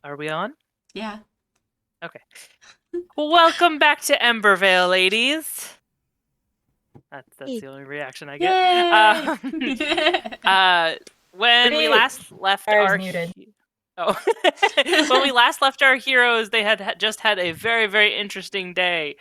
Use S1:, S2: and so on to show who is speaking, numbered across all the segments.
S1: Are we on?
S2: Yeah.
S1: Okay. Well, welcome back to Embervale, ladies. That's the only reaction I get.
S2: Yay!
S1: Uh, when we
S3: Repeat.
S1: last left
S3: I was
S1: our
S3: muted.
S1: oh, when we last left our heroes, they had just had a very, very interesting day.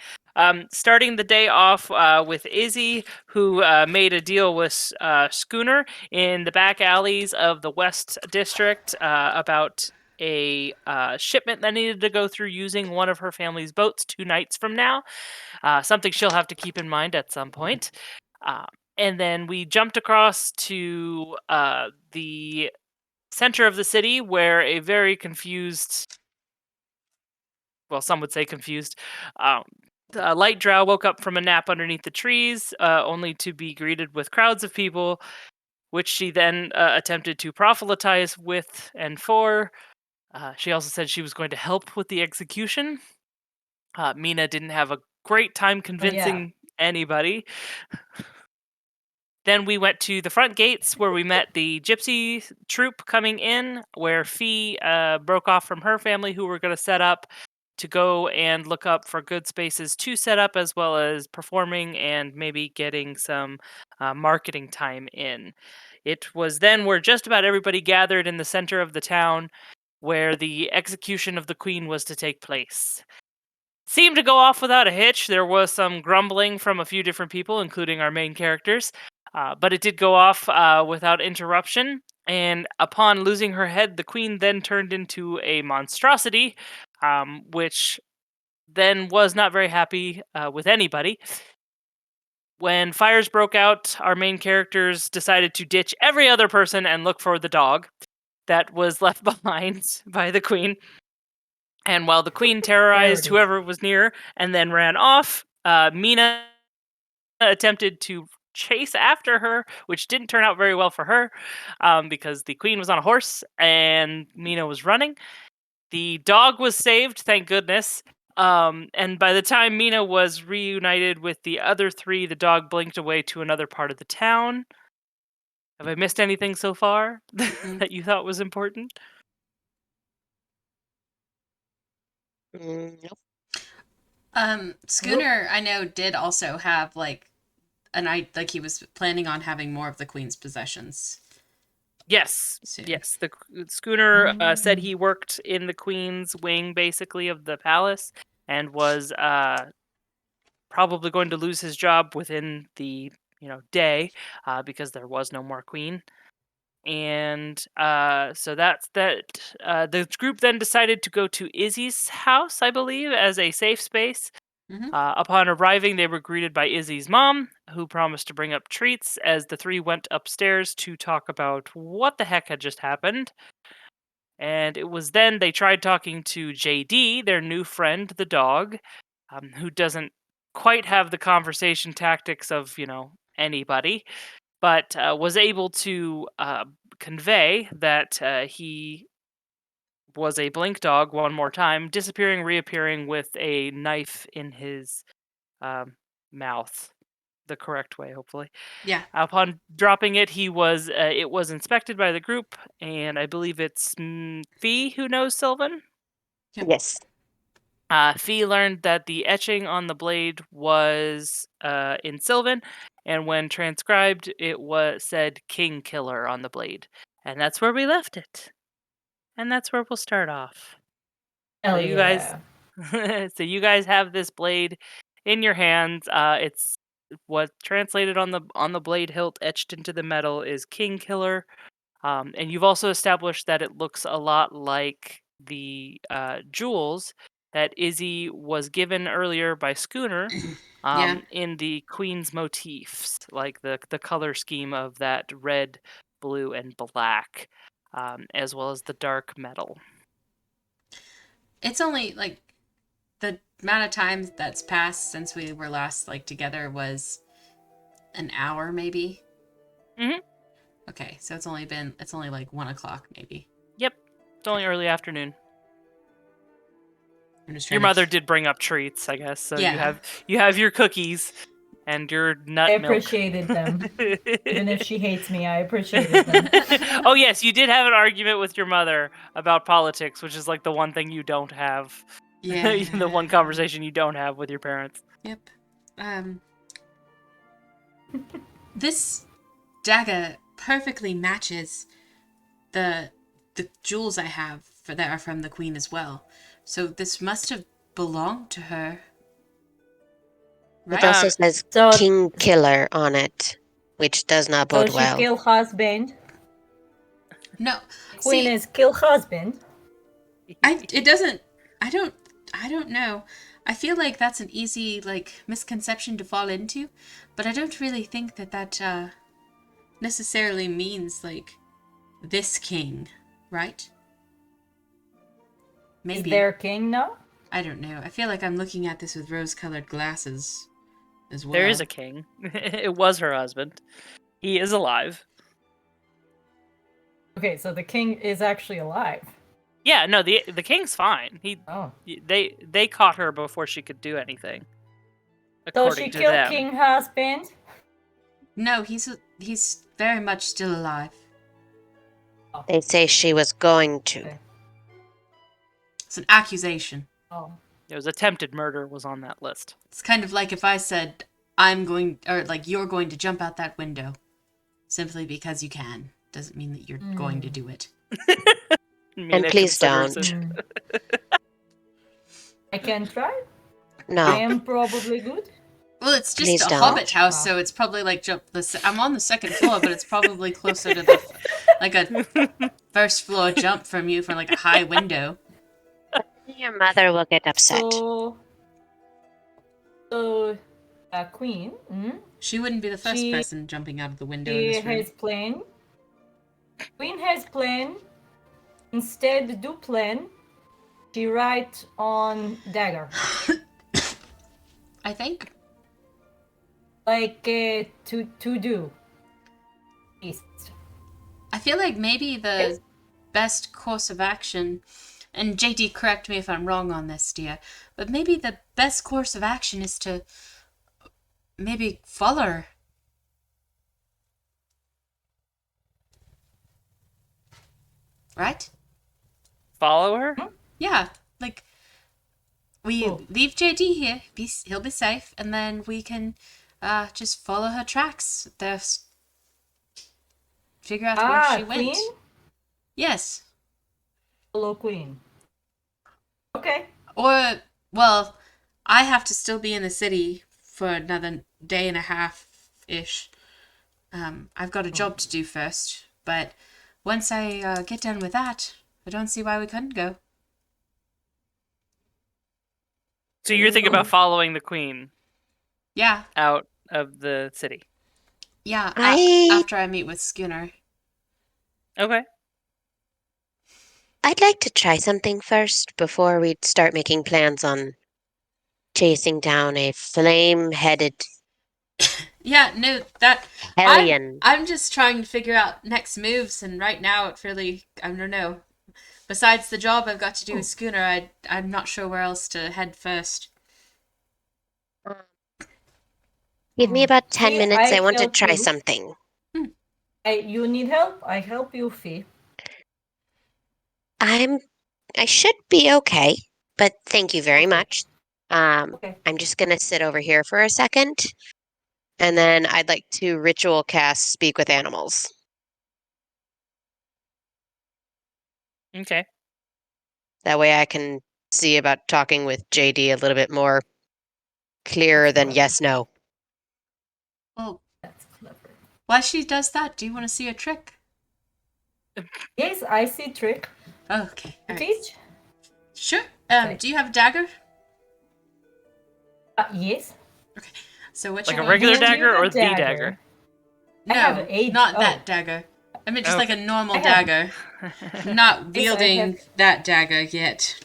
S1: Starting the day off with Izzy, who made a deal with Schooner in the back alleys of the West District about a shipment that needed to go through using one of her family's boats 2 nights from now. Something she'll have to keep in mind at some point. Uh, and then we jumped across to the center of the city where a very confused, well, some would say confused, um, light drow woke up from a nap underneath the trees, only to be greeted with crowds of people, which she then attempted to proselytize with and for. She also said she was going to help with the execution. Mina didn't have a great time
S3: Oh yeah.
S1: convincing anybody. Then we went to the front gates where we met the gypsy troop coming in, where Fee broke off from her family who were going to set up to go and look up for good spaces to set up, as well as performing and maybe getting some marketing time in. It was then where just about everybody gathered in the center of the town where the execution of the queen was to take place. Seemed to go off without a hitch. There was some grumbling from a few different people, including our main characters, but it did go off without interruption. And upon losing her head, the queen then turned into a monstrosity, which then was not very happy with anybody. When fires broke out, our main characters decided to ditch every other person and look for the dog that was left behind by the queen. And while the queen terrorized
S3: Priorities.
S1: whoever was near and then ran off, Mina attempted to chase after her, which didn't turn out very well for her because the queen was on a horse and Mina was running. The dog was saved, thank goodness. And by the time Mina was reunited with the other three, the dog blinked away to another part of the town. Have I missed anything so far
S2: Mm-mm.
S1: that you thought was important?
S4: Nope.
S3: Nope.
S2: Schooner, I know, did also have like he was planning on having more of the queen's possessions
S1: Yes,
S2: soon.
S1: yes. The schooner said
S3: Mm.
S1: he worked in the queen's wing, basically, of the palace, and was probably going to lose his job within the day because there was no more queen. And so that's that. The group then decided to go to Izzy's house, I believe, as a safe space.
S2: Hmm.
S1: Upon arriving, they were greeted by Izzy's mom, who promised to bring up treats as the three went upstairs to talk about what the heck had just happened. And it was then they tried talking to JD, their new friend, the dog, who doesn't quite have the conversation tactics of, anybody, but was able to convey that he was a blink dog one more time, disappearing, reappearing with a knife in his um, mouth, the correct way, hopefully.
S2: Yeah.
S1: Upon dropping it, it was inspected by the group, and I believe it's Fee who knows Sylvan.
S2: Yep.
S4: Yes.
S1: Fee learned that the etching on the blade was in Sylvan, and when transcribed, it was said King Killer on the blade, and that's where we left it, and that's where we'll start off. So
S3: Hell
S1: you guys,
S3: yeah.
S1: so you guys have this blade in your hands. It's what translated on the blade hilt etched into the metal is King Killer. And you've also established that it looks a lot like the jewels that Izzy was given earlier by Schooner
S2: Yeah.
S1: in the Queen's motifs, like the color scheme of that red, blue, and black, as well as the dark metal.
S2: It's only like the amount of time that's passed since we were last like together was an hour, maybe.
S1: Hmm.
S2: Okay, so it's only like 1 o'clock, maybe.
S1: Yep, it's only
S2: Okay.
S1: early afternoon.
S2: I'm just
S1: Your
S2: trying to.
S1: mother did bring up treats, I guess, so
S2: Yeah.
S1: you have your cookies. and your
S3: I
S1: nut milk.
S3: appreciated them. Even if she hates me, I appreciated them.
S1: Oh yes, you did have an argument with your mother about politics, which is like the one thing you don't have.
S2: Yeah.
S1: The one conversation you don't have with your parents.
S2: Yep. This dagger perfectly matches the jewels I have that are from the queen as well. So this must have belonged to her. Right?
S4: It also says
S3: So,
S4: King Killer on it, which does not
S3: so
S4: bode
S3: she
S4: well.
S3: kill husband.
S2: No.
S3: Queen
S2: See,
S3: is kill husband.
S2: I don't know. I feel like that's an easy misconception to fall into, but I don't really think that necessarily means this king, right? Maybe.
S3: Is there king now?
S2: I don't know. I feel like I'm looking at this with rose-colored glasses as well.
S1: There is a king. It was her husband. He is alive.
S3: Okay, so the king is actually alive.
S1: Yeah, no, the king's fine.
S3: Oh.
S1: They caught her before she could do anything.
S3: So
S1: According
S3: she
S1: to
S3: killed
S1: them.
S3: king husband?
S2: No, he's very much still alive.
S4: They say she was going to.
S3: Okay.
S2: It's an accusation.
S3: Oh.
S1: It was attempted murder was on that list.
S2: It's kind of like if I said you're going to jump out that window simply because you can. Doesn't mean that you're going to do it.
S4: And please don't.
S3: I can try? I
S4: No.
S3: am probably good.
S2: Well, it's just
S4: Please
S2: a
S4: don't.
S2: hobbit house, so it's probably I'm on the second floor, but it's probably closer to the a first floor jump from you from a high window.
S4: Your mother will get upset.
S3: So queen,
S2: She wouldn't be the first
S3: She-
S2: person jumping out of the window in
S3: she
S2: this room.
S3: has plan. Queen has plan. Instead, do plan. She write on dagger.
S2: I think.
S3: To do. East.
S2: I feel like maybe the best course of action, and JD, correct me if I'm wrong on this, dear, but maybe the best course of action is to maybe follow her. Right?
S1: Follow her?
S2: Yeah, we
S3: Cool.
S2: leave JD here. He'll be safe, and then we can just follow her tracks. Figure out where she went.
S3: Queen?
S2: Yes.
S3: Follow queen. Okay.
S2: Or, well, I have to still be in the city for another day and a half-ish. I've got a job to do first, but once I get done with that, I don't see why we couldn't go.
S1: So you're thinking about following the queen
S2: Yeah,
S1: out of the city.
S2: yeah,
S4: I-
S2: after I meet with Skinner.
S1: Okay.
S4: I'd like to try something first before we start making plans on chasing down a flame-headed
S2: Yeah, no,
S4: hellion.
S2: I'm just trying to figure out next moves, and right now it really, I don't know. Besides the job I've got to do with Schooner, I'm not sure where else to head first.
S4: Give me about 10
S3: See,
S4: minutes. I want to
S3: help
S4: try
S3: you.
S4: something.
S3: You need help? I help you, Fee.
S4: I should be okay, but thank you very
S3: Okay.
S4: much.
S3: Okay.
S4: I'm just gonna sit over here for a second, and then I'd like to ritual cast Speak with Animals.
S1: Okay.
S4: That way I can see about talking with JD a little bit more clearer than yes, no.
S2: Well,
S3: That's clever.
S2: while she does that, do you want to see a trick?
S3: Yes, I see trick.
S2: Okay.
S3: To
S2: All right.
S3: teach?
S2: Sure.
S3: Okay.
S2: Do you have a dagger?
S3: Yes.
S2: So which
S1: Like a
S2: one?
S1: regular
S3: Hand you
S1: dagger or the dagger?
S2: No,
S3: I have 8.
S2: not
S3: oh.
S2: that dagger. I mean, just
S1: Oh.
S2: like a normal
S3: I have-
S2: dagger. Not
S3: Yes, I
S2: wielding
S3: have-
S2: that dagger yet.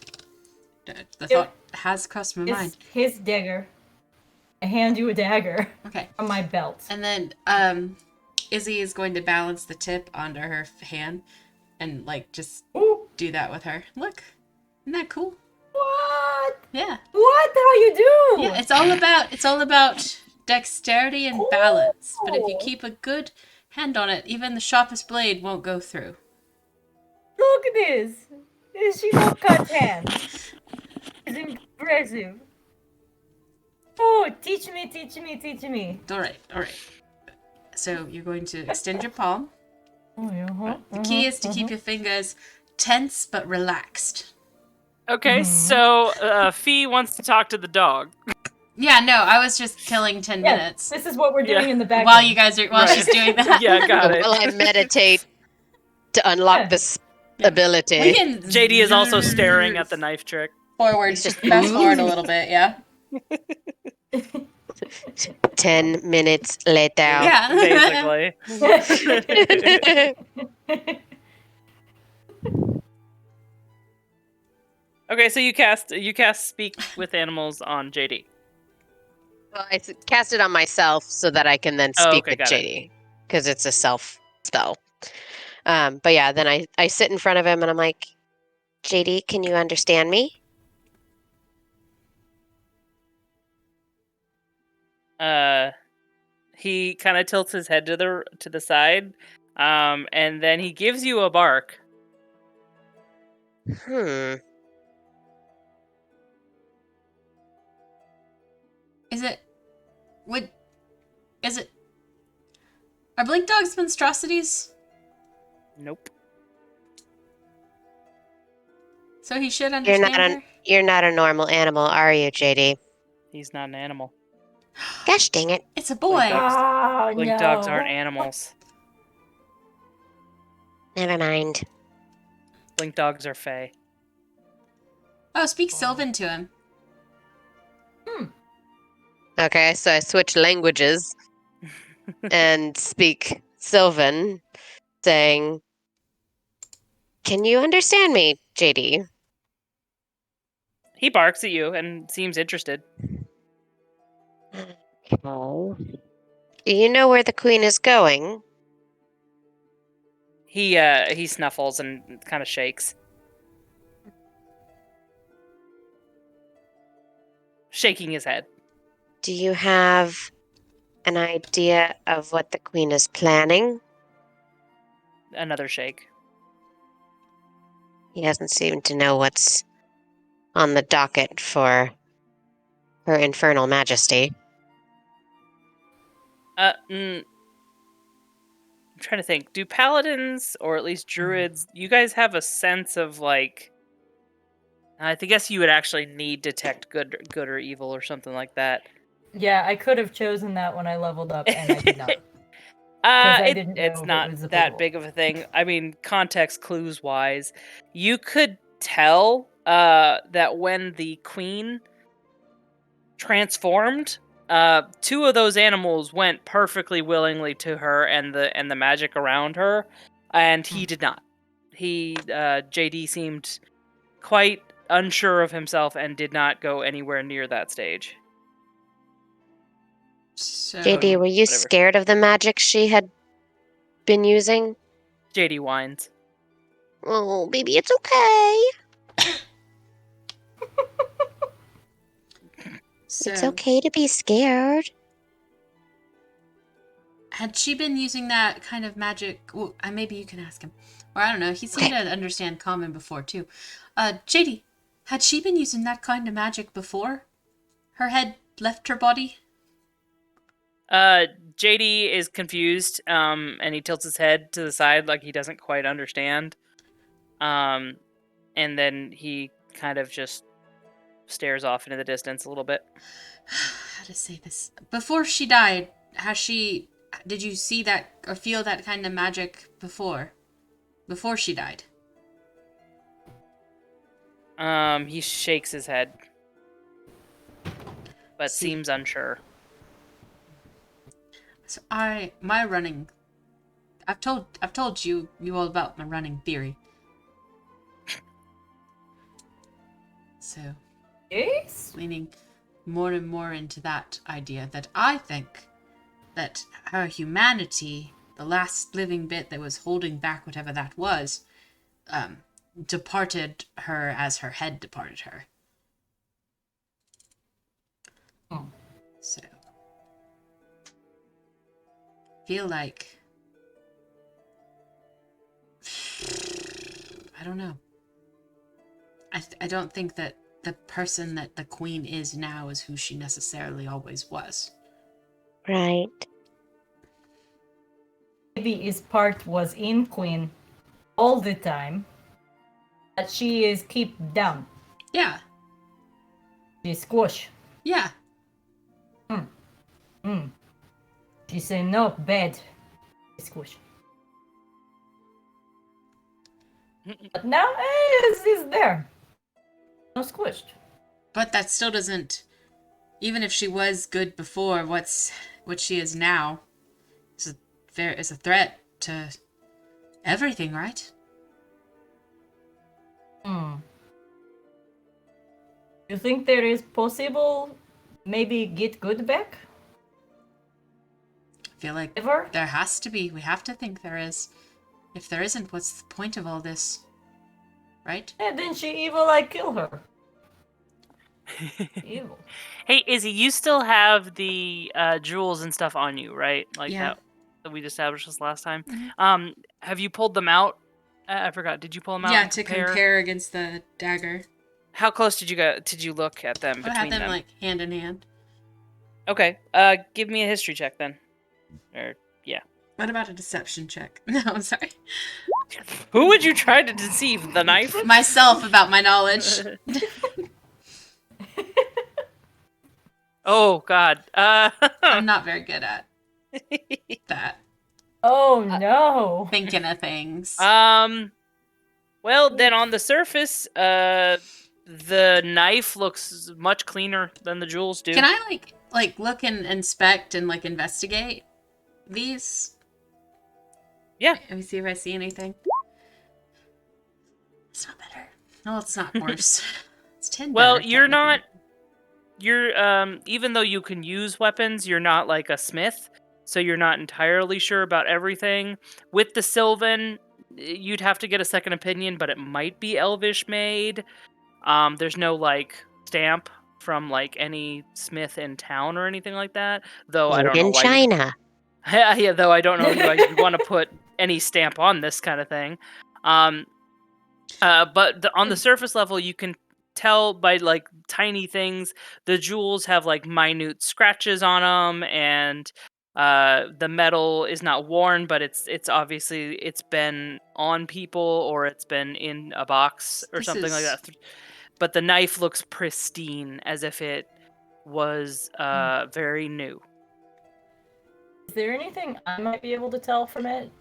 S2: The thought has crossed my mind.
S3: It's his dagger. I hand you a dagger
S2: Okay.
S3: from my belt.
S2: And then Izzy is going to balance the tip onto her hand and just
S3: Ooh,
S2: do that with her. Look. Isn't that cool?
S3: what?
S2: Yeah.
S3: What? How you do?
S2: Yeah, it's all about dexterity and balance, but if you keep a good hand on it, even the sharpest blade won't go through.
S3: Look at this. She got cut hands. It's impressive. Oh, teach me.
S2: All right. So you're going to extend your palm.
S3: Oh, yeah,
S2: The key is to keep your fingers tense but relaxed.
S1: Okay, so Fee wants to talk to the dog.
S2: Yeah, no, I was just killing 10
S3: Yeah,
S2: minutes
S3: this is what we're doing
S1: Yeah.
S3: in the background.
S2: while you guys are she's doing that.
S1: Yeah, got it.
S4: While I meditate to unlock this ability.
S2: We can
S1: JD is also staring at the knife trick.
S2: forward,
S4: He's just-
S2: fast forward a little bit, yeah.
S4: 10 minutes later.
S2: Yeah.
S1: Basically. Okay, so you cast speak with animals on JD.
S4: Well, I cast it on myself so that I can then
S1: Oh,
S4: speak
S1: okay,
S4: with
S1: got it.
S4: JD because it's a self spell. But yeah, then I sit in front of him and I'm like, JD, can you understand me?
S1: He kind of tilts his head to the side, and then he gives you a bark.
S2: Is it are blink dogs monstrosities?
S1: Nope.
S2: So he should understand her?
S4: You're not a normal animal, are you, JD?
S1: He's not an animal.
S4: Gosh dang it.
S2: It's a boy.
S3: Oh,
S1: Blink
S3: no.
S1: dogs aren't animals.
S4: Never mind.
S1: Blink dogs are fae.
S2: Oh, speak Sylvan to him.
S4: Okay, so I switch languages and speak Sylvan, saying, can you understand me, JD?
S1: He barks at you and seems interested.
S4: Do you know where the queen is going?
S1: He snuffles and kind of shakes. Shaking his head.
S4: Do you have an idea of what the queen is planning?
S1: Another shake.
S4: He doesn't seem to know what's on the docket for her infernal majesty.
S1: I'm trying to think. Do paladins, or at least druids, you guys have a sense of, like... I guess you would actually need detect good or evil or something like that.
S3: Yeah, I could have chosen that when I leveled up, and I did not. I didn't know
S1: It's
S3: if
S1: not
S3: it was
S1: that
S3: applicable.
S1: big of a thing. I mean, context clues wise, you could tell that when the queen transformed, two of those animals went perfectly willingly to her and the magic around her, and he did not. JD seemed quite unsure of himself and did not go anywhere near that stage.
S2: So
S4: JD, were you
S1: whatever.
S4: scared of the magic she had been using?
S1: JD whines.
S4: Oh, baby, it's okay. It's okay to be scared.
S2: had she been using that kind of magic? Well, maybe you can ask him. Or I don't know. He seemed to understand common before, too. JD, had she been using that kind of magic before her head left her body?
S1: JD is confused, and he tilts his head to the side like he doesn't quite understand. And then he kind of just stares off into the distance a little bit.
S2: How to say this? Before she died, did you see that or feel that kind of magic before? Before she died?
S1: He shakes his head, but seems unsure.
S2: So my running. I've told you all about my running theory. So,
S3: Yes?
S2: leaning more and more into that idea that I think that her humanity, the last living bit that was holding back whatever that was, departed her as her head departed her.
S3: Oh.
S2: So, feel like... I don't know. I don't think that the person that the queen is now is who she necessarily always was.
S4: Right.
S3: Maybe his part was in queen all the time, but she is keep down.
S2: Yeah.
S3: She squash.
S2: Yeah.
S3: She say no, bad. She squish. But now, she's there. No squished.
S2: But that still doesn't... Even if she was good before, what she is now is a threat to everything, right?
S3: You think there is possible maybe get good back?
S2: I feel like
S3: Ever?
S2: there has to be. We have to think there is. If there isn't, what's the point of all this? Right?
S3: And then she evil, I kill her. Evil.
S1: Hey, Izzy, you still have the jewels and stuff on you, right? Like
S2: Yeah.
S1: that we established this last time.
S2: Mhm.
S1: Have you pulled them out? I forgot. Did you pull them out?
S2: Yeah,
S1: and
S2: to compare against the dagger.
S1: How close did you go? Did you look at them
S2: I
S1: between
S2: have them,
S1: them?
S2: like, hand in hand.
S1: Okay. Give me a history check then. Or yeah.
S2: What about a deception check? No, I'm sorry.
S1: Who would you try to deceive? The knife?
S2: Myself about my knowledge.
S1: Oh God.
S2: I'm not very good at that.
S3: Oh no.
S2: Thinking of things.
S1: Well, then on the surface, the knife looks much cleaner than the jewels do.
S2: Can I like look and inspect and like investigate these?
S1: Yeah.
S2: Let me see if I see anything. It's not better. No, it's not worse. It's 10
S1: Well,
S2: better,
S1: you're not.
S2: technically.
S1: You're even though you can use weapons, you're not like a smith, so you're not entirely sure about everything. With the Sylvan, you'd have to get a second opinion, but it might be Elvish made. There's no like stamp from like any smith in town or anything like that. Though I
S4: Made
S1: don't know
S4: in
S1: why.
S4: China.
S1: Yeah, though I don't know why you'd want to put any stamp on this kind of thing. But on the surface level, you can tell by like tiny things. The jewels have like minute scratches on them, and the metal is not worn, but it's obviously it's been on people or it's been in a box or
S2: This
S1: something like
S2: is-
S1: that. But the knife looks pristine, as if it was very new.
S3: Is there anything I might be able to tell from it?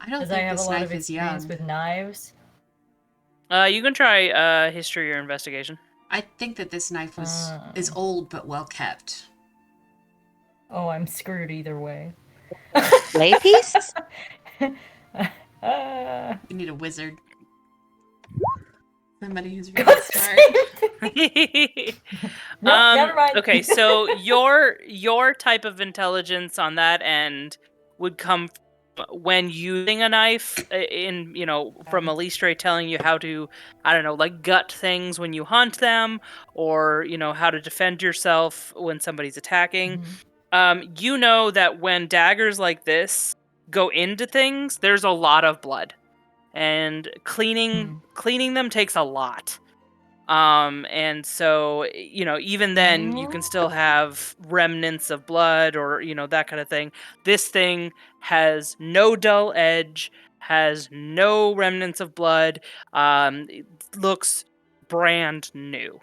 S2: I don't
S3: Because I
S2: think
S3: have a
S2: this
S3: lot
S2: knife
S3: of
S2: is
S3: experience
S2: young.
S3: with knives.
S1: You can try history or investigation.
S2: I think that this knife is old but well kept.
S3: Oh, I'm screwed either way.
S4: Play piece?
S2: You need a wizard. Somebody who's really smart.
S3: No, never mind.
S1: Okay, so your type of intelligence on that end would come when using a knife in from Elistre telling you how to, I don't know, like gut things when you hunt them, or how to defend yourself when somebody's attacking. You know that when daggers like this go into things, there's a lot of blood, and cleaning them takes a lot. And so, even then you can still have remnants of blood or, that kind of thing. This thing has no dull edge, has no remnants of blood, it looks brand new.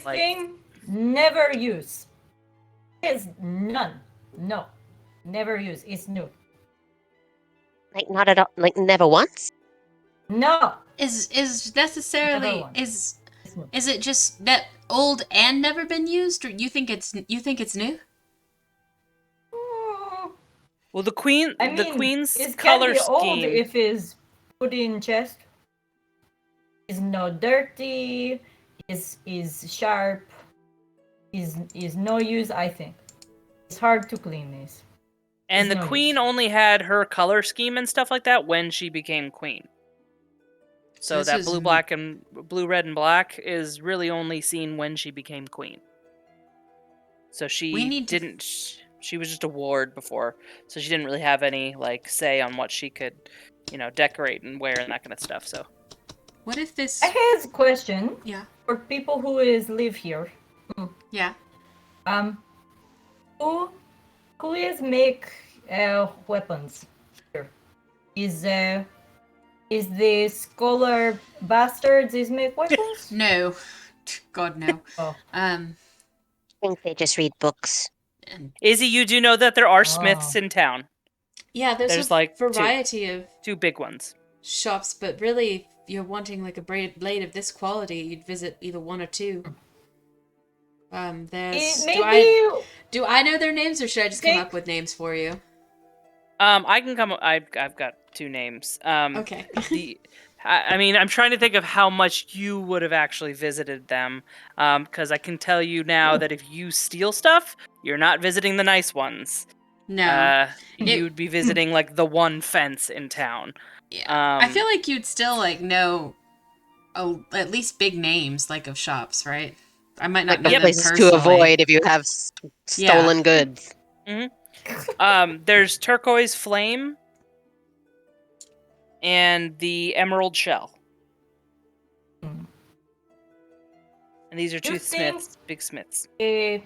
S1: Like,
S3: Thing never use. Is none. No. Never use. It's new.
S4: Like not at all. Like never once.
S3: No.
S2: Is necessarily
S3: Never once.
S2: is it just that old and never been used, or you think it's new?
S1: well, the queen's
S3: it
S1: color
S3: can be old
S1: scheme.
S3: if it's put in chest. Is no dirty. Is sharp. Is no use. I think it's hard to clean this.
S1: And the
S3: no
S1: queen
S3: use.
S1: only had her color scheme and stuff like that when she became queen. So
S2: This
S1: that
S2: is
S1: blue, red, and black is really only seen when she became queen. So she
S2: We need to
S1: didn't. she was just a ward before, so she didn't really have any like say on what she could, decorate and wear and that kind of stuff. So
S2: What if this?
S3: I have a question
S2: Yeah.
S3: for people who live here.
S2: Yeah.
S3: Who is make weapons here? Is the scholar bastards is make weapons?
S2: No. God no.
S3: Oh.
S4: I think they just read books.
S1: Izzy, you do know that there are smiths in town.
S2: Yeah, there's a
S1: like
S2: variety of
S1: two big ones.
S2: shops, but really, if you're wanting like a blade of this quality, you'd visit either one or two. There's. Do I know their names, or should I just come up with names for you?
S1: I can come. I've got two names.
S2: Okay.
S1: I mean, I'm trying to think of how much you would have actually visited them, because I can tell you now that if you steal stuff, you're not visiting the nice ones.
S2: No.
S1: You would be visiting like the one fence in town.
S2: Yeah. I feel like you'd still like know, at least big names like of shops, right? I might not know them
S4: places
S2: personally.
S4: to avoid if you have stolen goods.
S1: There's Turquoise Flame and the Emerald Shell. And these are two smiths, big smiths.
S3: If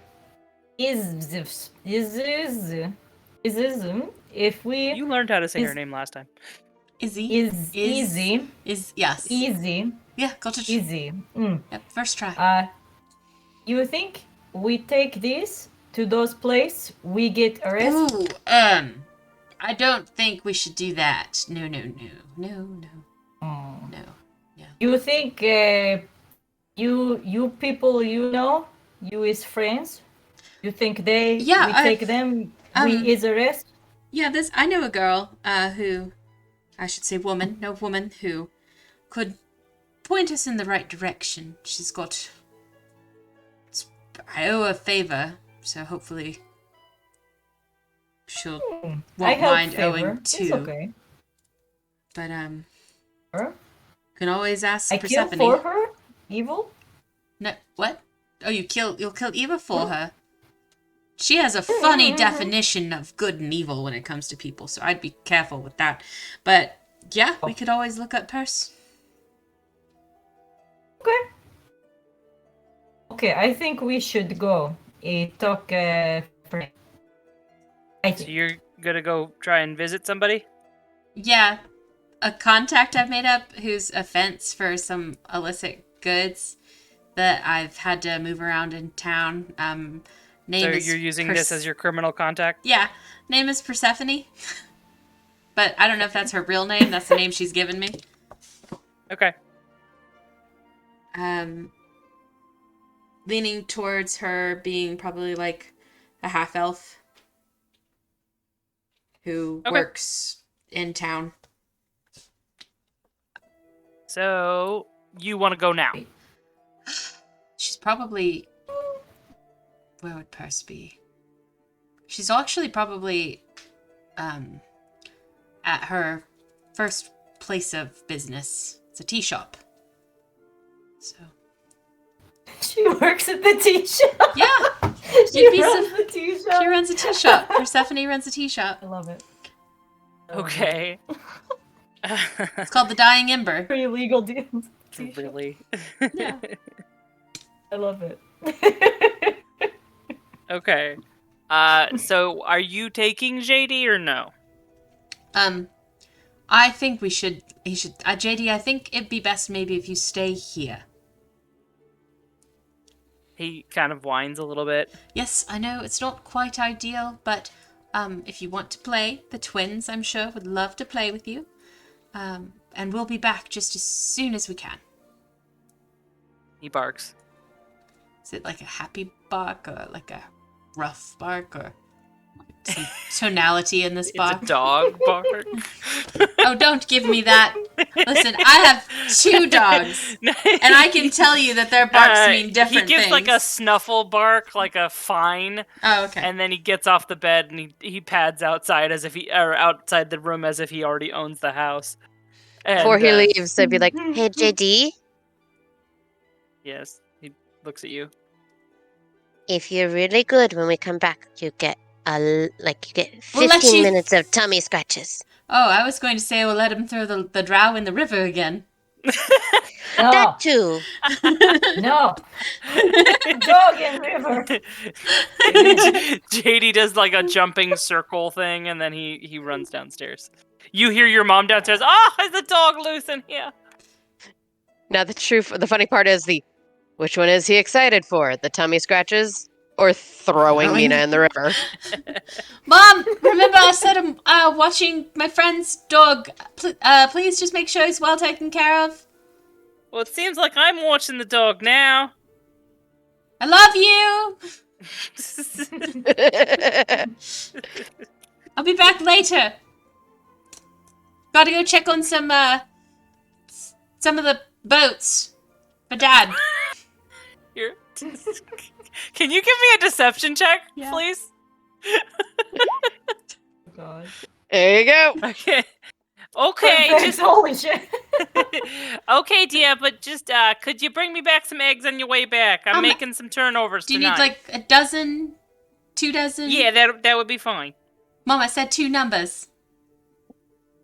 S3: we
S1: You learned how to say her name last time.
S2: Yes.
S3: Easy.
S2: Yeah, got it.
S3: Easy.
S2: Yep, first try.
S3: You think we take this to those places, we get arrested?
S2: Ooh, I don't think we should do that. No.
S3: Oh.
S2: No. Yeah.
S3: You think you people you is friends? You think we take them, we is arrest?
S2: Yeah, I know a girl who, I should say woman, who could point us in the right direction. She's got. I owe her a favor, so hopefully she'll won't mind owing too.
S3: It's okay.
S2: But
S3: Her?
S2: can always ask
S3: I kill
S2: Persephone.
S3: for her? Evil?
S2: No, what? Oh, you'll kill Eva for her. She has a funny definition of good and evil when it comes to people, so I'd be careful with that. But yeah, we could always look up Purse.
S3: Okay. Okay, I think we should go talk for.
S1: So you're gonna go try and visit somebody?
S2: Yeah, a contact I've made up who's a fence for some illicit goods that I've had to move around in town. Name is
S1: you're using this as your criminal contact?
S2: Yeah, name is Persephone. But I don't know if that's her real name. That's the name she's given me.
S1: Okay.
S2: Leaning towards her being probably like a half elf who works in town.
S1: So you want to go now?
S2: She's probably. Where would Purse be? She's actually probably at her first place of business. It's a tea shop. So.
S3: She works at the tea shop.
S2: Yeah.
S3: She runs the tea shop.
S2: She runs a tea shop. Persephone runs a tea shop.
S3: I love it.
S1: Okay.
S2: It's called the Dying Ember.
S3: Pretty legal deals.
S1: Really?
S2: Yeah.
S3: I love it.
S1: Okay. So are you taking JD or no?
S2: I think he should, JD, I think it'd be best maybe if you stay here.
S1: He kind of whines a little bit.
S2: Yes, I know it's not quite ideal, but if you want to play, the twins, I'm sure, would love to play with you. And we'll be back just as soon as we can.
S1: He barks.
S2: Is it like a happy bark or like a rough bark or some tonality in this bark?
S1: It's a dog bark.
S2: Oh, don't give me that. Listen, I have 2 dogs, and I can tell you that their barks mean different things.
S1: He gives like a snuffle bark, like a fine.
S2: Oh, okay.
S1: And then he gets off the bed and he pads outside outside the room as if he already owns the house. And,
S4: Before he leaves, I'd be like, "Hey, JD,
S1: yes, he looks at you.
S4: if you're really good when we come back, you get like you get
S2: We'll let
S4: 15
S2: you-
S4: minutes of tummy scratches.
S2: Oh, I was going to say we'll let him throw the drow in the river again.
S3: No,
S4: That too.
S3: no. Dog and river.
S1: JD does like a jumping circle thing, and then he runs downstairs. You hear your mom downstairs. Oh, is the dog loose in here?
S4: Now the funny part is which one is he excited for? The tummy scratches or throwing
S2: Throwing-
S4: Mina in the river?
S2: Mom, remember I said I'm watching my friend's dog. Please just make sure he's well taken care of.
S1: Well, it seems like I'm watching the dog now.
S2: I love you. I'll be back later. Gotta go check on some of the boats for Dad.
S1: Here. Can you give me a deception check,
S2: Yeah.
S1: please?
S3: God.
S4: There you go.
S1: Okay. Okay,
S3: Perfect.
S1: just
S3: Holy shit.
S1: okay, dear, but just could you bring me back some eggs on your way back? I'm making some turnovers
S2: Do you
S1: tonight.
S2: need like a dozen? 2 dozen?
S1: Yeah, that would be fine.
S2: Mom, I said 2 numbers.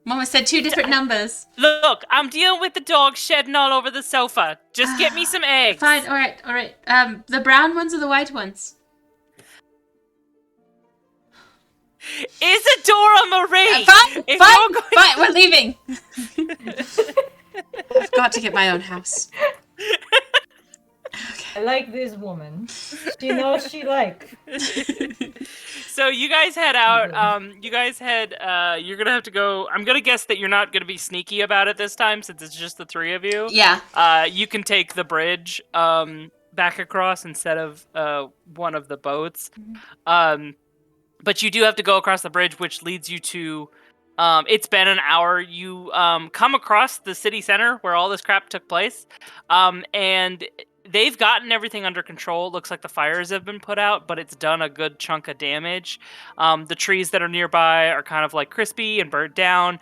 S2: Mom, I said 2 different numbers.
S1: Look, I'm dealing with the dog shedding all over the sofa. Just get me some eggs.
S2: Fine, alright. The brown ones or the white ones?
S1: Isadora Marie!
S2: Fine,
S1: If
S2: fine,
S1: you're going-
S2: fine, we're leaving. I've got to get my own house.
S3: I like this woman. She knows she like.
S1: So you guys head out. You're gonna have to go. I'm gonna guess that you're not gonna be sneaky about it this time, since it's just the 3 of you.
S2: Yeah.
S1: You can take the bridge back across instead of one of the boats. But you do have to go across the bridge, which leads you to. It's been an hour. You come across the city center where all this crap took place, and they've gotten everything under control. It looks like the fires have been put out, but it's done a good chunk of damage. The trees that are nearby are kind of like crispy and burnt down.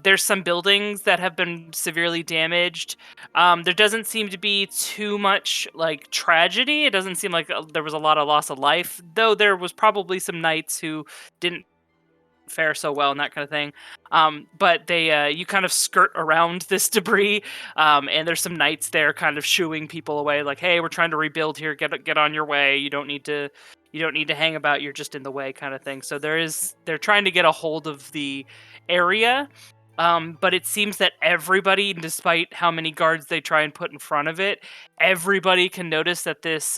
S1: There's some buildings that have been severely damaged. There doesn't seem to be too much like tragedy. It doesn't seem like there was a lot of loss of life, though there was probably some knights who didn't fare so well and that kind of thing. But they you kind of skirt around this debris, and there's some knights there kind of shooing people away, like, hey, we're trying to rebuild here, get on your way, you don't need to hang about, you're just in the way, kind of thing. So they're trying to get a hold of the area, but it seems that everybody, despite how many guards they try and put in front of it, everybody can notice that this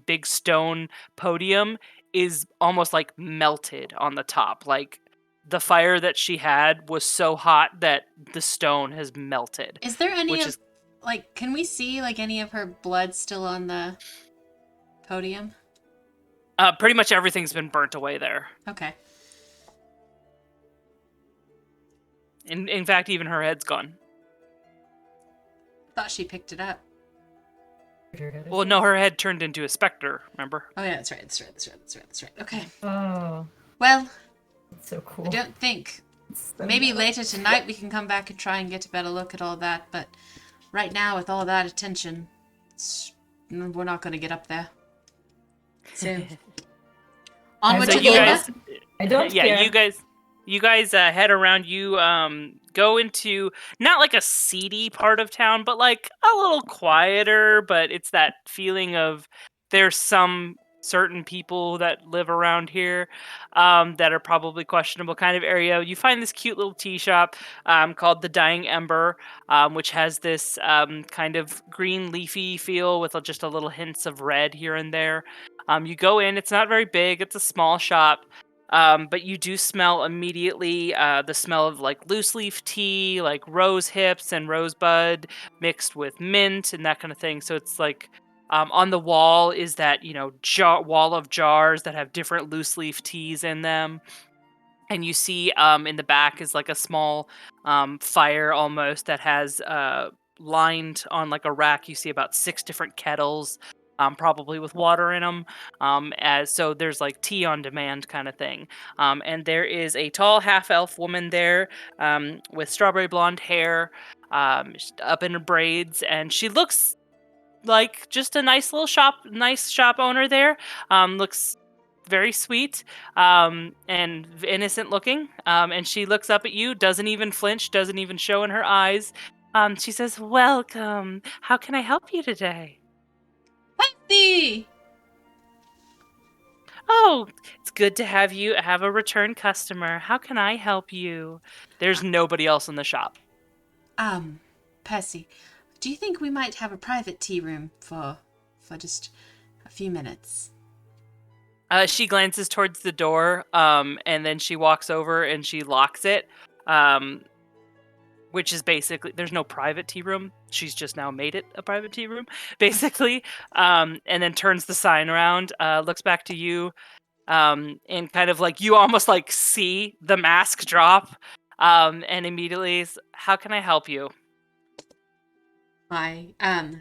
S1: big stone podium is almost like melted on the top. Like, the fire that she had was so hot that the stone has melted.
S2: Is there any
S1: Which
S2: of, like, can we see, like, any of her blood still on the podium?
S1: Pretty much everything's been burnt away there.
S2: Okay.
S1: In fact, even her head's gone.
S2: Thought she picked it up.
S1: Well, no, her head turned into a specter, remember?
S2: Oh, yeah, that's right. Okay.
S3: Oh,
S2: Well,
S3: it's so cool.
S2: I don't think.
S3: It's so
S2: Maybe
S3: nice.
S2: later tonight we can come back and try and get a better look at all that, but right now, with all that attention, we're not going to get up there. So, onward
S3: So
S2: to
S3: you
S2: the
S3: guys-
S2: river?
S3: I don't
S1: Yeah,
S3: care.
S1: you guys head around. You go into not like a seedy part of town, but like a little quieter. But it's that feeling of there's some certain people that live around here that are probably questionable kind of area. You find this cute little tea shop called the Dying Ember, which has this kind of green leafy feel with just a little hints of red here and there. You go in. It's not very big. It's a small shop. But you do smell immediately the smell of like loose leaf tea, like rose hips and rosebud mixed with mint and that kind of thing. So it's like on the wall is that, wall of jars that have different loose leaf teas in them. And you see in the back is like a small fire almost that has lined on like a rack. You see about 6 different kettles. Probably with water in them, so there's like tea on demand kind of thing. And there is a tall half-elf woman there with strawberry blonde hair, up in her braids, and she looks like just a nice shop owner there. Looks very sweet, and innocent looking. And she looks up at you, doesn't even flinch, doesn't even show in her eyes. She says, "Welcome. How can I help you today?"
S2: Happy!
S1: "Oh, it's good to have you have a return customer. How can I help you?" There's nobody else in the shop.
S2: Percy, do you think we might have a private tea room for just a few minutes?
S1: She glances towards the door, and then she walks over and she locks it, which is basically there's no private tea room. She's just now made it a private tea room, basically. And then turns the sign around, looks back to you, and kind of like you almost like see the mask drop, and immediately is, "How can I help you?"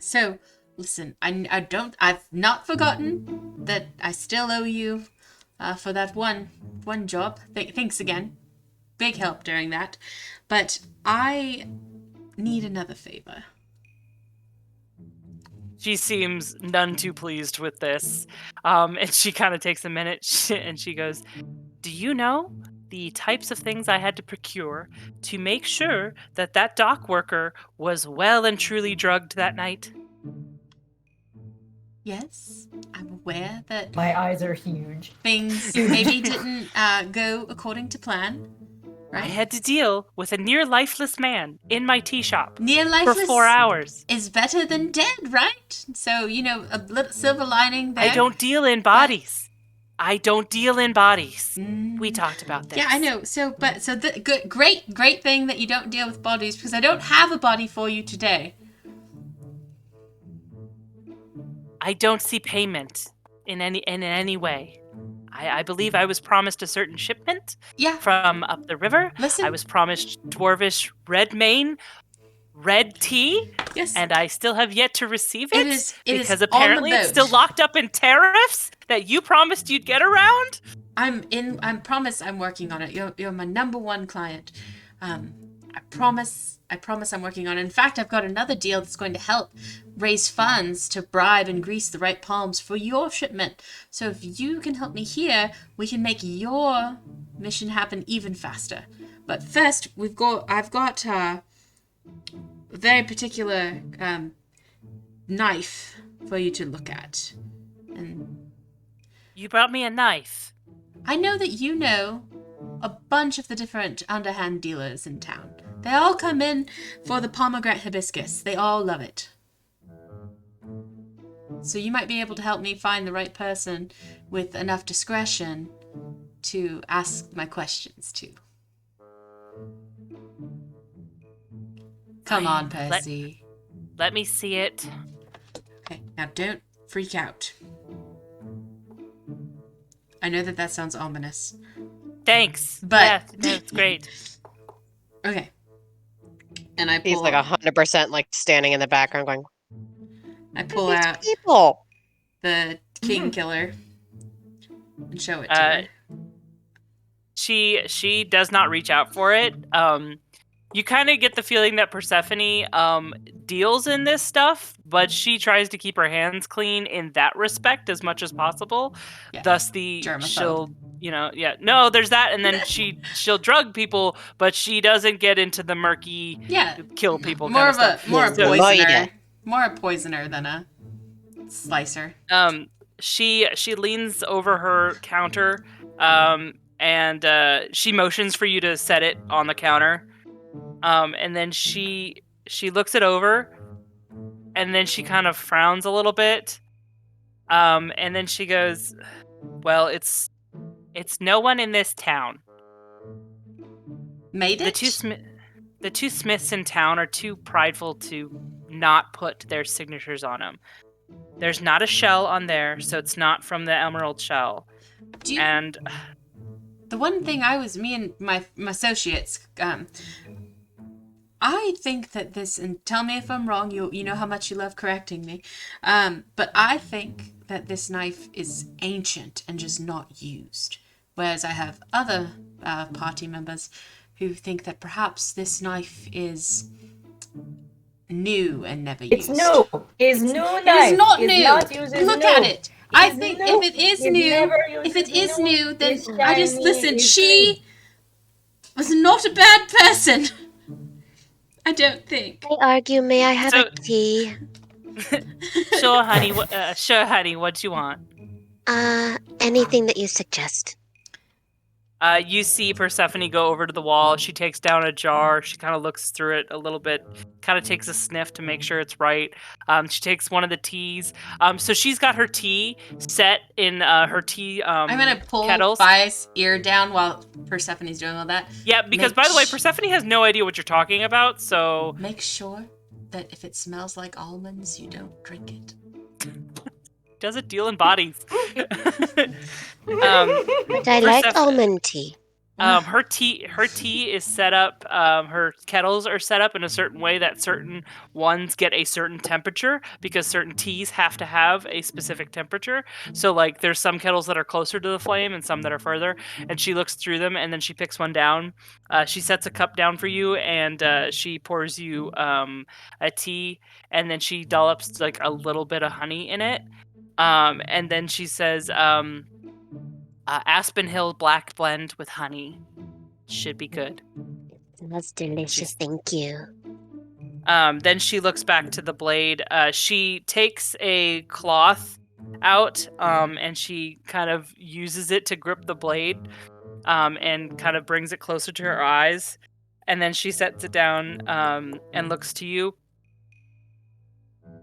S2: So listen, I've not forgotten that I still owe you for that one job. Thanks again. Big help during that. But I need another favor.
S1: She seems none too pleased with this, and she kind of takes a minute and she goes, "Do you know the types of things I had to procure to make sure that that dock worker was well and truly drugged that night?"
S2: Yes, I'm aware that
S3: My eyes are huge.
S2: things maybe didn't go according to plan,
S1: I
S2: right?
S1: had to deal with a near lifeless man in my tea shop
S2: Near
S1: for
S2: lifeless
S1: 4 hours.
S2: is better than dead, right? So, a little silver lining there.
S1: I don't deal in bodies. I don't deal in bodies.
S2: Mm.
S1: We talked about this.
S2: Yeah, I know. Great thing that you don't deal with bodies, because I don't have a body for you today.
S1: I don't see payment in any way. I believe I was promised a certain shipment
S2: Yeah.
S1: from up the river.
S2: Listen.
S1: I was promised dwarvish red mane, red tea,
S2: Yes.
S1: and I still have yet to receive it.
S2: It is
S1: because
S2: on the
S1: apparently it's
S2: boat.
S1: still locked up in tariffs that you promised you'd get around.
S2: I promise I'm working on it. You're my number one client. I promise I'm working on it. In fact, I've got another deal that's going to help raise funds to bribe and grease the right palms for your shipment. So if you can help me here, we can make your mission happen even faster. But first, I've got a very particular knife for you to look at. And
S1: You brought me a knife.
S2: I know that you know a bunch of the different underhand dealers in town. They all come in for the pomegranate hibiscus. They all love it. So you might be able to help me find the right person with enough discretion to ask my questions to. Come on, Percy.
S1: Let me see it.
S2: Okay, now don't freak out. I know that sounds ominous.
S1: Thanks.
S2: But-
S1: yeah, that's great.
S2: Okay. And I pull
S4: He's like 100% like standing in the background going,
S2: I pull
S4: "These
S2: out
S4: people."
S2: the king killer and show it to her.
S1: She does not reach out for it. You kind of get the feeling that Persephone deals in this stuff, but she tries to keep her hands clean in that respect as much as possible.
S2: Yeah.
S1: Thus the
S2: Germaphobe.
S1: she'll no, there's that, and then she'll drug people, but she doesn't get into the murky kill people
S2: More
S1: kind of stuff.
S2: More a
S4: So-
S2: poisoner.
S4: Yeah.
S2: More a poisoner than a slicer.
S1: She leans over her counter, and she motions for you to set it on the counter. And then she looks it over, and then she kind of frowns a little bit. And then she goes, "Well, it's no one in this town.
S2: Made it?
S1: The two smiths in town are too prideful to not put their signatures on them. There's not a shell on there, so it's not from the emerald shell. And
S2: the one thing me and my associates, I think that this, and tell me if I'm wrong, you know how much you love correcting me, but I think that this knife is ancient and just not used. Whereas I have other party members who think that perhaps this knife is new and never used.
S3: It's new. It's new knife.
S2: It is not
S3: It's
S2: new.
S3: Not used, it's
S2: Look
S3: new.
S2: at it. I
S3: It's
S2: think
S3: new.
S2: if it is
S3: It
S2: new,
S3: never used
S2: if it
S3: to be
S2: is new, then
S3: It's
S2: I just
S3: shiny,
S2: listen.
S3: it's
S2: She was not a bad person. I don't think.
S4: I argue, may I have a
S1: So,
S4: tea?
S1: sure, honey. Sure, honey. What you want?
S4: Anything that you suggest.
S1: You see Persephone go over to the wall. She takes down a jar. She kind of looks through it a little bit, kind of takes a sniff to make sure it's right. She takes one of the teas. So she's got her tea set in her tea
S2: I'm gonna pull
S1: kettles.
S2: Bias' ear down while Persephone's doing all that.
S1: Yeah, because
S2: Make
S1: by the way,
S2: sh-
S1: Persephone has no idea what you're talking about, so
S2: Make sure that if it smells like almonds, you don't drink it.
S1: does it deal in bodies?
S4: But I like
S1: Perseph-
S4: almond tea.
S1: her tea is set up. Her kettles are set up in a certain way that certain ones get a certain temperature because certain teas have to have a specific temperature. So like, there's some kettles that are closer to the flame and some that are further. And she looks through them and then she picks one down. She sets a cup down for you and she pours you a tea and then she dollops like a little bit of honey in it. And then she says, Aspen Hill Black Blend with honey. Should be good.
S4: That's delicious, thank you.
S1: Then she looks back to the blade. She takes a cloth out and she kind of uses it to grip the blade and kind of brings it closer to her eyes. And then she sets it down and looks to you.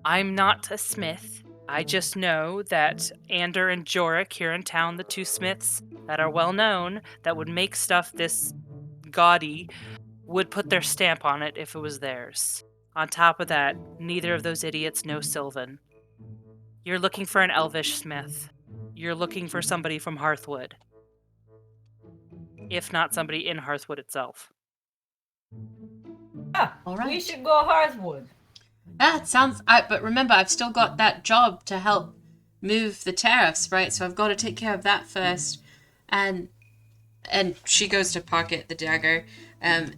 S1: I'm not a smith. I just know that Ander and Jorik here in town, the two smiths that are well known, that would make stuff this gaudy, would put their stamp on it if it was theirs. On top of that, neither of those idiots know Sylvan. You're looking for an elvish smith. You're looking for somebody from Hearthwood. If not somebody in Hearthwood itself.
S2: All right.
S3: We should go Hearthwood.
S2: That sounds. But remember, I've still got that job to help move the tariffs, right? So I've got to take care of that first. And she goes to pocket the dagger. And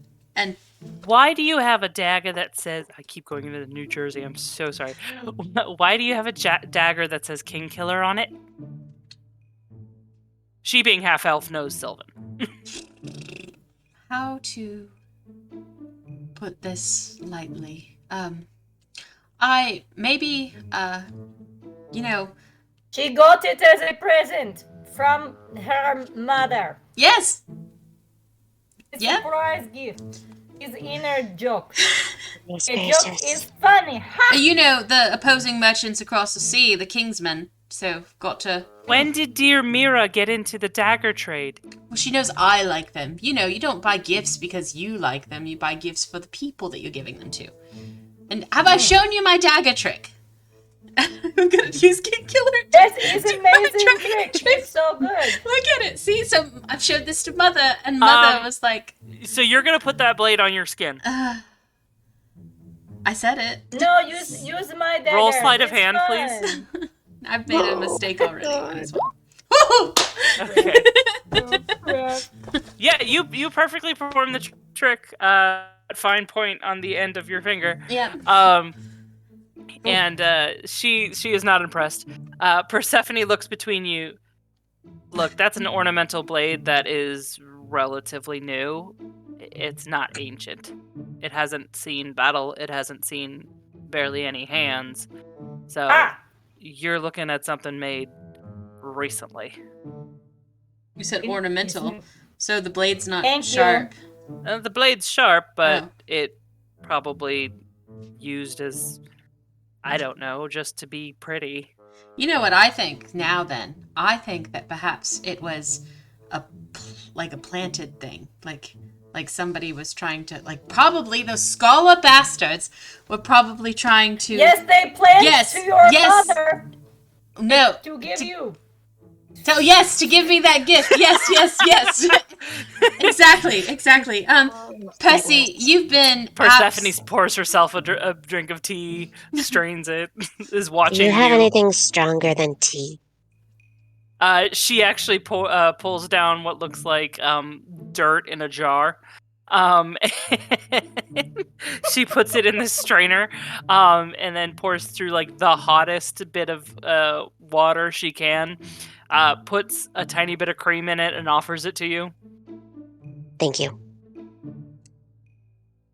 S1: Why do you have a dagger that says... I keep going into New Jersey, I'm so sorry. Why do you have a dagger that says King Killer on it? She being half-elf knows Sylvan.
S2: how to put this lightly? I maybe
S3: She got it as a present from her mother.
S2: yes.
S3: A
S2: Yeah.
S3: surprise gift. His inner joke.
S4: Yes,
S3: A joke
S4: gracious.
S3: is funny. Ha!
S2: You know, the opposing merchants across the sea, the Kingsmen. So got to.
S1: When did dear Mira get into the dagger trade?
S2: Well, she knows I like them. You know, you don't buy gifts because you like them. You buy gifts for the people that you're giving them to. And have I shown you my dagger trick? I'm gonna use King Killer.
S3: That is amazing
S2: Dagger
S3: trick. It's so good.
S2: Look at it. See, so I've showed this to Mother, and Mother was like,
S1: So you're gonna put that blade on your skin.
S2: I said it.
S3: No, use my dagger.
S1: Roll sleight of
S3: It's
S1: hand,
S3: fun.
S1: please.
S2: I've made a mistake already. Might as well. Woo!
S1: Okay.
S3: Oh, crap.
S1: Yeah, you perfectly performed the trick. Fine point on the end of your finger.
S2: Yeah.
S1: And she is not impressed. Persephone looks between you. Look, that's an ornamental blade that is relatively new. It's not ancient. It hasn't seen battle. It hasn't seen barely any hands. So you're looking at something made recently.
S2: You said
S3: It-
S2: ornamental,
S3: it's-
S2: so the blade's not
S3: Thank you.
S2: sharp.
S1: The blade's sharp, but
S2: Oh.
S1: it probably used as, I don't know, just to be pretty.
S2: You know what I think now then? I think that perhaps it was a planted thing. Like somebody was trying to, like, probably those scholar bastards were probably trying to.
S3: Yes, they planned
S2: Yes,
S3: to your
S2: yes.
S3: mother
S2: No.
S3: to give you.
S2: So yes, to give me that gift. Yes. Exactly. Percy, you've been.
S1: Persephone pours herself a drink of tea, strains it, is watching
S4: Do you have anything stronger than tea?
S1: She actually pulls down what looks like dirt in a jar. And She puts it in the strainer, and then pours through like the hottest bit of water she can. Puts a tiny bit of cream in it and offers it to you.
S4: Thank you.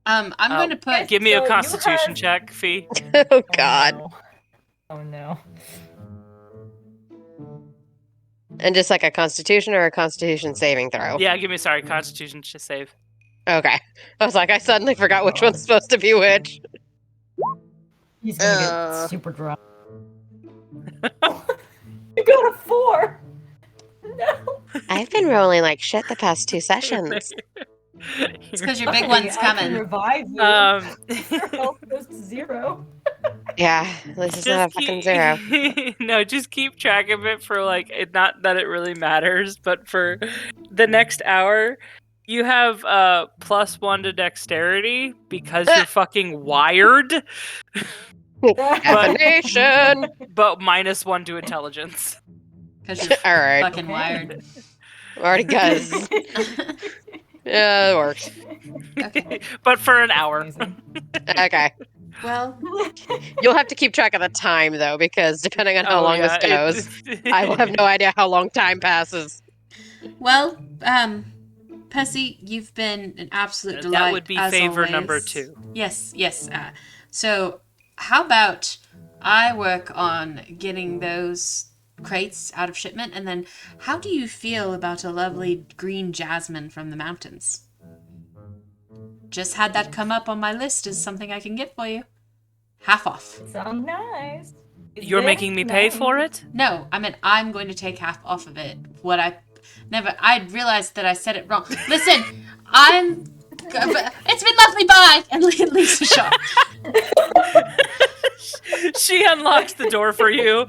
S2: I'm going to put.
S1: Give me
S3: So
S1: a
S3: you
S1: Constitution
S3: have-
S1: check, Fee.
S4: Oh God.
S3: Oh no.
S4: And just like a Constitution or a Constitution saving throw.
S1: Yeah, give me Constitution save.
S4: Okay. I was like, I suddenly forgot which one's supposed to be which.
S3: He's gonna
S4: Uh.
S3: get super drunk. You got a 4! No!
S4: I've been rolling like shit the past 2 sessions.
S2: It's because your big one's
S3: I can
S2: coming.
S3: revive you.
S1: Um,
S3: Your health goes to 0.
S4: Yeah, at least it's not a fucking 0.
S1: No, just keep track of it for like it. Not that it really matters, but for the next hour, you have +1 to dexterity because you're fucking wired,
S4: Caffeination!
S1: but -1 to intelligence.
S2: Because you're
S4: Alright,
S2: fucking wired.
S4: already cuz. Yeah, it works.
S2: Okay.
S1: But for an hour.
S3: Amazing.
S4: Okay.
S2: Well,
S4: You'll have to keep track of the time though, because depending on how long this goes, I will have no idea how long time passes.
S2: well, Percy, you've been an absolute delight.
S1: That would be
S2: as
S1: favor
S2: always.
S1: number 2.
S2: Yes, yes. So, how about I work on getting those crates out of shipment, and then how do you feel about a lovely green jasmine from the mountains? Just had that come up on my list as something I can get for you. Half off.
S3: Sounds nice.
S1: You're making me pay for it?
S2: No, I mean I'm going to take half off of it. I realized that I said it wrong. Listen, it's been lovely, bye! And leaves the shop.
S1: She unlocks the door for you.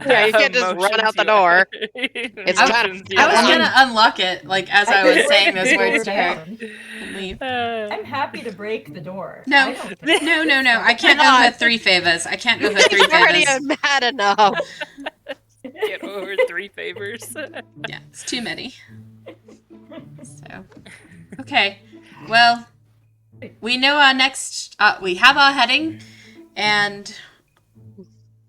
S4: Yeah, you can't just run out the door. It's
S2: I was gonna unlock it, like as I was saying those words to her, and leave.
S3: I'm happy to break the door.
S2: No,
S3: I don't care.
S2: no. I can't go for 3 favors. I can't go for 3
S4: It's already
S2: favors.
S4: mad enough.
S1: Get over 3 favors.
S2: Yeah, it's too many. So, okay. Well, we know our next. We have our heading, and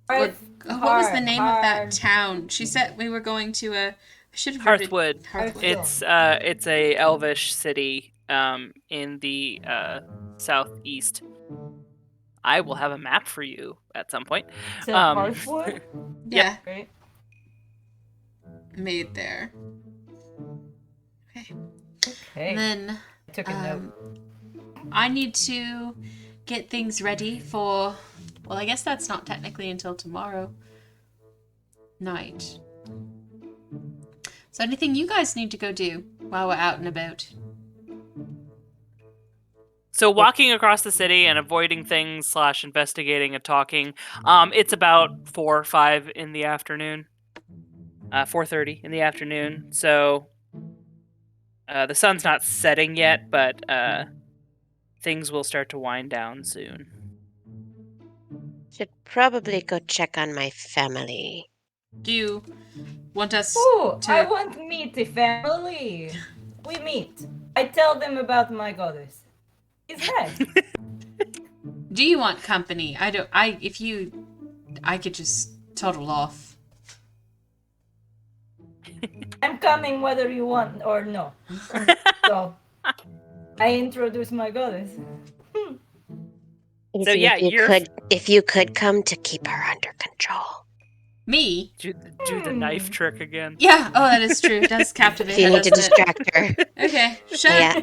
S2: what was the name of that town? She said we were going to a. I should have heard it.
S1: Hearthwood.
S2: Hearthwood.
S1: It's a elvish city in the southeast. I will have a map for you at some point.
S3: So Hearthwood?
S2: Yeah,
S3: Right.
S2: made there. Okay.
S3: Okay.
S2: And then
S3: I took a note.
S2: I need to get things ready for. Well, I guess that's not technically until tomorrow night. So, anything you guys need to go do while we're out and about?
S1: So walking across the city and avoiding things / investigating and talking, it's about 4 or 5 in the afternoon. 4:30 in the afternoon. So the sun's not setting yet, but things will start to wind down soon.
S4: Should probably go check on my family.
S2: Do you want us
S3: Oh,
S2: to?
S3: I want to meet the family. We meet. I tell them about my goddess. It's nice.
S2: Do you want company? I don't. I could just toddle off.
S3: I'm coming whether you want or no. So, I introduce my goddess.
S1: So, yeah,
S4: If you could come to keep her under control.
S2: Me?
S1: Do the knife trick again.
S2: Yeah. Oh, that is true. It does captivate
S4: If you
S2: her,
S4: need to
S2: doesn't it?
S4: distract her.
S2: Okay. Sure.
S4: Yeah.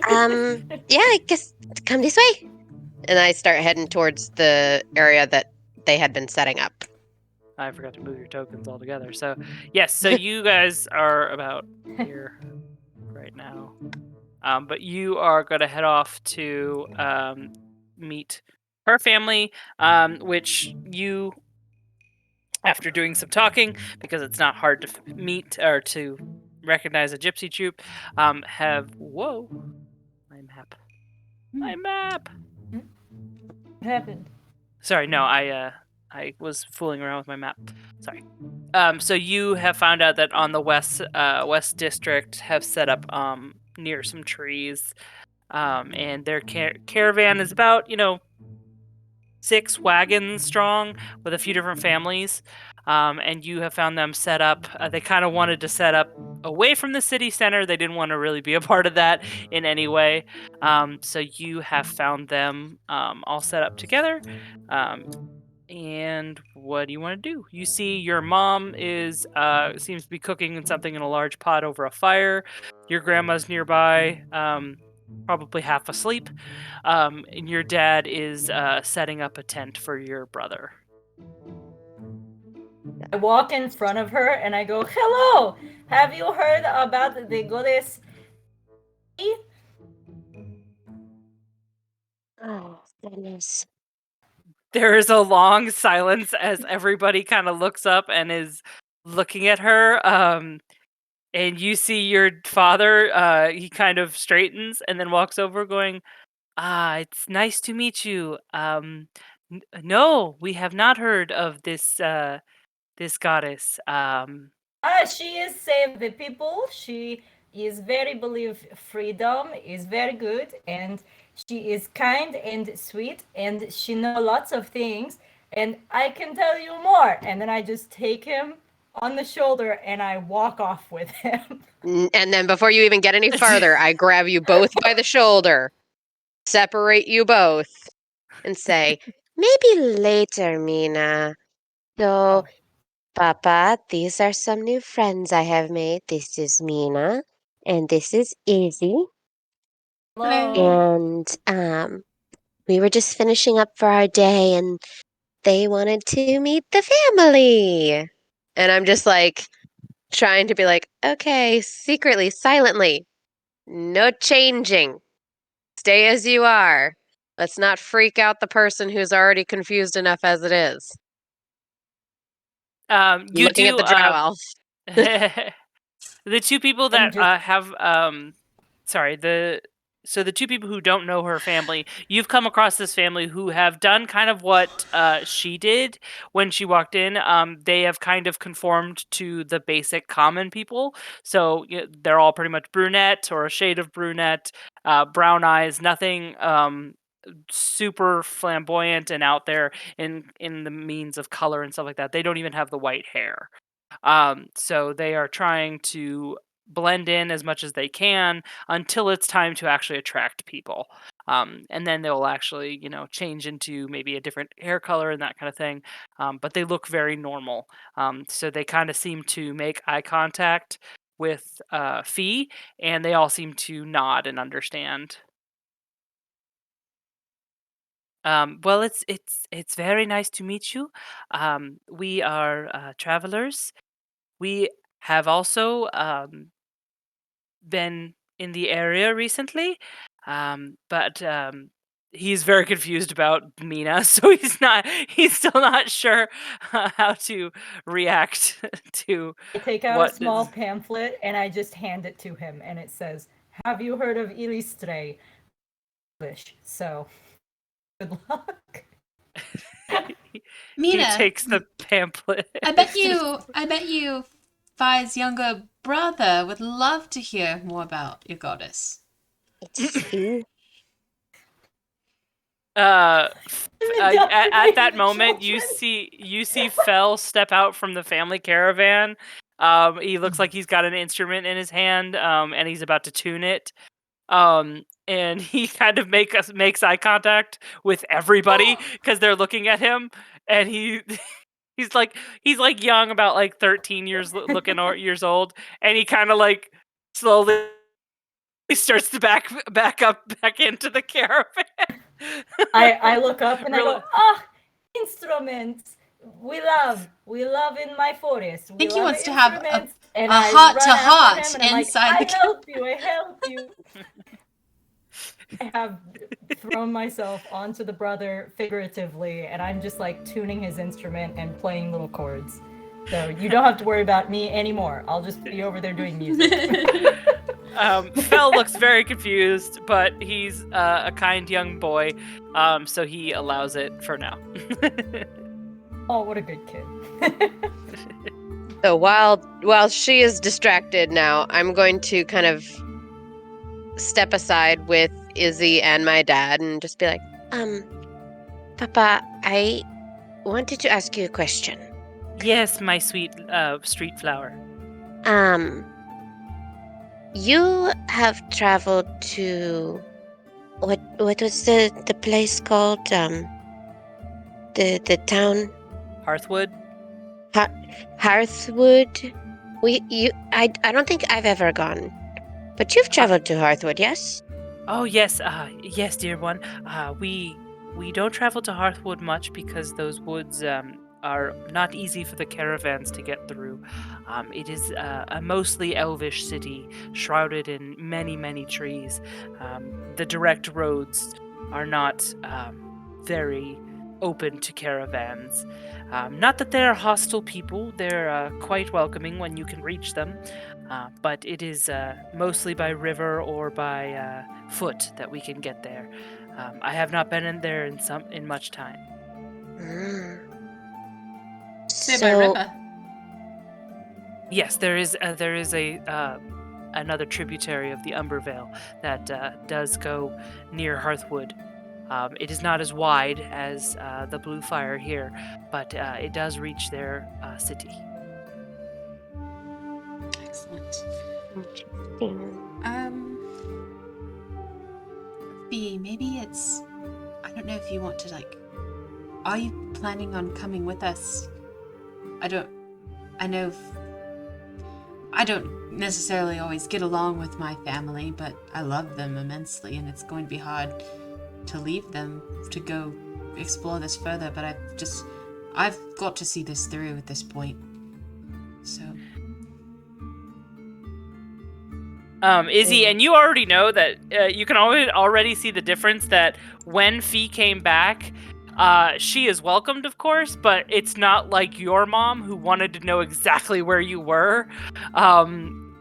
S4: Yeah, I guess come this way. And I start heading towards the area that they had been setting up.
S1: I forgot to move your tokens altogether. So, yes, so you guys are about here right now. But you are going to head off to meet her family, which you, after doing some talking, because it's not hard to meet or to recognize a gypsy troupe, have... Whoa. My map.
S3: What happened?
S1: Sorry, no, I was fooling around with my map. Sorry. So you have found out that on the west district have set up near some trees. And their caravan is about 6 wagons strong with a few different families. And you have found them set up. They kind of wanted to set up away from the city center. They didn't want to really be a part of that in any way. So you have found them all set up together. And what do you want to do? You see your mom is seems to be cooking something in a large pot over a fire. Your grandma's nearby, probably half asleep. And your dad is setting up a tent for your brother.
S3: I walk in front of her and I go, "Hello! Have you heard about the goddess?"
S4: Oh, goodness.
S1: There is a long silence as everybody kind of looks up and is looking at her. And you see your father, he kind of straightens and then walks over going, it's nice to meet you. No, we have not heard of this goddess.
S3: She is save the people. She is very believe freedom is very good, and she is kind and sweet, and she know lots of things, and I can tell you more. And then I just take him on the shoulder and I walk off with him.
S4: And then before you even get any farther, I grab you both by the shoulder, separate you both, and say, maybe later, Mina. So, Papa, these are some new friends I have made. This is Mina, and this is Izzy.
S3: Hello.
S4: And we were just finishing up for our day, and they wanted to meet the family. And I'm just like trying to be like, okay, secretly, silently, no changing. Stay as you are. Let's not freak out the person who's already confused enough as it is.
S1: You
S4: Looking at
S1: do.
S4: the drow elf.
S1: The two people that have sorry, the two people who don't know her family, you've come across this family who have done kind of what she did when she walked in. They have kind of conformed to the basic common people, so they're all pretty much brunette or a shade of brunette, brown eyes, nothing super flamboyant and out there in the means of color and stuff like that. They don't even have the white hair. So they are trying to blend in as much as they can until it's time to actually attract people. And then they'll actually, change into maybe a different hair color and that kind of thing. But they look very normal. So they kind of seem to make eye contact with Fee, and they all seem to nod and understand. Well, it's very nice to meet you. We are travelers. We have also been in the area recently, but he's very confused about Mina, so he's still not sure how to react to
S3: I take out a
S1: what
S3: small
S1: is.
S3: pamphlet and I just hand it to him, and it says, "Have you heard of Illustre?" English. So, good luck.
S1: He
S2: Mina,
S1: takes the pamphlet.
S2: I bet you Fi's younger brother would love to hear more about your goddess.
S4: It's Fee.
S1: At that moment,
S3: Children.
S1: you see Fell step out from the family caravan. He looks like he's got an instrument in his hand, and he's about to tune it. And he kind of makes eye contact with everybody because they're looking at him, and he's like young, about like 13 years years old, and he kind of like slowly starts to back into the caravan.
S3: I look up and I
S1: Really?
S3: go, instruments. We love in my forest.
S2: I think he wants to have a
S3: heart-to-heart
S2: inside the
S3: I help you. I have thrown myself onto the brother figuratively, and I'm just like tuning his instrument and playing little chords. So you don't have to worry about me anymore. I'll just be over there doing music.
S1: Fell looks very confused, but he's a kind young boy, so he allows it for now.
S3: Oh, what a good kid.
S4: So while she is distracted now, I'm going to kind of step aside with Izzy and my dad and just be like, Papa, I wanted to ask you a question.
S1: Yes, my sweet street flower.
S4: You have traveled to what was the place called? The town
S1: Hearthwood?
S4: Hearthwood. I don't think I've ever gone. But you've traveled to Hearthwood, yes?
S1: Oh yes, yes, dear one. We don't travel to Hearthwood much because those woods are not easy for the caravans to get through. It is a mostly elvish city, shrouded in many trees. The direct roads are not very open to caravans. Not that they're hostile people; they're quite welcoming when you can reach them. But it is mostly by river or by foot that we can get there. I have not been in there in much time.
S4: Mm.
S2: Say by river.
S1: Yes, there is a another tributary of the Embervale that does go near Hearthwood. It is not as wide as the Blue Fire here, but it does reach their city.
S2: Excellent.
S4: Interesting.
S2: B, maybe it's. I don't know if you want to, like. Are you planning on coming with us? I know. I don't necessarily always get along with my family, but I love them immensely, and it's going to be hard to leave them to go explore this further, but I've got to see this through at this point. So.
S1: Izzy, and you already know that you can already see the difference that when Fee came back, she is welcomed, of course, but it's not like your mom who wanted to know exactly where you were.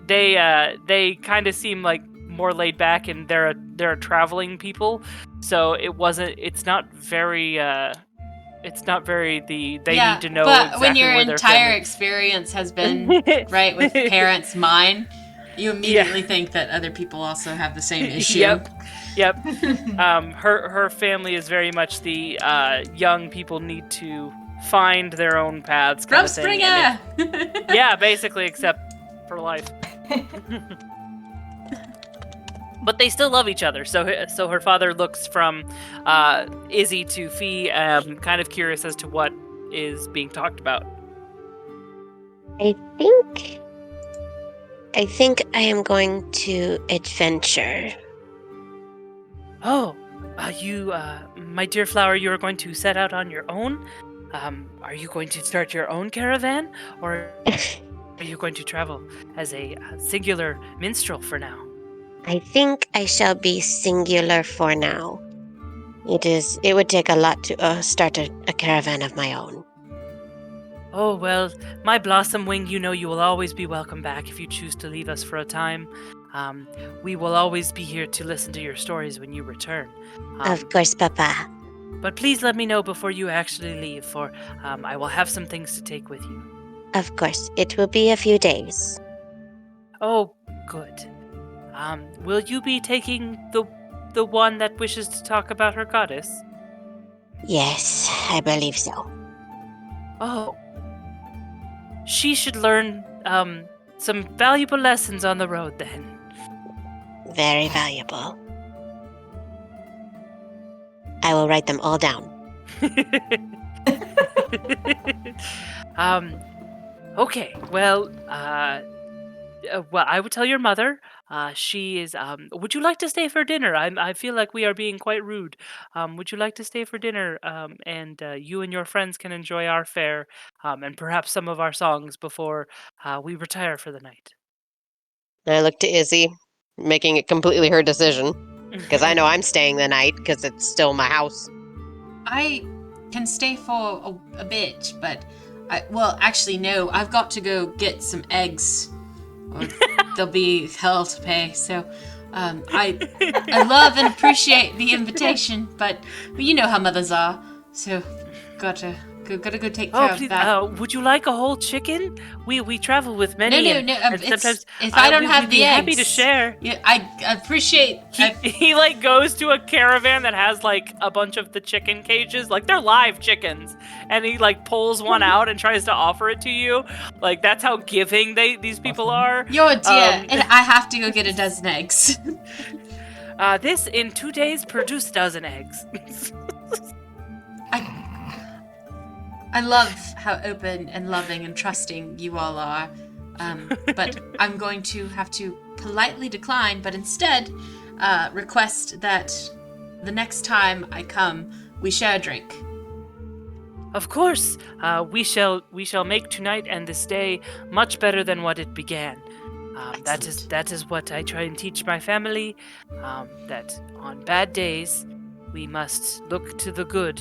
S1: They kind of seem like more laid back, and they're a traveling people, so it's not very they need to know
S2: but
S1: exactly
S2: when your
S1: where their
S2: entire
S1: family...
S2: experience has been right with parents mine, you immediately think that other people also have the same issue.
S1: Yep. Her family is very much the young people need to find their own paths kind of thing. Yeah, basically, except for life. But they still love each other. So her father looks from Izzy to Fee, kind of curious as to what is being talked about.
S4: I think I am going to adventure.
S1: Oh, you, my dear flower, you are going to set out on your own? Are you going to start your own caravan? Or are you going to travel as a singular minstrel for now?
S4: I think I shall be singular for now. It would take a lot to start a caravan of my own.
S1: Oh, well, my blossom wing, you know you will always be welcome back if you choose to leave us for a time. We will always be here to listen to your stories when you return.
S4: Of course, Papa.
S1: But please let me know before you actually leave, for I will have some things to take with you.
S4: Of course, it will be a few days.
S1: Oh, good. Will you be taking the one that wishes to talk about her goddess?
S4: Yes, I believe so.
S1: Oh. She should learn some valuable lessons on the road then.
S4: Very valuable. I will write them all down.
S1: Okay, well, I would tell your mother. She is. Would you like to stay for dinner? I feel like we are being quite rude. Would you like to stay for dinner? And you and your friends can enjoy our fare, and perhaps some of our songs before we retire for the night.
S4: I look to Izzy, making it completely her decision. Because I know I'm staying the night, because it's still my house.
S2: I can stay for a bit, but actually, no. I've got to go get some eggs, or there'll be hell to pay. So, I love and appreciate the invitation, but you know how mothers are. So, gotta gotta go take care
S1: Oh,
S2: of
S1: please.
S2: that.
S1: Would you like a whole chicken? We travel with many.
S2: No.
S1: And
S2: It's,
S1: sometimes
S2: if I don't
S1: we'd
S2: have
S1: be
S2: the eggs,
S1: happy to share.
S2: Yeah, I appreciate.
S1: He like goes to a caravan that has like a bunch of the chicken cages, like they're live chickens, and he like pulls one out and tries to offer it to you. Like that's how giving these people are.
S2: You're dear, and I have to go get a dozen eggs.
S1: This in 2 days produced a dozen eggs.
S2: I love how open and loving and trusting you all are, but I'm going to have to politely decline, but instead request that the next time I come, we share a drink.
S1: Of course, we shall make tonight and this day much better than what it began. That is what I try and teach my family. That on bad days, we must look to the good,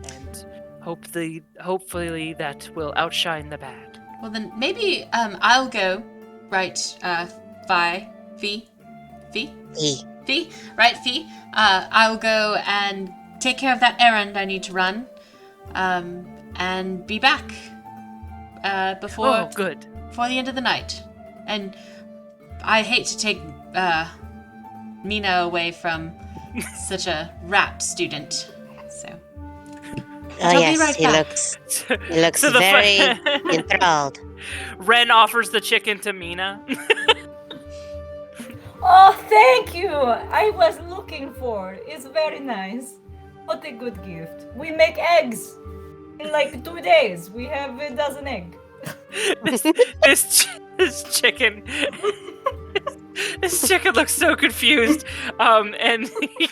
S1: and hopefully that will outshine the bad.
S2: Well then, maybe I'll go. Right, Fee. Right, Fee. I'll go and take care of that errand I need to run, and be back before the end of the night. And I hate to take Mina away from such a rapt student, so.
S4: Oh
S2: I'll
S4: yes,
S2: be right back.
S4: he looks very enthralled.
S1: Ren offers the chicken to Mina.
S3: Oh, thank you! I was looking for it. It's very nice. What a good gift. We make eggs. In like 2 days, we have a dozen eggs.
S1: This chicken. This chicken looks so confused. And he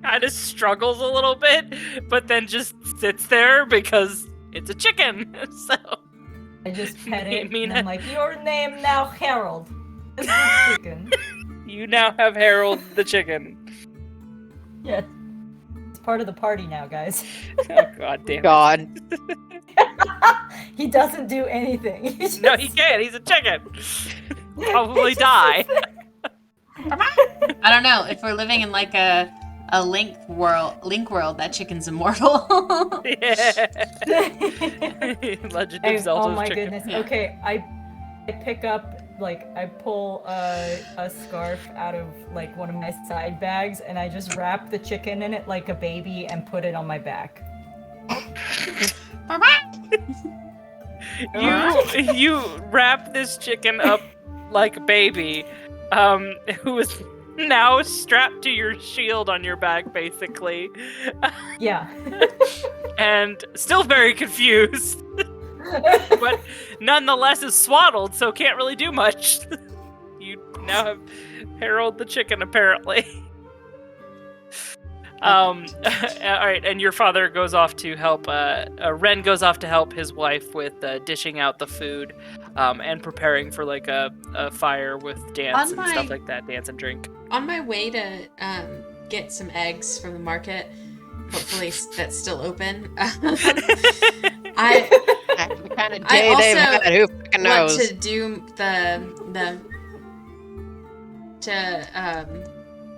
S1: kind of struggles a little bit, but then just sits there because it's a chicken. So
S3: I just pet it,
S1: Mina,
S3: and I'm like, your name now, Harold. It's the chicken.
S1: You now have Harold the chicken.
S3: Yeah. It's part of the party now, guys.
S1: Oh, God damn it.
S4: God.
S3: He doesn't do anything.
S1: No, he can't. He's a chicken. Probably die.
S2: I don't know if we're living in like a Link world. That chicken's immortal.
S1: Yeah. Legend of Zelda's
S3: Oh my
S1: chicken.
S3: goodness. Okay, I pick up, like, I pull a scarf out of like one of my side bags, and I just wrap the chicken in it like a baby and put it on my back.
S1: You wrap this chicken up like a baby, who is now strapped to your shield on your back, basically.
S3: Yeah.
S1: And still very confused, but nonetheless is swaddled, so can't really do much. You now have Harold the chicken, apparently. All right, and your father goes off to help. Ren goes off to help his wife with dishing out the food, and preparing for like a fire with dance and stuff like that. Dance and drink.
S2: On my way to get some eggs from the market, hopefully that's still open. I
S4: What kind of day they've had, who fucking knows?
S2: want to do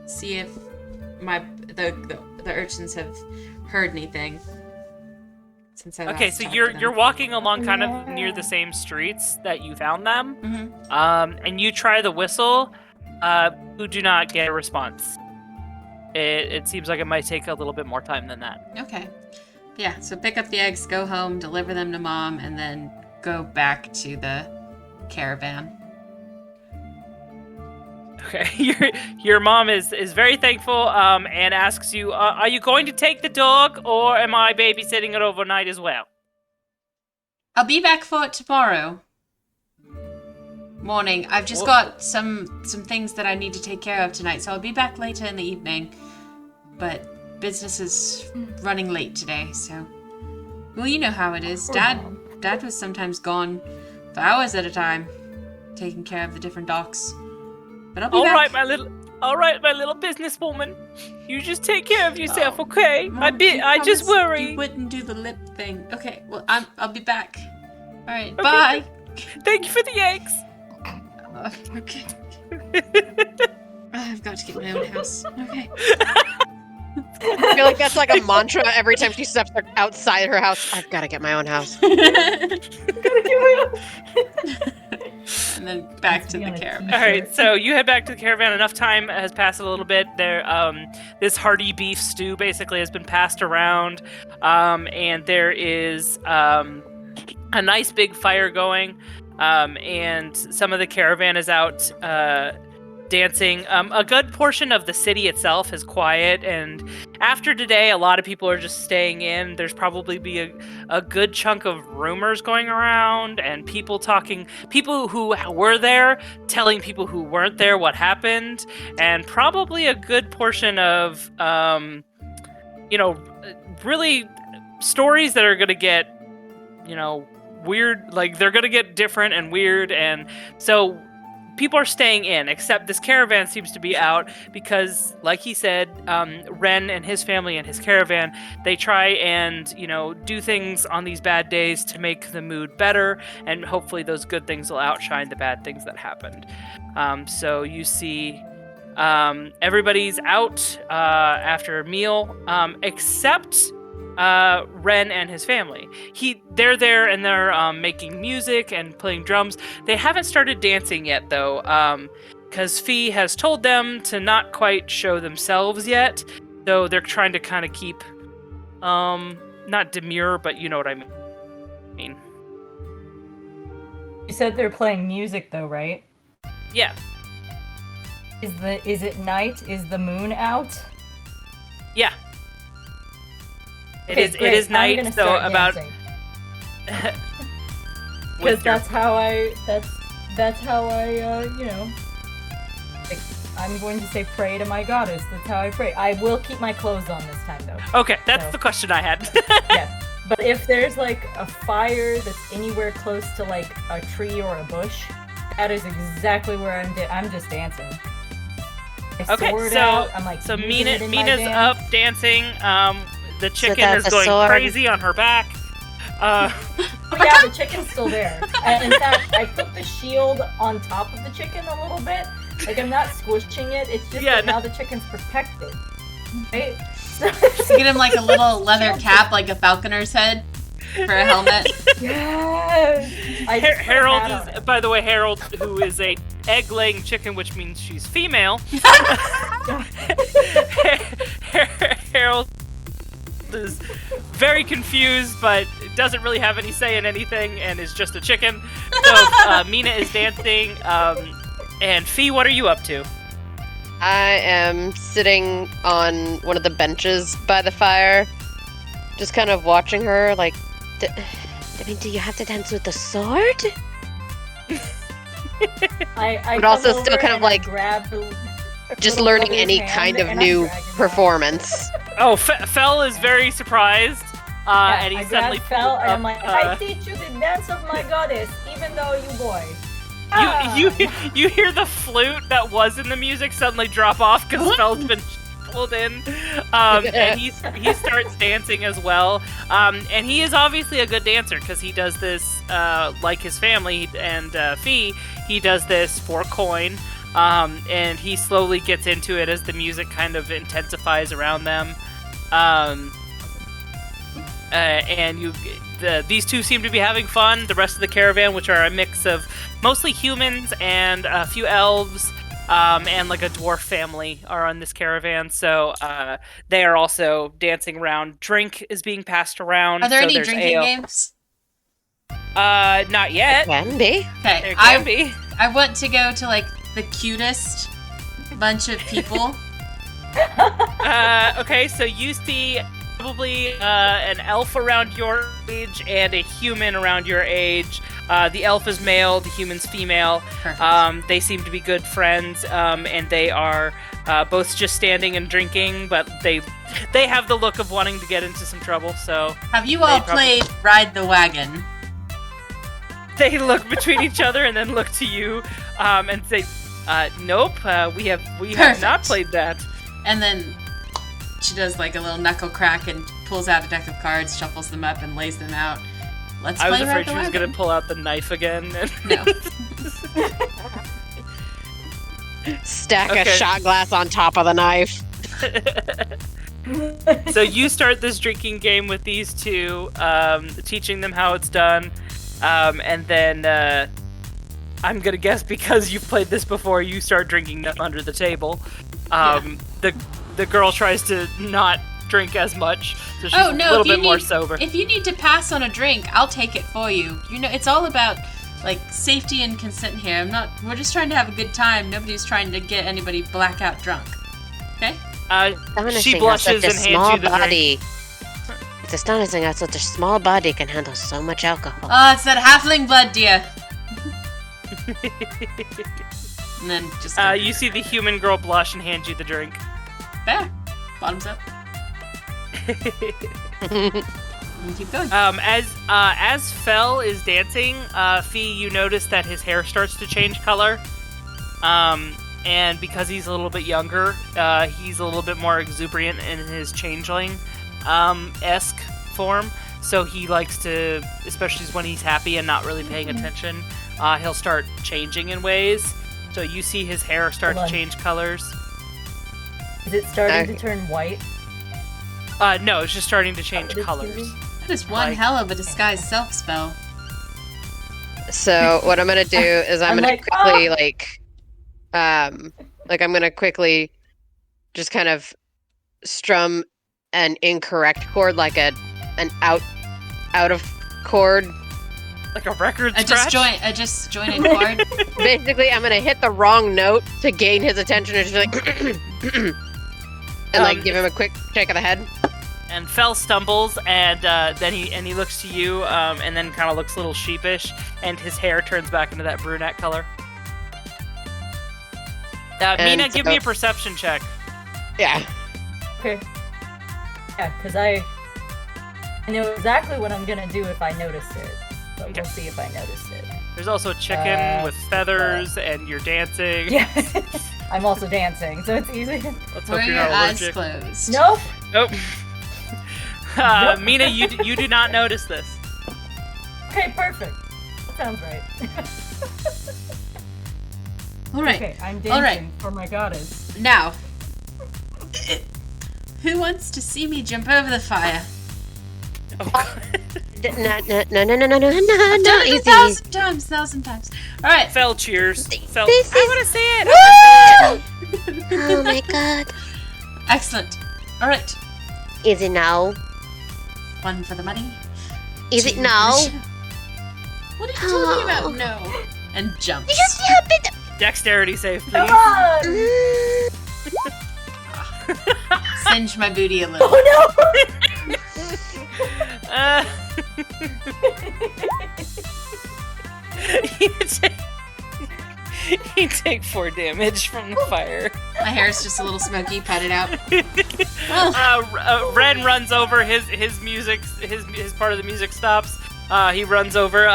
S2: see if the urchins have heard anything. Since I
S1: Okay,
S2: last
S1: so
S2: talked to
S1: you're
S2: them.
S1: walking along kind of near the same streets that you found them, and you try the whistle, who do not get a response. It seems like it might take a little bit more time than that.
S2: Okay. Yeah, so pick up the eggs, go home, deliver them to Mom, and then go back to the caravan.
S1: Okay, your mom is very thankful, and asks you, are you going to take the dog, or am I babysitting it overnight as well?
S2: I'll be back for it tomorrow morning. I've just got some things that I need to take care of tonight, so I'll be back later in the evening. But business is running late today, so... Well, you know how it is. Dad was sometimes gone for hours at a time, taking care of the different docks. But I'll be back.
S1: All right, my little businesswoman. You just take care of yourself, okay?
S2: Mom,
S1: I just
S2: promised
S1: worry.
S2: You wouldn't do the lip thing. Okay, well, I'll be back. All right, bye.
S1: Thank you for the eggs.
S2: Okay. I've got to get my own house. Okay.
S4: I feel like that's like a mantra every time she steps outside her house. I've got to get my own house.
S2: And then back to the caravan.
S1: All right, so you head back to the caravan. Enough time has passed a little bit. There, this hearty beef stew basically has been passed around, and there is a nice big fire going, and some of the caravan is out dancing. A good portion of the city itself is quiet, and after today, a lot of people are just staying in. There's probably be a good chunk of rumors going around, and people who were there telling people who weren't there what happened, and probably a good portion of, really stories that are going to get, weird, like they're going to get different and weird, and so people are staying in, except this caravan seems to be out because, like he said, Ren and his family and his caravan, they try and, do things on these bad days to make the mood better, and hopefully those good things will outshine the bad things that happened. So you see everybody's out after a meal, except Ren and his family. They're there and they're making music and playing drums. They haven't started dancing yet, though, because Fee has told them to not quite show themselves yet. So they're trying to kind of keep, not demure, but you know what I mean.
S3: You said they're playing music, though, right?
S1: Yeah.
S3: Is it night? Is the moon out?
S1: Yeah.
S3: Okay,
S1: it is night, so about
S3: because that's how I like, I'm going to say pray to my goddess. That's how I pray. I will keep my clothes on this time, though.
S1: Okay, that's the question I had.
S3: Yes, but if there's like a fire that's anywhere close to like a tree or a bush, that is exactly where I'm just dancing.
S1: Okay, so Mina's up dancing. The chicken is going crazy on her back.
S3: Oh yeah, the chicken's still there. And in fact, I put the shield on top of the chicken a little bit. Like, I'm not squishing it. It's just now the chicken's protected. Right?
S2: So get him like a little leather cap, like a falconer's head, for a helmet.
S3: Yes.
S1: Harold is, by the way, Harold, who is a egg-laying chicken, which means she's female. Harold is very confused, but doesn't really have any say in anything, and is just a chicken. So Mina is dancing, and Fee, what are you up to?
S4: I am sitting on one of the benches by the fire, just kind of watching her, like, do you have to dance with the sword?
S3: But
S4: also still kind of like just learning any kind of new performance.
S1: Oh, Fel is very surprised, and he suddenly
S3: Fel, and I'm like, I teach you the dance of my goddess, even though you boy.
S1: You hear the flute that was in the music suddenly drop off because Fel's been pulled in, and he starts dancing as well. And he is obviously a good dancer because he does this like his family and Fee. He does this for coin. And he slowly gets into it as the music kind of intensifies around them. And these two seem to be having fun. The rest of the caravan, which are a mix of mostly humans and a few elves, and like a dwarf family, are on this caravan. So they are also dancing around. Drink is being passed around.
S2: Are there any drinking games?
S1: Not yet.
S4: Can be.
S2: Okay,
S1: There can be.
S2: I want to go to like the cutest bunch of people.
S1: Okay, so you see probably an elf around your age and a human around your age. The elf is male, the human's female.
S2: Perfect.
S1: They seem to be good friends, and they are both just standing and drinking, but they have the look of wanting to get into some trouble. So
S2: have you all played Ride the Wagon?
S1: They look between each other and then look to you, and say, "Nope, we have not played that."
S2: And then she does like a little knuckle crack and pulls out a deck of cards, shuffles them up, and lays them out. Let's play
S1: I was afraid
S2: Ride the
S1: she was
S2: Wagon.
S1: gonna pull out the knife again.
S2: No.
S4: Stack a shot glass on top of the knife.
S1: So you start this drinking game with these two, teaching them how it's done, and then I'm gonna guess because you've played this before, you start drinking them under the table. The girl tries to not drink as much, so she's a little bit more sober.
S2: If you need to pass on a drink, I'll take it for you. You know, it's all about like safety and consent here. We're just trying to have a good time. Nobody's trying to get anybody blackout drunk. Okay?
S1: She blushes and hands you the drink.
S4: It's astonishing how such a small body can handle so much alcohol.
S2: Oh, it's that halfling blood, dear. And then just
S1: you see the human girl blush and hand you the drink.
S2: there. Bottoms up. And keep going.
S1: As Fel is dancing, Fee, you notice that his hair starts to change color. And because he's a little bit younger, he's a little bit more exuberant in his changeling esque form. So he likes to, especially when he's happy and not really paying attention, he'll start changing in ways. So you see his hair start to change colors.
S3: Is it starting to turn white?
S1: No, it's just starting to change colors.
S2: That is one hell of a disguised self spell.
S4: So what I'm gonna do is I'm gonna quickly I'm gonna quickly just kind of strum an incorrect chord, like an out of chord.
S1: Like a record scratch?
S2: A disjointed chord.
S4: Basically, I'm gonna hit the wrong note to gain his attention and just and give him a quick shake of the head.
S1: And Fel stumbles, and then he looks to you, and then kind of looks a little sheepish, and his hair turns back into that brunette color. Mina, give me a perception check.
S4: Yeah.
S3: Okay. Yeah, because I know exactly what I'm gonna do if I notice it. But we'll see if I notice it.
S1: There's also a chicken with feathers, and you're dancing.
S3: Yeah. I'm also dancing, so it's easy.
S1: Let's
S2: Were
S1: hope you're
S2: your
S1: not
S2: eyes
S1: allergic.
S2: closed?
S3: Nope.
S1: Nope.
S3: Nope.
S1: Mina, you do not notice this.
S3: Okay, perfect. That sounds right.
S2: All right.
S3: Okay, I'm dancing for my goddess.
S2: Now, who wants to see me jump over the fire?
S4: No, easy.
S2: Thousand times. All right.
S1: Fel cheers. Fel.
S4: This
S1: I
S4: is-
S1: want to see it.
S4: Oh my god.
S2: Excellent. All right.
S4: Is it now?
S2: One for the money.
S4: Is it now?
S2: What are you talking about? No. And jumps.
S1: Dexterity save, please.
S3: Come on!
S2: Singe my booty a little.
S3: Oh no!
S1: You take 4 damage from the fire.
S2: My hair is just a little smoky. Pat it out.
S1: Ren runs over. His music, his part of the music stops. He runs over.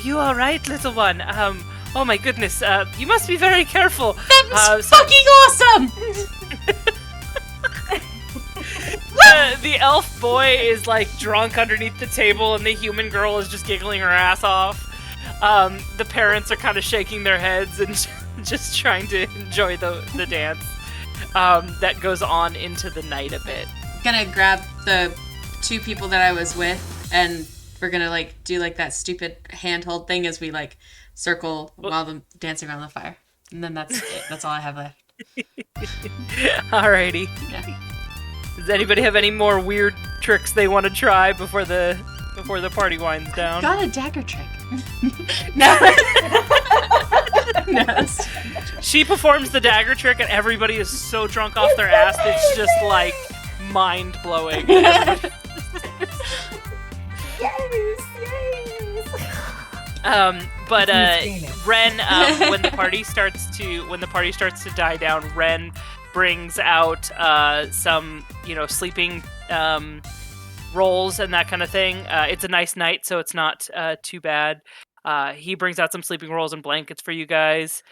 S1: You all right, little one? Oh my goodness. You must be very careful.
S2: That was fucking awesome.
S1: The elf boy is like drunk underneath the table, and the human girl is just giggling her ass off. The parents are kind of shaking their heads and just trying to enjoy the dance that goes on into the night a bit.
S2: Gonna grab the 2 people that I was with, and we're gonna do that stupid handhold thing as we circle while the dancing around the fire, and then that's it. That's all I have left.
S1: Alrighty.
S2: Yeah.
S1: Does anybody have any more weird tricks they want to try before the party winds down?
S2: Got a dagger trick. No. No.
S1: She performs the dagger trick, and everybody is so drunk off their ass that it's just mind blowing.
S3: Yes, yes.
S1: But Ren, when the party starts to die down, Ren brings out some sleeping rolls and that kind of thing. It's a nice night, so it's not too bad. He brings out some sleeping rolls and blankets for you guys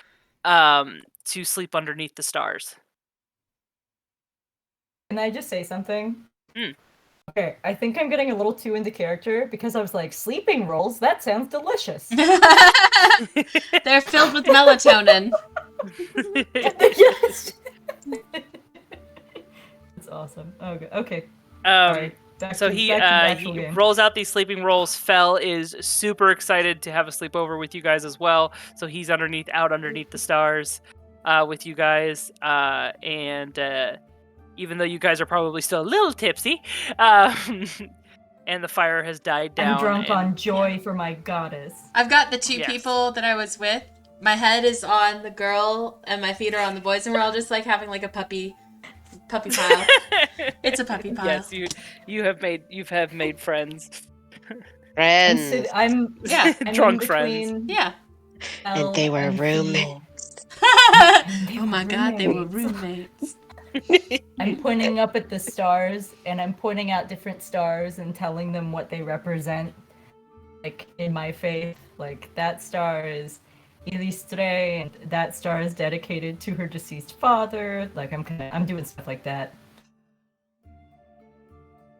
S1: to sleep underneath the stars.
S3: Can I just say something?
S1: Mm.
S3: Okay, I think I'm getting a little too into character because I was like, sleeping rolls? That sounds delicious.
S2: They're filled with melatonin.
S3: Yes. It's awesome. Okay. Okay.
S1: Um,
S3: Sorry. Back
S1: so
S3: to
S1: he
S3: the actual
S1: he
S3: game.
S1: rolls out these sleeping rolls. Fell is super excited to have a sleepover with you guys as well. So he's out underneath the stars, with you guys. And even though you guys are probably still a little tipsy, um, and the fire has died down.
S3: I'm drunk
S1: and
S3: on joy for my goddess.
S2: I've got the two
S1: Yes.
S2: people that I was with. My head is on the girl and my feet are on the boys, and we're all just like having like a puppy pile. It's a puppy pile.
S1: Yes, you've made friends.
S4: Friends.
S3: I'm
S2: Yeah.
S3: I'm
S1: Drunk
S3: in
S1: friends.
S3: between
S2: Yeah.
S4: And they were
S3: Elle
S4: roommates.
S3: They
S2: Oh
S3: were
S2: my god, they were
S3: roommates.
S2: roommates.
S3: I'm pointing up at the stars and I'm pointing out different stars and telling them what they represent. Like in my faith, like that star is Elistre and that star is dedicated to her deceased father. Like I'm doing stuff like that.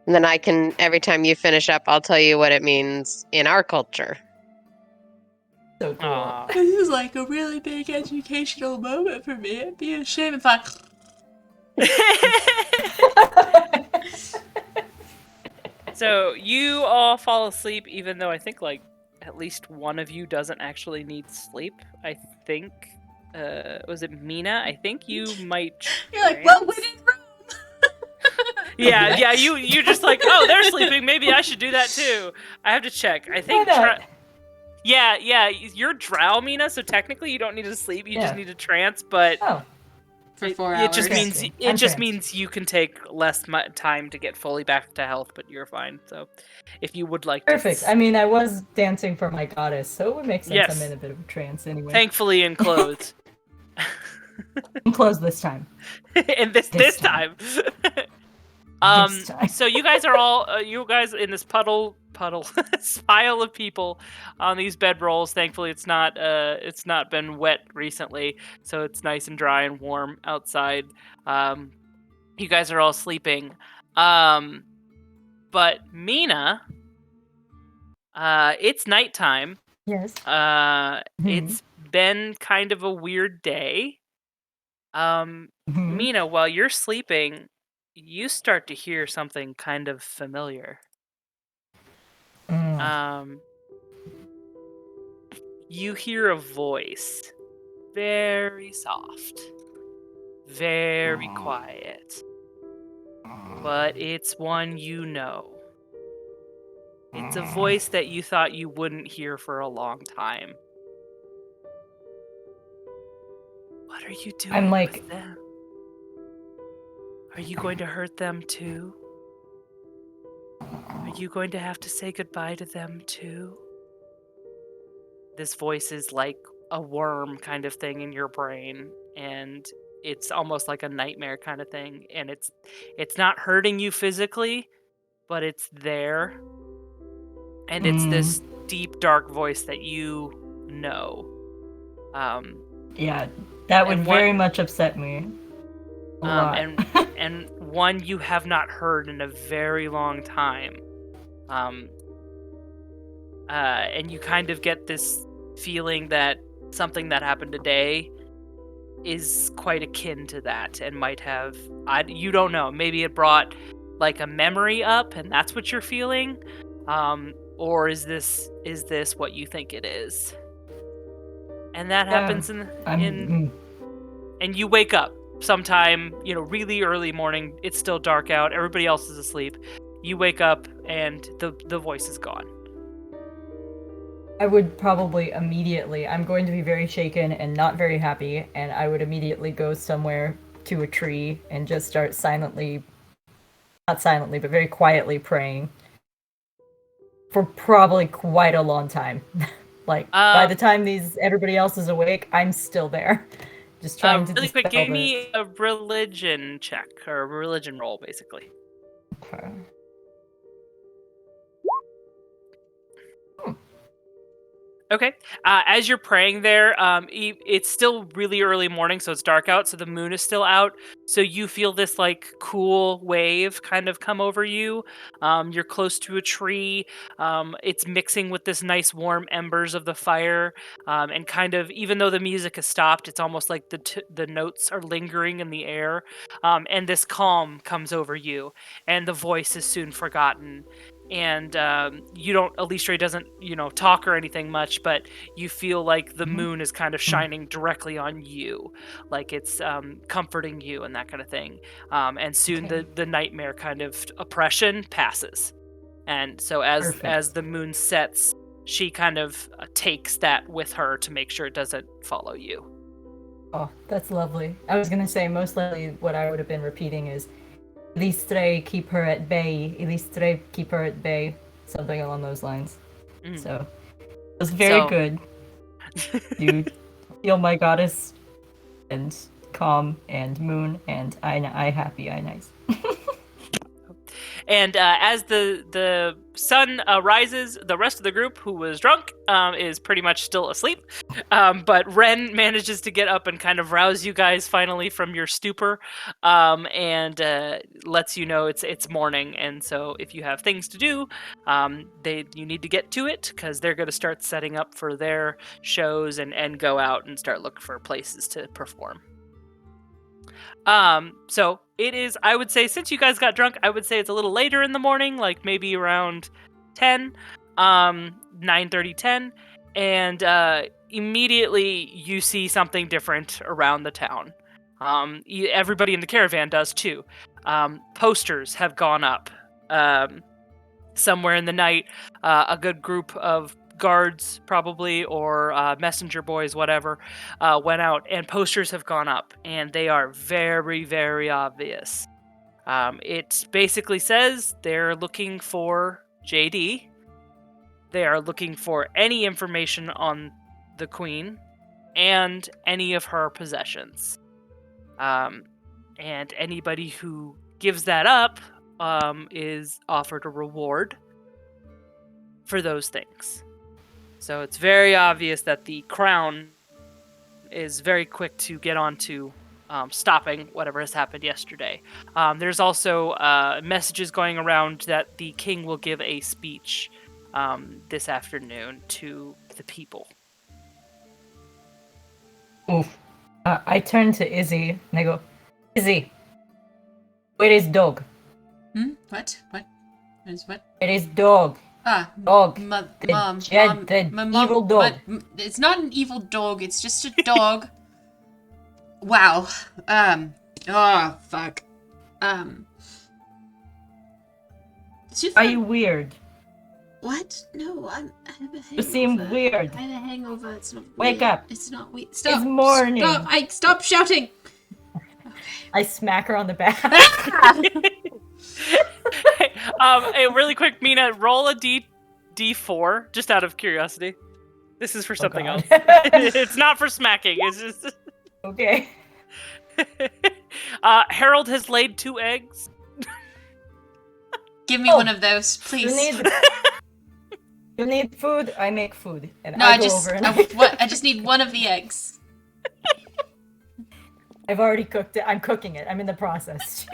S4: And then I can, every time you finish up, I'll tell you what it means in our culture.
S3: So cool.
S1: Aw.
S2: This is like a really big educational moment for me. It'd be a shame if I.
S1: So you all fall asleep, even though I think like at least one of you doesn't actually need sleep. I think was it Mina? I think you might.
S2: You're like, well, we
S1: trance?
S2: didn't room.
S1: Yeah. You're just like, oh, they're sleeping. Maybe I should do that too. I have to check. I think.
S3: Why not?
S1: Yeah. You're drow, Mina. So technically, you don't need to sleep. You just
S3: Yeah.
S1: need to trance. But
S3: Oh,
S2: For 4
S1: it
S2: hours.
S1: just means
S3: Trancing.
S1: it
S3: I'm
S1: just
S3: tranced.
S1: means you can take less time to get fully back to health. But you're fine. So if you would like
S3: perfect.
S1: to.
S3: I mean, I was dancing for my goddess, so it would make sense.
S1: Yes.
S3: I'm in a bit of a trance anyway.
S1: Thankfully enclosed.
S3: I'm closed this time.
S1: And this
S3: This
S1: time.
S3: This time.
S1: So you guys are all you guys in this puddle pile of people on these bedrolls. Thankfully, it's not been wet recently, so it's nice and dry and warm outside. You guys are all sleeping, but Mina, it's nighttime.
S3: Yes.
S1: It's been kind of a weird day.
S3: Mhm.
S1: Mina, while you're sleeping, you start to hear something kind of familiar.
S3: Mm.
S1: You hear a voice, very soft, very quiet, but it's one you know. It's a voice that you thought you wouldn't hear for a long time. What are you doing
S3: I'm like-
S1: with them? Are you going to hurt them too? Are you going to have to say goodbye to them too? This voice is like a worm kind of thing in your brain, and it's almost like a nightmare kind of thing, and it's not hurting you physically, but it's there. And it's this deep dark voice that you know.
S3: Yeah, that would
S1: And what-
S3: very much upset me. A lot.
S1: and one you have not heard in a very long time. And you kind of get this feeling that something that happened today is quite akin to that, and might have, you don't know, maybe it brought like a memory up, and that's what you're feeling, or is this what you think it is? And that happens and you wake up sometime, really early morning. It's still dark out. Everybody else is asleep. You wake up and the voice is gone.
S3: I would probably immediately, I'm going to be very shaken and not very happy, and I would immediately go somewhere to a tree and just start not silently, but very quietly praying. For probably quite a long time. Like, by the time everybody else is awake, I'm still there. Just trying to
S1: really quick,
S3: dispel
S1: give me a religion check, or a religion roll, basically.
S3: Okay.
S1: Okay. As you're praying there, it's still really early morning, so it's dark out, so the moon is still out. So you feel this like cool wave kind of come over you. You're close to a tree. It's mixing with this nice warm embers of the fire, and kind of even though the music has stopped, it's almost like the notes are lingering in the air. And this calm comes over you, and the voice is soon forgotten. And you don't Elistre doesn't talk or anything much, but you feel like the moon is kind of shining directly on you, like it's comforting you and that kind of thing. And soon the nightmare kind of oppression passes, and so as the moon sets, she kind of takes that with her to make sure it doesn't follow you.
S3: Oh, that's lovely. I was gonna say most likely what I would have been repeating is Elistre, keep her at bay. Elistre, keep her at bay. Something along those lines. So, it was very good. You feel my goddess, and calm, and moon, and I happy, I nice.
S1: And as the sun rises, the rest of the group who was drunk is pretty much still asleep. But Ren manages to get up and kind of rouse you guys finally from your stupor, and lets you know it's morning. And so if you have things to do, you need to get to it, because they're going to start setting up for their shows and go out and start looking for places to perform. So it is, I would say, since you guys got drunk, I would say it's a little later in the morning, like maybe around 10, 9:30, 10, and immediately you see something different around the town. Everybody in the caravan does too. Posters have gone up. Somewhere in the night, a good group of guards probably, or messenger boys, whatever, went out, and posters have gone up, and they are very, very obvious. It basically says they're looking for JD. They are looking for any information on the queen and any of her possessions. And anybody who gives that up is offered a reward for those things. So it's very obvious that the crown is very quick to get on to stopping whatever has happened yesterday. There's also messages going around that the king will give a speech this afternoon to the people.
S3: Oof. I turn to Izzy and I go, Izzy, where is dog?
S2: What? What? Is what?
S3: Where is dog? Dog.
S2: Mom.
S3: Evil dog.
S2: It's not an evil dog. It's just a dog. Wow. Oh, fuck.
S3: Are you weird?
S2: What? No, I have a hangover.
S3: You seem weird.
S2: I have a hangover. It's not
S3: Wake
S2: weird.
S3: up.
S2: It's not weird. Stop.
S3: It's morning.
S2: Stop shouting.
S3: I smack her on the back.
S1: Hey, really quick, Mina, roll a D4, just out of curiosity. This is for something else. It's not for smacking. It's just
S3: okay.
S1: Harold has laid 2 eggs.
S2: Give me one of those, please.
S3: You need food? I make food. And
S2: no,
S3: I go over and
S2: I just need one of the eggs.
S3: I've already cooked it. I'm cooking it. I'm in the process.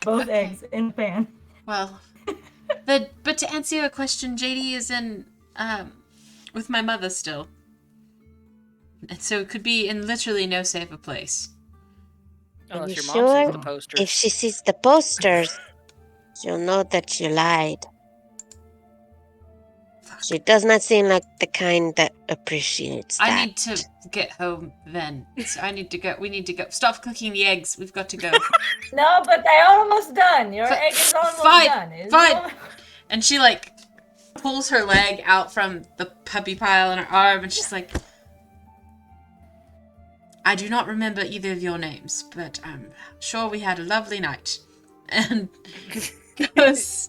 S3: Both eggs in the pan.
S2: Well, but to answer your question, JD is in with my mother still, and so it could be in literally no safer place.
S1: Unless your mom
S4: sure?
S1: sees the posters.
S4: If she sees the posters, she'll know that you lied. She does not seem like the kind that appreciates that.
S2: I need to get home then. So I need to go. We need to go. Stop cooking the eggs. We've got to go.
S3: No, but they're almost done. Your egg is almost done.
S2: Fine. And she pulls her leg out from the puppy pile on her arm, and she's like, I do not remember either of your names, but I'm sure we had a lovely night. And goes...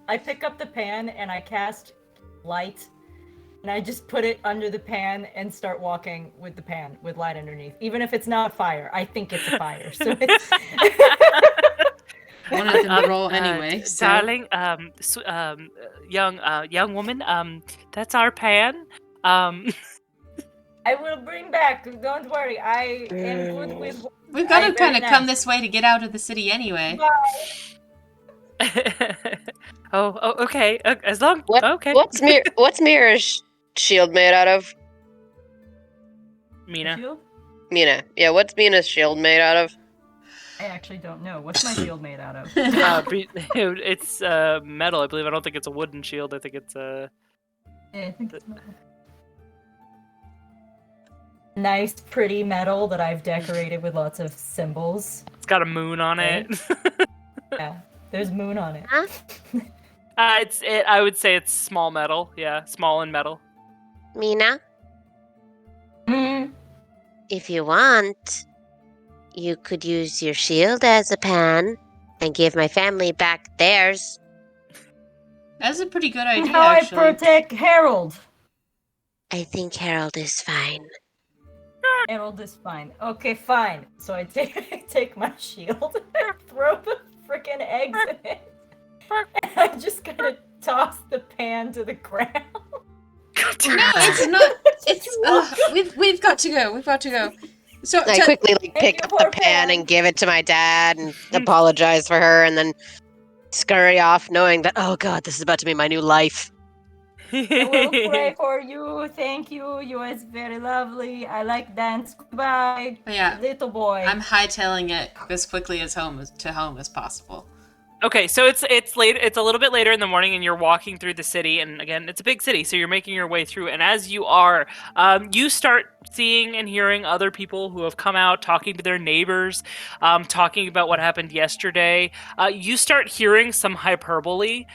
S3: I pick up the pan and I cast light, and I just put it under the pan and start walking with the pan with light underneath. Even if it's not fire, I think it's a fire. So it's
S2: wanted them to roll anyway. So.
S1: Darling, young woman, that's our pan.
S3: I will bring back. Don't worry. I am good with.
S2: We've got to
S3: I'm
S2: kind
S3: very
S2: of come
S3: nice.
S2: this way to get out of the city anyway.
S1: oh, okay. As long, okay.
S4: What's Mira's shield made out of?
S1: Mina.
S3: Shield?
S4: Mina. Yeah, what's Mina's shield made out of?
S3: I actually don't know. What's my shield made out of?
S1: It's metal, I believe. I don't think it's a wooden shield. I think it's
S3: Yeah, I think it's metal. Nice, pretty metal that I've decorated with lots of symbols.
S1: it's got a moon on it.
S3: Yeah, there's moon on it.
S4: Huh?
S1: I would say it's small metal. Yeah, small and metal.
S4: Mina,
S3: Mm.
S4: if you want, you could use your shield as a pan and give my family back theirs.
S2: That's a pretty good idea,
S3: How I
S2: actually.
S3: protect Harold.
S4: I think Harold is fine.
S3: Harold is fine. Okay, fine. So I take my shield and throw the freaking eggs in it. And I just kind of toss the pan to the ground.
S2: No, it's not. It's we've got to go. We've got to go. So
S4: I quickly pick
S3: your
S4: up the
S3: poor
S4: pan
S3: pan.
S4: and give it to my dad and apologize for her and then scurry off knowing that, oh god, this is about to be my new life.
S3: I will pray for you. Thank you. You are very lovely. I like dance. Goodbye,
S2: yeah,
S3: little boy.
S2: I'm hightailing it as quickly as home as possible.
S1: Okay, so it's late. It's a little bit later in the morning, and you're walking through the city. And again, it's a big city, so you're making your way through. And as you are, you start seeing and hearing other people who have come out, talking to their neighbors, talking about what happened yesterday. You start hearing some hyperbole.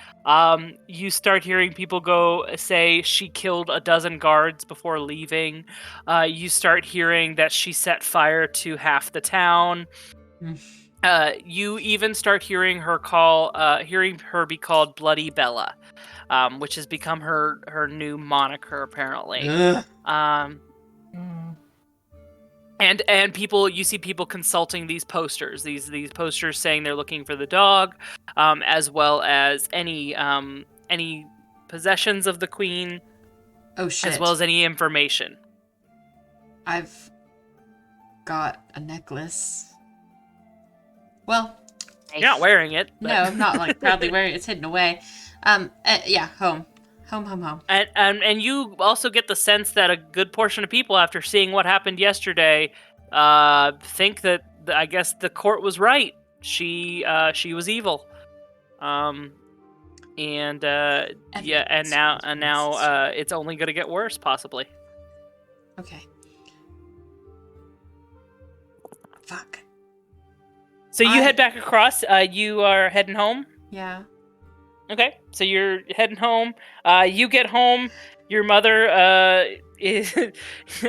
S1: You start hearing people go say she killed a dozen guards before leaving. You start hearing that she set fire to half the town. You even start hearing her be called Bloody Bella, which has become her new moniker apparently.
S2: Ugh.
S1: And you see people consulting these posters, these posters saying they're looking for the dog, as well as any possessions of the queen,
S2: Oh shit!
S1: as well as any information.
S2: I've got a necklace. Well,
S1: You're not wearing it. But...
S2: no, I'm not like proudly wearing it. It's hidden away. Yeah, home.
S1: And you also get the sense that a good portion of people, after seeing what happened yesterday, think that I guess the court was right. She was evil. And now it's only going to get worse, possibly.
S2: Okay. Fuck.
S1: So you head back across. You are heading home.
S2: Yeah.
S1: Okay, so you're heading home. You get home. Your mother is.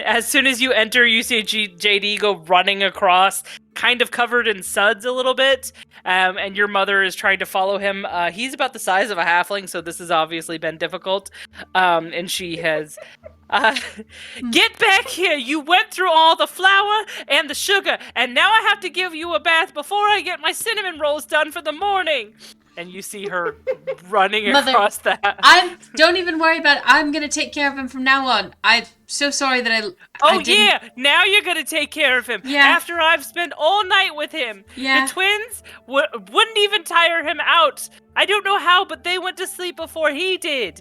S1: As soon as you enter, you see JD go running across, kind of covered in suds a little bit. And your mother is trying to follow him. He's about the size of a halfling, so this has obviously been difficult. And she has. Get back here! You went through all the flour and the sugar, and now I have to give you a bath before I get my cinnamon rolls done for the morning. And you see her running across that.
S2: Don't even worry about it. I'm gonna take care of him from now on. I'm so sorry that I didn't...
S1: now you're gonna take care of him.
S2: Yeah.
S1: After I've spent all night with him.
S2: Yeah.
S1: The twins wouldn't even tire him out. I don't know how, but they went to sleep before he did.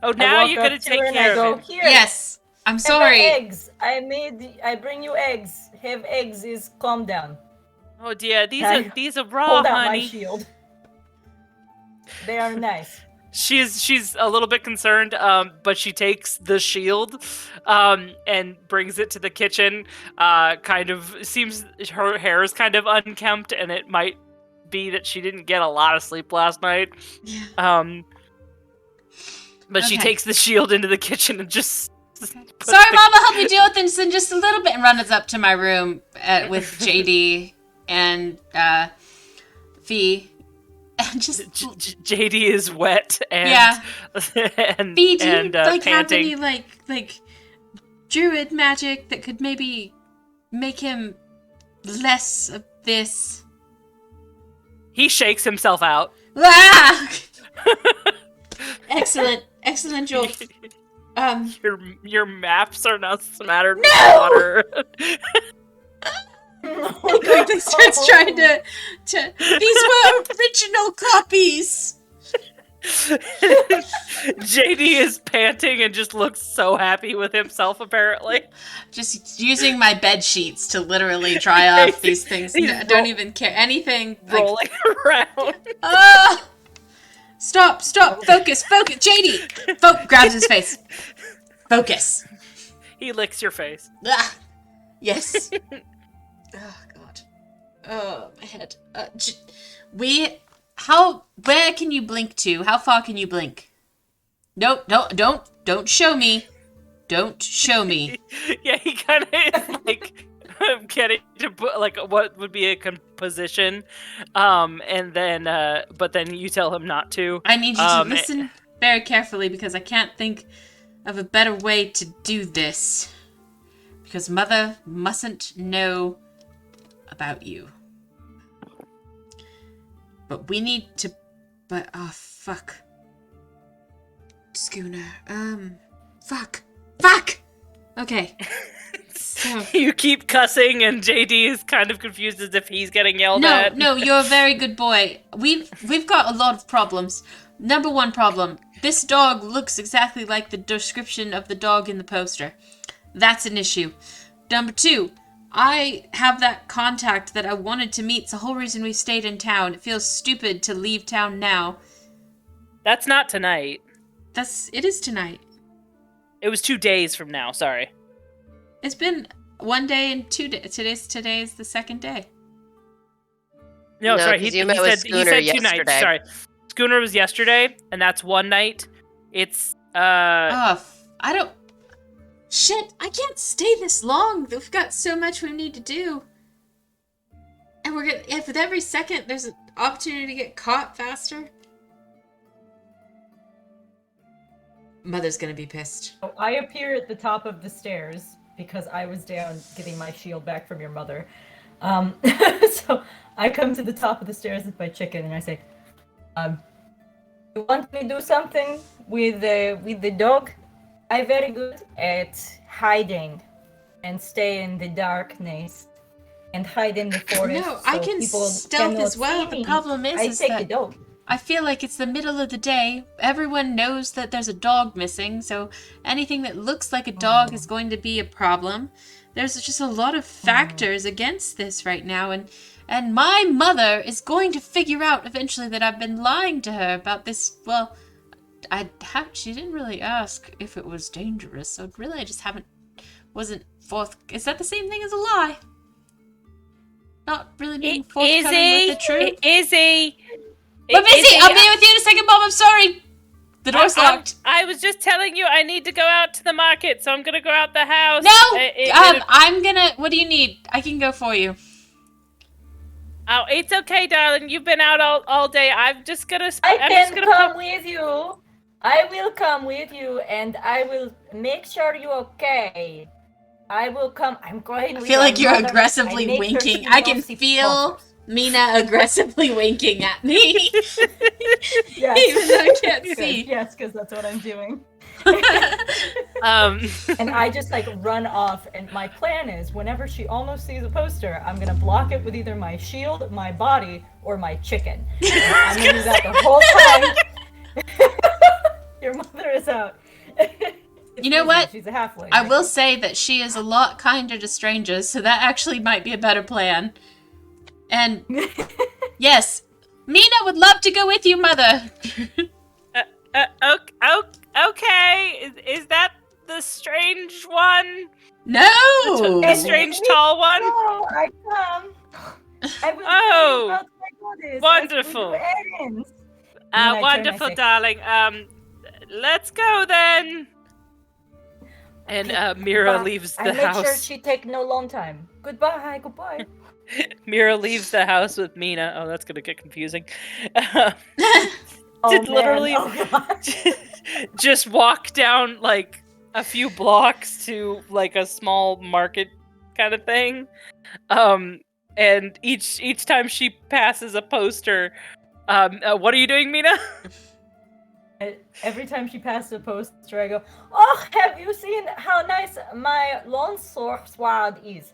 S1: Oh, now you're gonna take care of him.
S3: Here.
S2: Yes. I'm sorry.
S3: Eggs. I bring you eggs. Have eggs is calm down.
S1: Oh dear, these are raw,
S3: Hold out
S1: honey.
S3: my shield. They are nice.
S1: She's a little bit concerned, but she takes the shield and brings it to the kitchen. Kind of seems her hair is kind of unkempt, and it might be that she didn't get a lot of sleep last night.
S2: Yeah.
S1: But she takes the shield into the kitchen and just...
S2: Sorry, Mom, I'll help you deal with this in just a little bit, and runs up to my room with JD and Fee. And just...
S1: JD is wet and...
S2: Yeah.
S1: and
S2: Fee, do you have
S1: panting.
S2: any, like, druid magic that could maybe make him less of this?
S1: He shakes himself out.
S2: Ah! Excellent job.
S1: Your maps are now smattered with
S2: No!
S1: water.
S2: He quickly starts trying to. These were original copies.
S1: JD is panting and just looks so happy with himself, apparently.
S2: Just using my bed sheets to literally dry off these things.
S1: He's
S2: I don't even care anything.
S1: Rolling around.
S2: Ah! Stop! Focus! JD! Grabs his face. Focus.
S1: He licks your face.
S2: Ah! Yes. Oh, God. Oh, my head. Where can you blink to? How far can you blink? Nope, don't show me. Don't show me.
S1: Yeah, he kind of is like getting to put like what would be a position, and then but then you tell him not to.
S2: I need you to listen very carefully because I can't think of a better way to do this. Because Mother mustn't know about you. But we need to... oh, fuck. Schooner. Fuck! Okay. So...
S1: You keep cussing and JD is kind of confused as if he's getting yelled at.
S2: No, you're a very good boy. We've got a lot of problems. Number one problem. This dog looks exactly like the description of the dog in the poster. That's an issue. Number two, I have that contact that I wanted to meet. It's the whole reason we stayed in town. It feels stupid to leave town now.
S1: That's not tonight.
S2: It is tonight.
S1: It was 2 days from now, sorry.
S2: It's been 1 day and 2 days. Today is the second day.
S1: No, sorry, he
S4: you met with
S1: said
S4: Schooner
S1: 2 nights.
S4: yesterday.
S1: Sorry. Schooner was yesterday, and that's 1 night. It's
S2: I don't... Shit, I can't stay this long. We've got so much we need to do. And we're gonna... If with every second there's an opportunity to get caught faster. Mother's gonna be pissed.
S3: So I appear at the top of the stairs because I was down getting my shield back from your mother. So I come to the top of the stairs with my chicken and I say, you want me to do something with the dog? I'm very good at hiding and stay in the darkness and hide in the forest.
S2: No, I can stealth as well. The problem is
S3: take
S2: that
S3: the dog.
S2: I feel like it's the middle of the day. Everyone knows that there's a dog missing, so anything that looks like a dog is going to be a problem. There's just a lot of factors against this right now, and my mother is going to figure out eventually that I've been lying to her about this. Well, she didn't really ask if it was dangerous, so really I just wasn't Is that the same thing as a lie? Not really being forthcoming with the truth?
S1: Izzy!
S2: But Izzy, I'll be with you in a second, Mom, I'm sorry! The door's locked.
S1: I was just telling you I need to go out to the market, so I'm gonna go out the house.
S2: No! I'm gonna... What do you need? I can go for you.
S1: Oh, it's okay, darling. You've been out all day. I'm just gonna...
S3: I can come with you. I will come with you, and I will make sure you're okay. I will come. I'm going with
S2: I feel like you're
S3: mother.
S2: aggressively winking. I can feel Mina aggressively winking at me.
S3: Yes.
S2: Even though I can't see.
S3: Yes, because that's what I'm doing. And I just like run off, and my plan is whenever she almost sees a poster, I'm gonna block it with either my shield, my body, or my chicken. And I'm gonna do that the whole time. Your mother is out.
S2: You know what?
S3: She's a halfling.
S2: I will say that she is a lot kinder to strangers, so that actually might be a better plan. And yes, Mina would love to go with you, Mother.
S1: Okay. Is that the strange one?
S2: No!
S1: The strange tall one?
S3: No, I come. I will
S1: Oh,
S3: about my goddess.
S1: wonderful.
S3: I will do errands. And then I turn,
S1: Wonderful,
S3: I say,
S1: darling. Let's go then. And Mira
S3: goodbye.
S1: leaves the
S3: I make
S1: house.
S3: sure she take no long time. Goodbye.
S1: Mira leaves the house with Mina. Oh, that's gonna get confusing.
S3: Oh,
S1: Did
S3: man.
S1: literally
S3: Oh, God.
S1: just walk down like a few blocks to like a small market kind of thing. and each time she passes a poster, what are you doing, Mina?
S3: Every time she passes a poster, I go, "Oh, have you seen how nice my lawn sword is?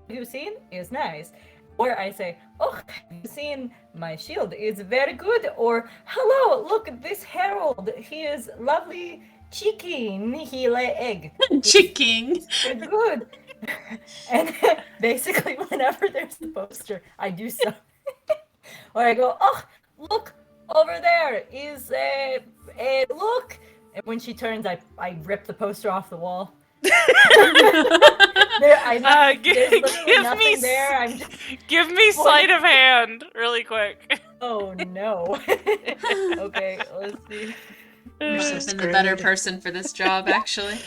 S3: Have you seen? It's nice." Or I say, "Oh, have you seen my shield? It's very good." Or, "Hello, look at this herald. He is lovely, cheeky. He lay egg.
S2: Chicken.
S3: Very good." And basically, whenever there's a poster, I do so. Or I go, "Oh, look over there is a look." And when she turns, I rip the poster off the wall. There's literally nothing there. I'm just,
S1: give me sleight of hand, really quick.
S3: oh no. Okay, let's see.
S2: You're
S4: so
S2: been the better
S4: screwed.
S2: person for this job, actually.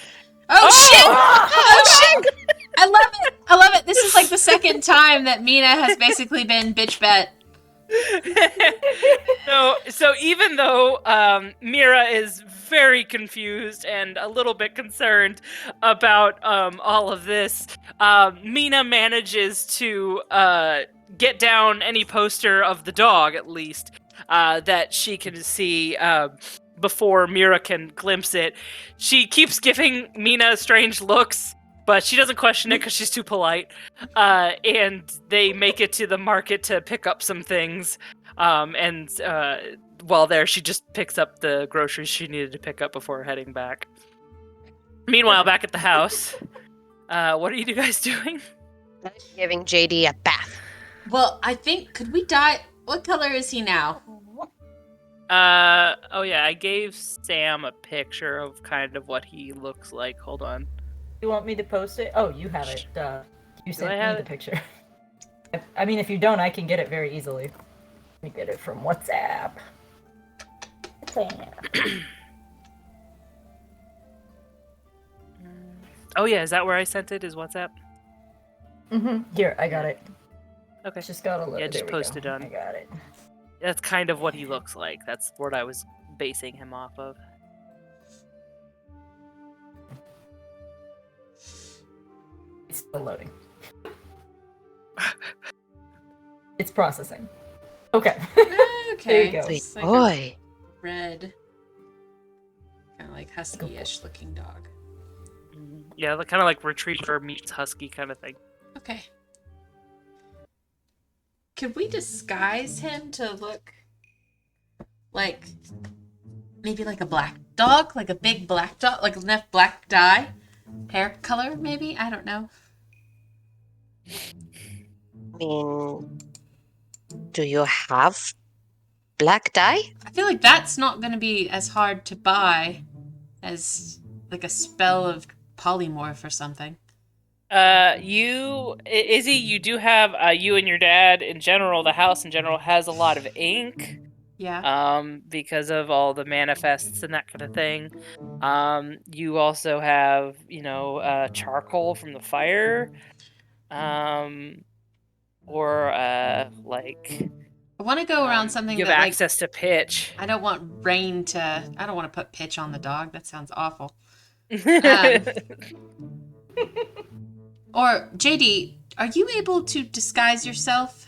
S2: Oh shit!
S3: Ah!
S2: Oh shit! I love it! I love it! This is like the second time that Mina has basically been bitch bet.
S1: So even though Mira is very confused and a little bit concerned about all of this, Mina manages to get down any poster of the dog, at least, that she can see before Mira can glimpse it. She keeps giving Mina strange looks, but she doesn't question it because she's too polite. And they make it to the market to pick up some things. And while there, she just picks up the groceries she needed to pick up before heading back. Meanwhile, back at the house, what are you guys doing?
S4: I'm giving JD a bath.
S2: Well, I think, could we dye? What color is he now?
S1: Oh yeah, I gave Sam a picture of kind of what he looks like. Hold on.
S3: You want me to post it? Oh, you have it. You sent
S1: I
S3: me
S1: have
S3: the
S1: it?
S3: picture. I mean, if you don't, I can get it very easily. Let me get it from WhatsApp.
S1: Oh yeah, is that where I sent it? Is WhatsApp?
S3: Here, I got it.
S1: Okay.
S3: Just got a little.
S1: Yeah, just
S3: there we
S1: post it
S3: go.
S1: on.
S3: I got it.
S1: That's kind of what he looks like. That's what I was basing him off of.
S3: It's still loading. It's processing. Okay. There you go.
S2: It's
S4: Sweet
S2: like a
S4: boy.
S2: red, kind of like husky-ish looking dog.
S1: Yeah, kind of like retriever meets husky kind of thing.
S2: Okay. Could we disguise him to look like maybe like a black dog, like a big black dog, like enough black dye, hair color, maybe? I don't know.
S4: I mean, do you have black dye?
S2: I feel like that's not going to be as hard to buy as like a spell of polymorph or something.
S1: Izzy, you do have you and your dad in general. The house in general has a lot of ink.
S2: Yeah.
S1: Because of all the manifests and that kind of thing. You also have, charcoal from the fire. Or like
S2: I want to go around something
S1: you have
S2: that like
S1: access to pitch.
S2: I don't want rain to. I don't want to put pitch on the dog. That sounds awful. Or JD, are you able to disguise yourself?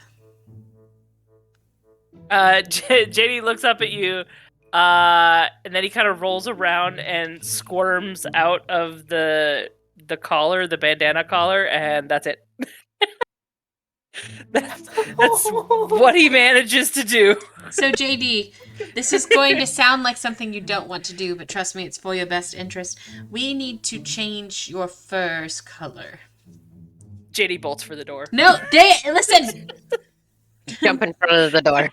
S1: JD looks up at you, and then he kind of rolls around and squirms out of the collar, the bandana collar, and that's it. that's what he manages to do.
S2: So JD, this is going to sound like something you don't want to do, but trust me, it's for your best interest. We need to change your fur's color.
S1: JD bolts for the door.
S2: No, listen.
S4: Jump in front of the door.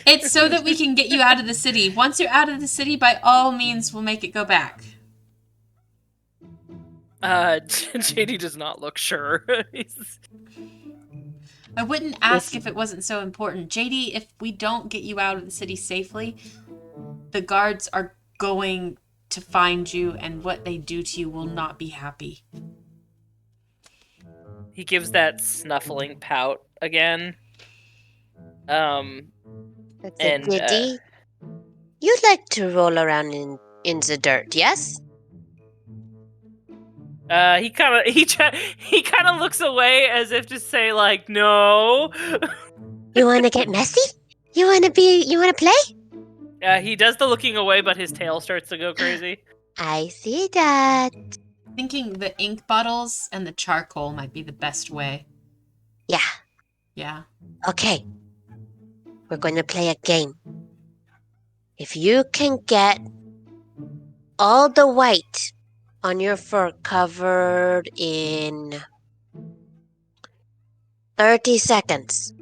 S2: It's so that we can get you out of the city. Once you're out of the city, by all means, we'll make it go back.
S1: JD does not look sure.
S2: I wouldn't ask if it wasn't so important. JD, if we don't get you out of the city safely, the guards are going to find you, and what they do to you will not be happy.
S1: He gives that snuffling pout again.
S4: That's
S1: And,
S4: a goodie. You'd like to roll around in the dirt, yes?
S1: He kind of he kind of looks away as if to say like, no.
S4: You want to get messy? You want to play?
S1: He does the looking away, but his tail starts to go crazy.
S4: I see that.
S2: Thinking the ink bottles and the charcoal might be the best way.
S4: Yeah.
S2: Yeah.
S4: Okay. We're going to play a game. If you can get all the white on your fur covered in 30 seconds.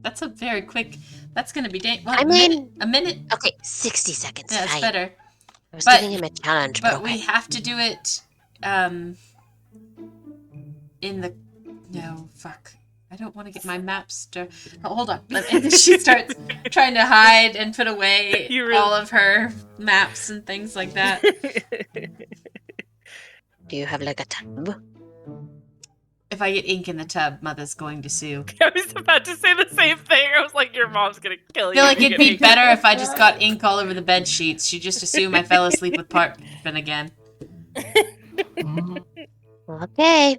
S2: That's a very quick. That's gonna be
S4: I mean,
S2: a minute.
S4: okay, 60 seconds.
S2: Yeah, it's
S4: Fine.
S2: better.
S4: I was
S2: But-
S4: giving him a challenge,
S2: But
S4: but
S2: we
S4: okay.
S2: have to do it. In the. No, fuck. I don't want to get my maps. Oh, hold on. And she starts trying to hide and put away
S1: You really-
S2: all of her maps and things like that.
S4: Do you have like a tub?
S2: If I get ink in the tub, Mother's going to sue.
S1: I was about to say the same thing. I was like, your mom's gonna kill
S2: I
S1: you.
S2: feel like
S1: if you
S2: it'd
S1: get
S2: be
S1: ink.
S2: better if I just got ink all over the bed sheets. She'd just assume I fell asleep with Parkman again.
S4: Okay.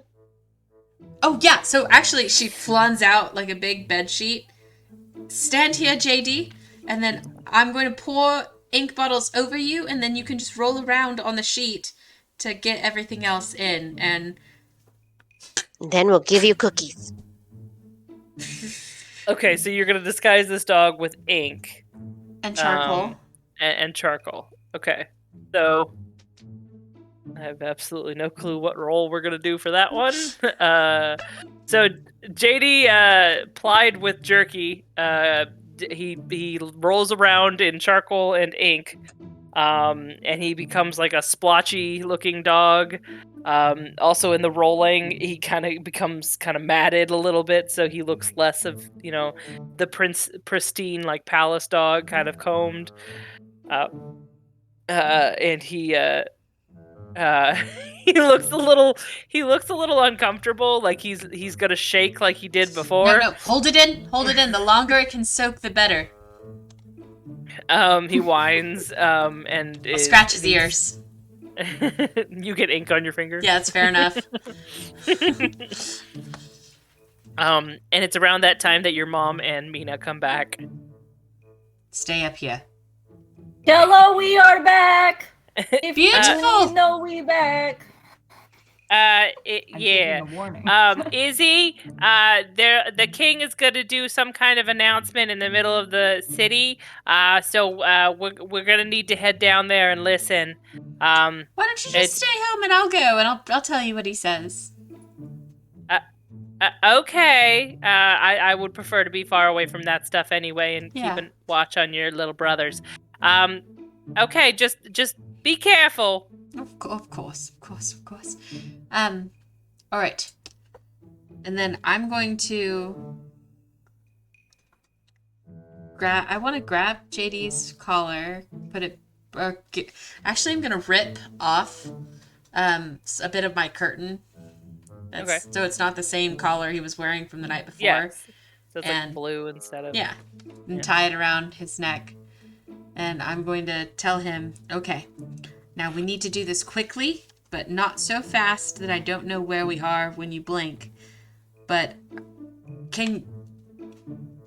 S2: Oh yeah, so actually she flans out like a big bed sheet. Stand here, JD, and then I'm going to pour ink bottles over you, and then you can just roll around on the sheet to get everything else in. And
S4: Then we'll give you cookies.
S1: Okay, so you're gonna disguise this dog with ink
S2: charcoal.
S1: and charcoal. Okay, so I have absolutely no clue what role we're gonna do for that one. So JD plied with jerky. He rolls around in charcoal and ink, and he becomes like a splotchy looking dog. Also in the rolling, he kind of becomes kind of matted a little bit, so he looks less of the pristine like palace dog, kind of combed. And he he looks a little uncomfortable, like he's gonna shake like he did before.
S2: No, hold it in. Hold it in. The longer it can soak, the better.
S1: He whines and
S2: I'll scratch his ears.
S1: You get ink on your finger.
S2: Yeah, that's fair enough.
S1: And it's around that time that your mom and Mina come back.
S2: Stay up here.
S3: Hello, we are back. If
S2: Beautiful.
S3: You know we back. I'm
S1: Yeah.
S3: giving a warning.
S1: Izzy, the king is going to do some kind of announcement in the middle of the city. So we're going to need to head down there and listen.
S2: Why don't you just stay home and I'll go and I'll tell you what he says.
S1: Okay. I would prefer to be far away from that stuff anyway and keep a watch on your little brothers. Okay, just be careful.
S2: Of course. All right. And then I'm going to I want to grab JD's collar, put it, actually I'm going to rip off a bit of my curtain.
S1: Okay.
S2: So it's not the same collar he was wearing from the night before.
S1: Yeah. So it's
S2: And-
S1: like blue instead of...
S2: Yeah. And tie it around his neck. And I'm going to tell him, okay, now we need to do this quickly, but not so fast that I don't know where we are when you blink. But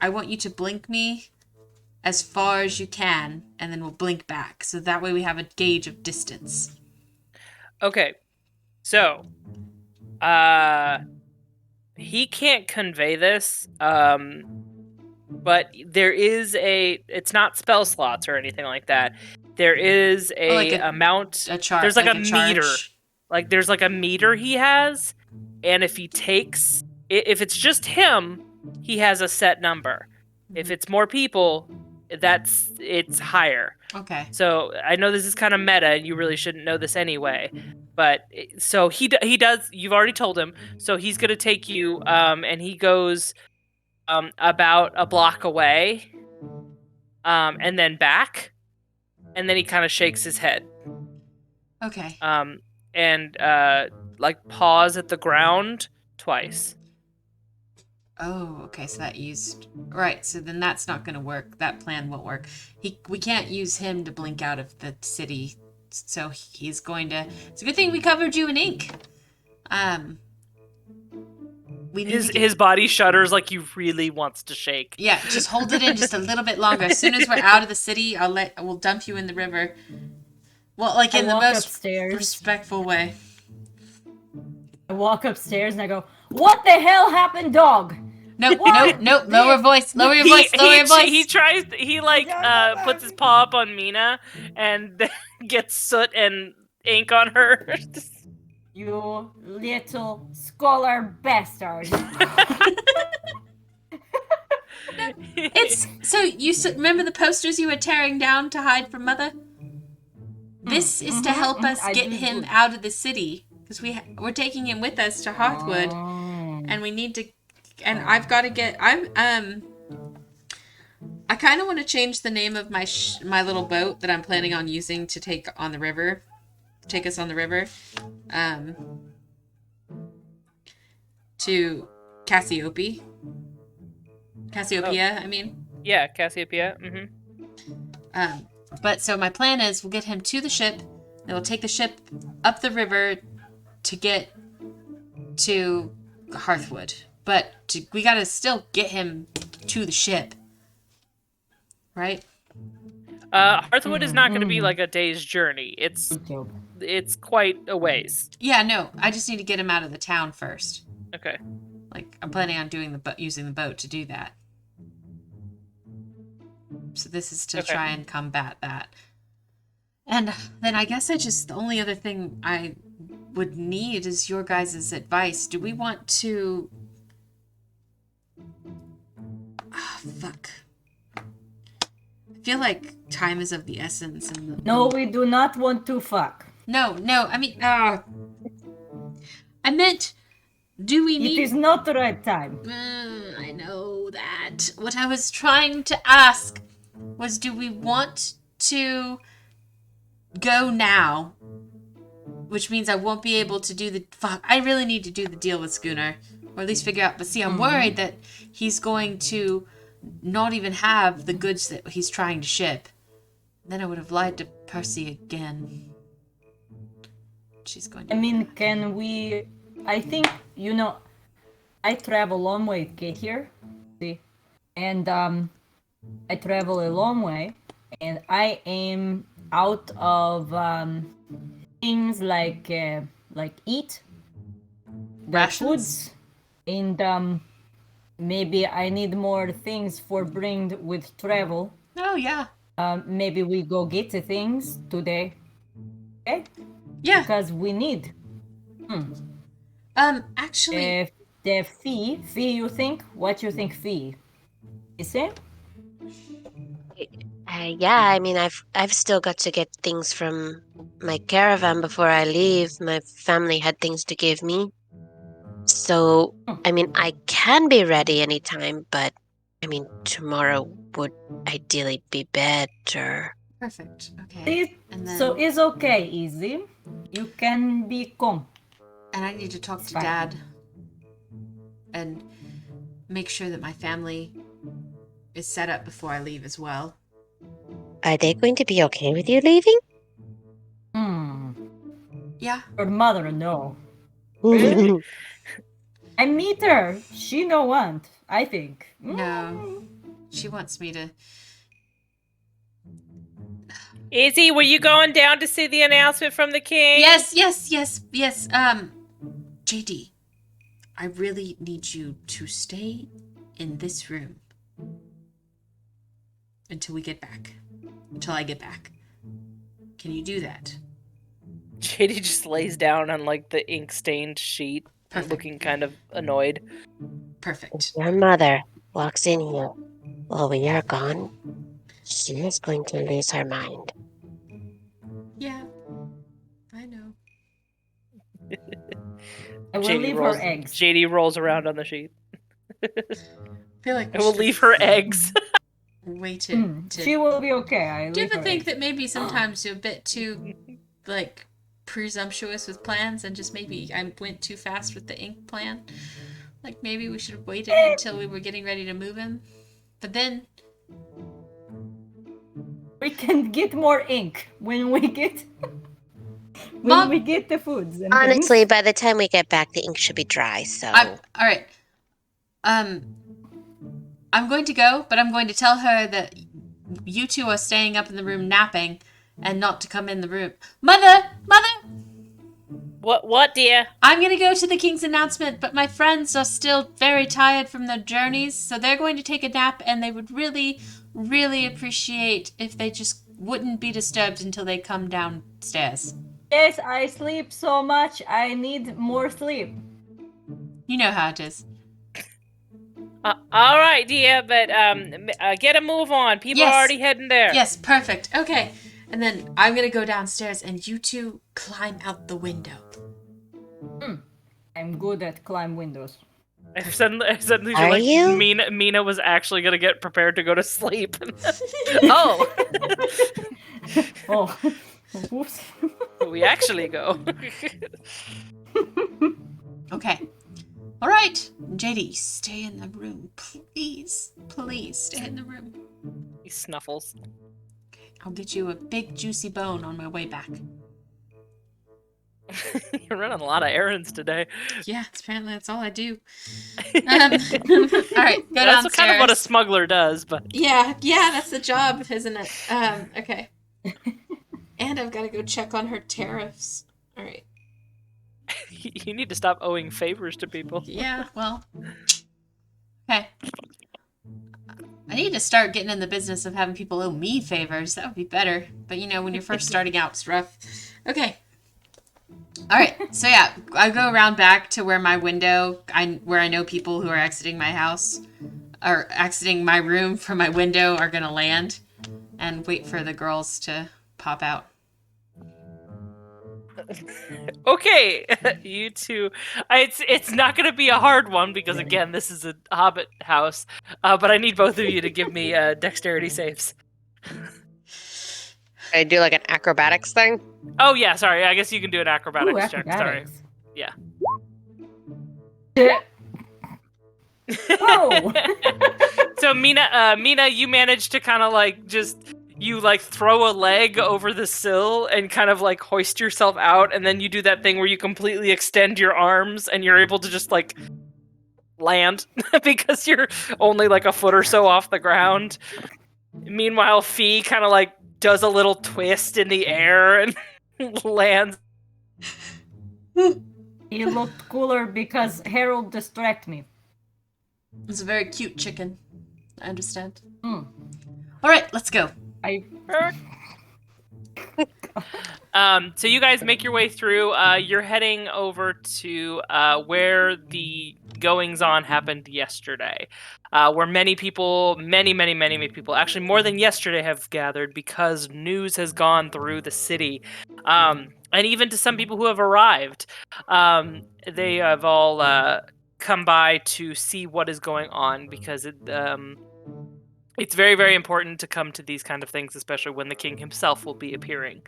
S2: I want you to blink me as far as you can, and then we'll blink back. So that way we have a gauge of distance.
S1: Okay. So, he can't convey this, but there is it's not spell slots or anything like that. There is a amount.
S2: A chart.
S1: There's like a
S2: charge.
S1: meter. Like there's like a meter he has, and if it's just him, he has a set number. If it's more people, it's higher.
S2: Okay.
S1: So I know this is kind of meta, and you really shouldn't know this anyway. But so he does. You've already told him. So he's gonna take you, and he goes about a block away, and then back, and then he kind of shakes his head.
S2: Okay.
S1: And like pause at the ground twice.
S2: Oh, okay. So that used right. So then that's not going to work. That plan won't work. We can't use him to blink out of the city So he's going to. It's a good thing we covered you in ink. We need to
S1: His body shudders like he really wants to shake.
S2: Yeah, just hold it in just a little bit longer. As soon as we're out of the city, we'll dump you in the river. Well, like in the most
S3: upstairs.
S2: respectful way.
S3: I walk upstairs and I go, "What the hell happened, dog?"
S2: Nope. Lower voice. Lower your voice. Lower your voice.
S1: He tries. He puts his paw up on Mina and gets soot and ink on her.
S3: You little scholar bastard.
S2: It's so you remember the posters you were tearing down to hide from Mother? This is to help us get him out of the city because we're taking him with us to Hearthwood, and we need to. And I've got to get. I kind of want to change the name of my little boat that I'm planning on using to take us on the river. To Cassiopeia. I mean.
S1: Yeah, Cassiopeia.
S2: But so my plan is we'll get him to the ship, and we'll take the ship up the river to get to Hearthwood. But we gotta still get him to the ship, right?
S1: Hearthwood is not going to be like a day's journey. It's quite a ways.
S2: Yeah, no. I just need to get him out of the town first.
S1: Okay.
S2: Like I'm planning on using the boat to do that. So this is to try and combat that. And then I guess the only other thing I would need is your guys' advice. Do we want to... Oh, fuck. I feel like time is of the essence.
S3: No, we do not want to fuck.
S2: No, I mean... I meant... Do we need...
S3: It is not the right time.
S2: I know that. What I was trying to ask was, do we want to go now? Which means I won't be able to do the... Fuck, I really need to do the deal with Schooner. Or at least figure out... But see, I'm worried that he's going to not even have the goods that he's trying to ship. Then I would have lied to Percy again. She's going to...
S3: I mean, can we... I think, I travel a long way to get here. See? And, I travel a long way. And I am out of, things like eat.
S2: Rations?
S3: Foods. And, maybe I need more things for bring with travel.
S2: Oh, yeah.
S3: Maybe we go get the things today. Okay?
S2: Yeah.
S3: Because we need.
S2: Actually...
S3: the fee, you think? What you think fee? Is it?
S4: Yeah, I mean, I've still got to get things from my caravan before I leave. My family had things to give me. So, I mean, I can be ready anytime, but, I mean, tomorrow would ideally be better.
S2: Perfect. Okay.
S3: So it's okay, Easy. You can be calm.
S2: And I need to talk to Dad and make sure that my family is set up before I leave as well.
S4: Are they going to be okay with you leaving?
S2: Yeah.
S3: Your mother, no. I meet her. She no want, I think.
S2: No. She wants me to...
S1: Izzy, were you going down to see the announcement from the king?
S2: Yes. JD, I really need you to stay in this room until I get back. Can you do that?
S1: JD just lays down on the ink-stained sheet, looking kind of annoyed.
S2: Perfect.
S4: Your mother walks in here while we are gone. She is going to lose her mind.
S2: Yeah, I know.
S3: I will leave her eggs.
S1: JD rolls around on the sheet.
S2: I feel like
S1: I will leave her eggs.
S2: Way to...
S3: She will be okay.
S2: Do you ever think that maybe sometimes you're a bit too, presumptuous with plans and just maybe I went too fast with the ink plan? Like maybe we should have waited until we were getting ready to move him? But then...
S3: We can get more ink when we get... when
S2: Mom-
S3: we get the foods and
S4: Honestly,
S3: things.
S4: by the time we get back, the ink should be dry. So
S2: all right. I'm going to go, but I'm going to tell her that you two are staying up in the room napping and not to come in the room. Mother!
S1: What, dear?
S2: I'm going to go to the king's announcement, but my friends are still very tired from their journeys, so they're going to take a nap, and they would really, really appreciate if they just wouldn't be disturbed until they come downstairs.
S3: Yes, I sleep so much. I need more sleep.
S2: You know how it is.
S1: All right, dear, but get a move on. People
S2: Yes.
S1: are already heading there.
S2: Yes, perfect. Okay. And then I'm going to go downstairs, and you two climb out the window.
S3: I'm good at climb windows.
S1: I suddenly feel
S4: Are
S1: like
S4: you?
S1: Mina was actually gonna get prepared to go to sleep. Oh,
S3: Oh, whoops.
S1: we actually go.
S2: Okay. All right. JD, stay in the room. Please. Please stay in the room.
S1: He snuffles.
S2: I'll get you a big juicy bone on my way back.
S1: You're running a lot of errands today.
S2: Yeah, apparently that's all I do. All right, go
S1: That's
S2: downstairs.
S1: kind of what a smuggler does, but
S2: Yeah, that's the job, isn't it? Okay. And I've got to go check on her tariffs. All right.
S1: you need to stop owing favors to people.
S2: Yeah, well. Okay. I need to start getting in the business of having people owe me favors. That would be better. But you know, when you're first starting out, it's rough. Okay. All right. So yeah, I go around back to where my window, where I know people who are exiting my house or exiting my room from my window are gonna land, and wait for the girls to pop out.
S1: Okay, you two. It's not going to be a hard one because again, this is a hobbit house. But I need both of you to give me dexterity saves.
S4: I do like an acrobatics thing.
S1: Oh yeah, sorry. I guess you can do an acrobatics
S3: Ooh,
S1: check. Sorry.
S3: acrobatics.
S1: Yeah.
S3: Oh!
S1: So Mina, you managed to kind of like you like throw a leg over the sill and kind of like hoist yourself out, and then you do that thing where you completely extend your arms and you're able to just like land because you're only like a foot or so off the ground. Meanwhile, Fee kind of like does a little twist in the air and lands.
S3: He looked cooler because Harold distracted me.
S2: It's a very cute chicken. I understand.
S3: Mm.
S2: All right, let's go.
S1: So you guys make your way through. You're heading over to where the goings-on happened yesterday, where many people, many people, actually more than yesterday, have gathered because news has gone through the city, and even to some people who have arrived. They have all come by to see what is going on because it's very, very important to come to these kind of things, especially when the king himself will be appearing.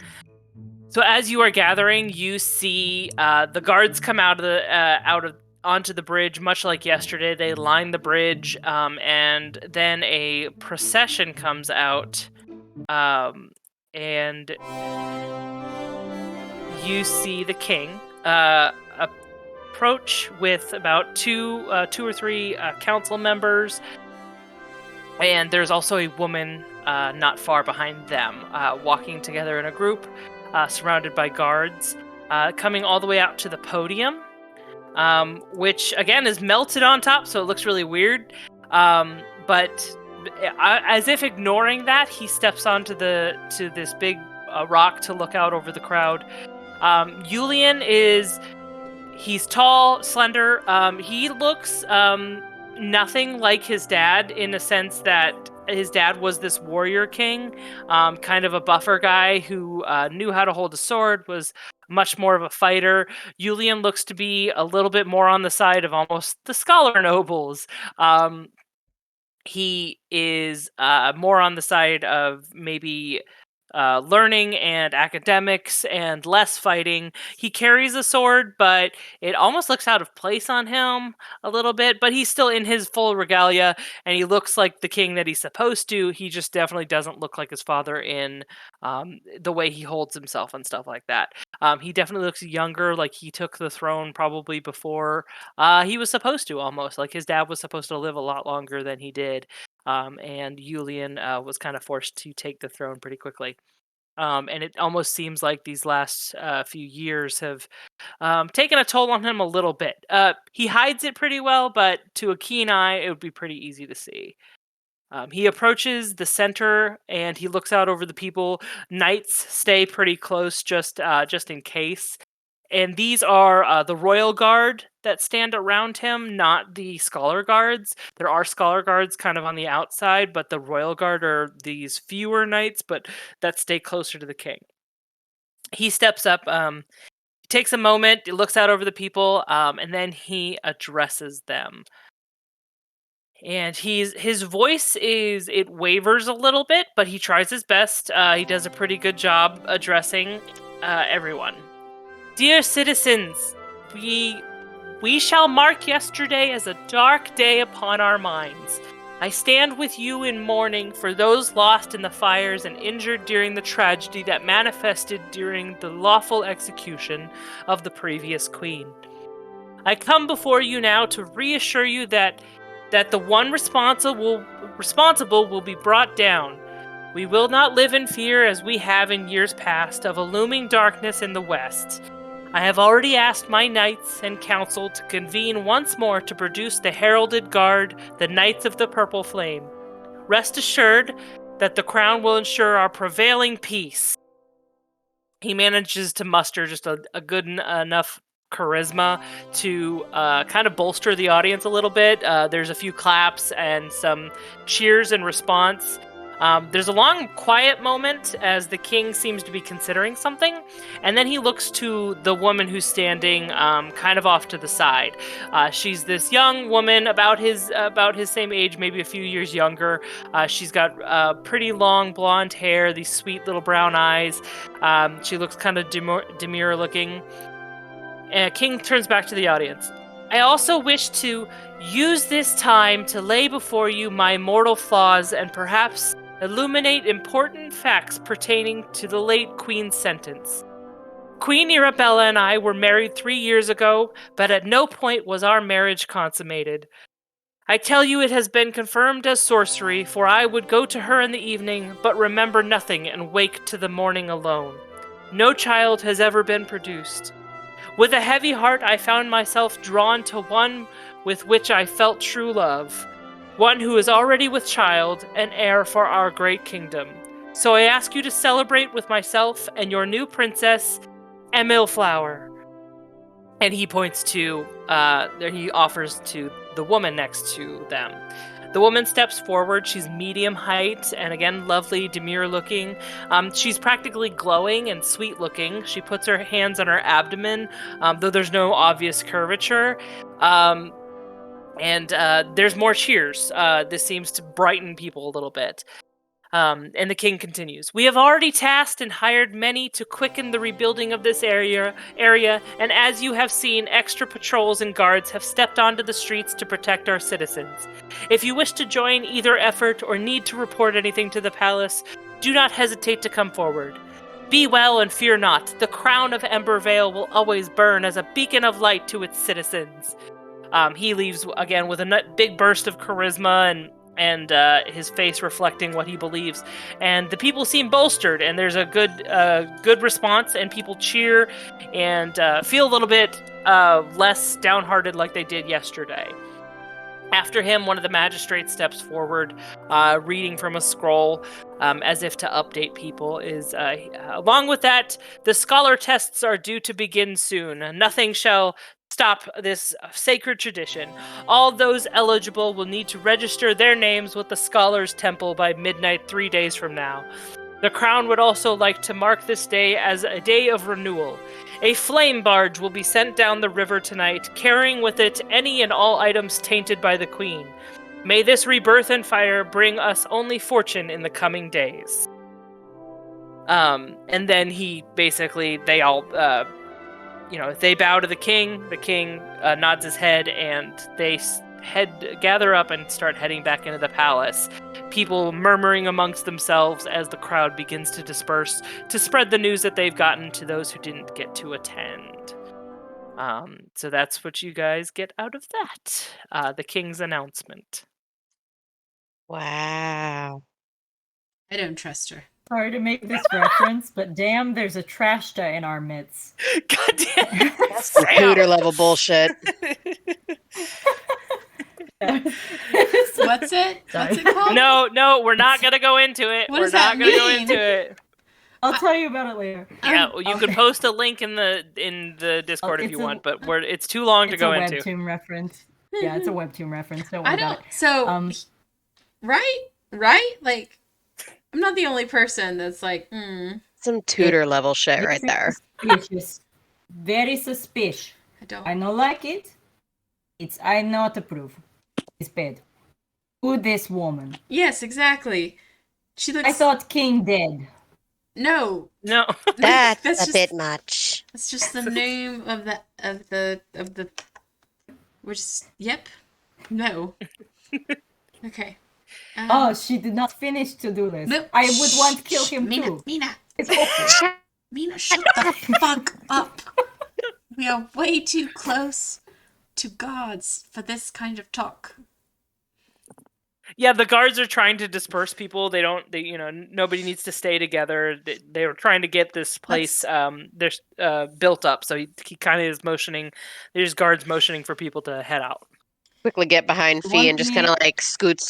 S1: So as you are gathering, you see the guards come out of onto the bridge, much like yesterday. They line the bridge, and then a procession comes out, and you see the king approach with about two or three council members. And there's also a woman not far behind them, walking together in a group, surrounded by guards, coming all the way out to the podium, which again is melted on top, so it looks really weird. But as if ignoring that, he steps onto this big rock to look out over the crowd. Julian he's tall, slender. He looks nothing like his dad in the sense that his dad was this warrior king, kind of a buffer guy who knew how to hold a sword, was much more of a fighter. Julian looks to be a little bit more on the side of almost the scholar nobles. He is more on the side of maybe learning and academics and less fighting. He carries a sword, but it almost looks out of place on him a little bit, but he's still in his full regalia, and he looks like the king that he's supposed to. He just definitely doesn't look like his father in the way he holds himself and stuff like that. He definitely looks younger, like he took the throne probably before he was supposed to, almost. Like his dad was supposed to live a lot longer than he did. And Julian was kind of forced to take the throne pretty quickly. And it almost seems like these last few years have taken a toll on him a little bit. He hides it pretty well, but to a keen eye, it would be pretty easy to see. He approaches the center and he looks out over the people. Knights stay pretty close, just in case. And these are the royal guard that stand around him, not the scholar guards. There are scholar guards kind of on the outside, but the royal guard are these fewer knights, but that stay closer to the king. He steps up, takes a moment, looks out over the people, and then he addresses them. And his voice it wavers a little bit, but he tries his best. He does a pretty good job addressing everyone. Dear citizens, we shall mark yesterday as a dark day upon our minds. I stand with you in mourning for those lost in the fires and injured during the tragedy that manifested during the lawful execution of the previous queen. I come before you now to reassure you that the one responsible will be brought down. We will not live in fear as we have in years past of a looming darkness in the west. I have already asked my knights and council to convene once more to produce the heralded guard, the Knights of the Purple Flame. Rest assured that the crown will ensure our prevailing peace. He manages to muster just a good enough charisma to kind of bolster the audience a little bit. There's a few claps and some cheers in response. There's a long quiet moment as the king seems to be considering something, and then he looks to the woman who's standing kind of off to the side. She's this young woman about his same age, maybe a few years younger. She's got pretty long blonde hair, these sweet little brown eyes. She looks kind of demure looking. King turns back to the audience. I also wish to use this time to lay before you my mortal flaws and perhaps illuminate important facts pertaining to the late Queen's sentence. Queen Arabella and I were married 3 years ago, but at no point was our marriage consummated. I tell you it has been confirmed as sorcery, for I would go to her in the evening, but remember nothing and wake to the morning alone. No child has ever been produced. With a heavy heart, I found myself drawn to one with which I felt true love, one who is already with child, an heir for our great kingdom. So I ask you to celebrate with myself and your new princess, Embervale. And he points to, he offers to the woman next to them. The woman steps forward. She's medium height and again, lovely, demure looking. She's practically glowing and sweet looking. She puts her hands on her abdomen, though there's no obvious curvature. And there's more cheers. This seems to brighten people a little bit. And the king continues. We have already tasked and hired many to quicken the rebuilding of this area, and as you have seen, extra patrols and guards have stepped onto the streets to protect our citizens. If you wish to join either effort or need to report anything to the palace, do not hesitate to come forward. Be well and fear not. The crown of Embervale will always burn as a beacon of light to its citizens. He leaves again with a big burst of charisma and his face reflecting what he believes. And the people seem bolstered, and there's a good response, and people cheer and feel a little bit less downhearted like they did yesterday. After him, one of the magistrates steps forward, reading from a scroll, as if to update people. Along with that, the scholar tests are due to begin soon. Nothing shall stop this sacred tradition. All those eligible will need to register their names with the Scholars' Temple by midnight 3 days from now. The Crown would also like to mark this day as a day of renewal. A flame barge will be sent down the river tonight, carrying with it any and all items tainted by the Queen. May this rebirth and fire bring us only fortune in the coming days. And then they all, they bow to the king. The king nods his head, and they gather up and start heading back into the palace. People murmuring amongst themselves as the crowd begins to disperse to spread the news that they've gotten to those who didn't get to attend. So that's what you guys get out of that. The king's announcement.
S4: Wow.
S2: I don't trust her.
S3: Sorry to make this reference, but damn, there's a trashta in our midst.
S1: God damn.
S4: That's some Hooter level bullshit.
S2: What's it? What's it called?
S1: No, we're not gonna go into it.
S2: What
S1: We're
S2: does that
S1: not gonna go
S2: mean?
S1: into it.
S3: I'll tell you about it later.
S1: Yeah, you
S2: okay.
S1: can post a link in the Discord if
S3: it's
S1: you
S3: a-
S1: want, but it's too long to
S3: It's
S1: go
S3: a
S1: into.
S3: webtoon reference. Yeah, it's a webtoon reference. Don't worry about it.
S2: So, right? Like, I'm not the only person that's like,
S4: Some tutor level shit right
S3: This
S4: there.
S3: is suspicious. Very suspicious.
S2: I don't.
S3: I not like it. I not approve. It's bad. Who this woman?
S2: Yes, exactly. She looks.
S3: I thought King dead.
S2: No.
S1: No.
S4: That's
S2: That's
S4: a bit much.
S2: That's just the name of the. We're just. Yep. No. Okay.
S3: Oh, she did not finish to-do list.
S2: No.
S3: I would want to kill him
S2: Mina,
S3: too.
S2: Mina,
S3: It's awful.
S2: Mina, shut the fuck up. We are way too close to gods for this kind of talk.
S1: Yeah, the guards are trying to disperse people. Nobody needs to stay together. They were trying to get this place built up. So he kind of is motioning. There's guards motioning for people to head out.
S4: Quickly get behind Fee and just kind of like scoot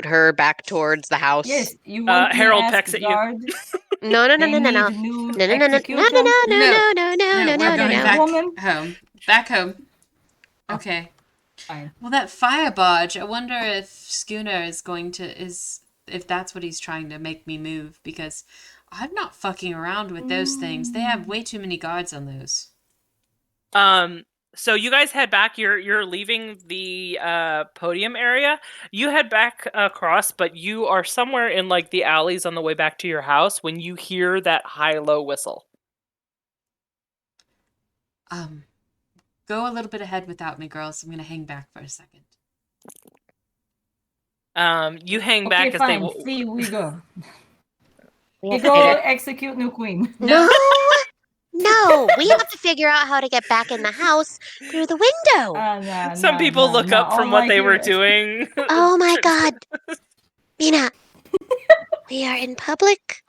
S4: her back towards the house.
S3: Yes, you want
S1: Harold
S3: me to
S1: pecks
S3: ask
S1: at you.
S3: guard?
S4: No.
S3: They need new
S2: We're
S3: execution?
S2: going back
S3: Woman?
S2: home. Back home. Okay.
S3: Fine.
S2: Well, that fire barge, I wonder if Schooner is going to, if that's what he's trying to make me move, because I'm not fucking around with those things. They have way too many guards on those.
S1: So you guys head back. You're leaving the podium area. You head back across, but you are somewhere in like the alleys on the way back to your house when you hear that high-low whistle.
S2: Go a little bit ahead without me, girls. I'm gonna hang back for a second.
S1: You hang back as
S3: fine.
S1: they.
S3: See, we go.
S4: We
S3: We
S4: have to
S3: go
S4: figure-
S3: execute new queen.
S4: No, we have to figure out how to get back in the house through the window.
S1: Some people look up from what they were doing.
S4: Oh my god. Mina, we are in public.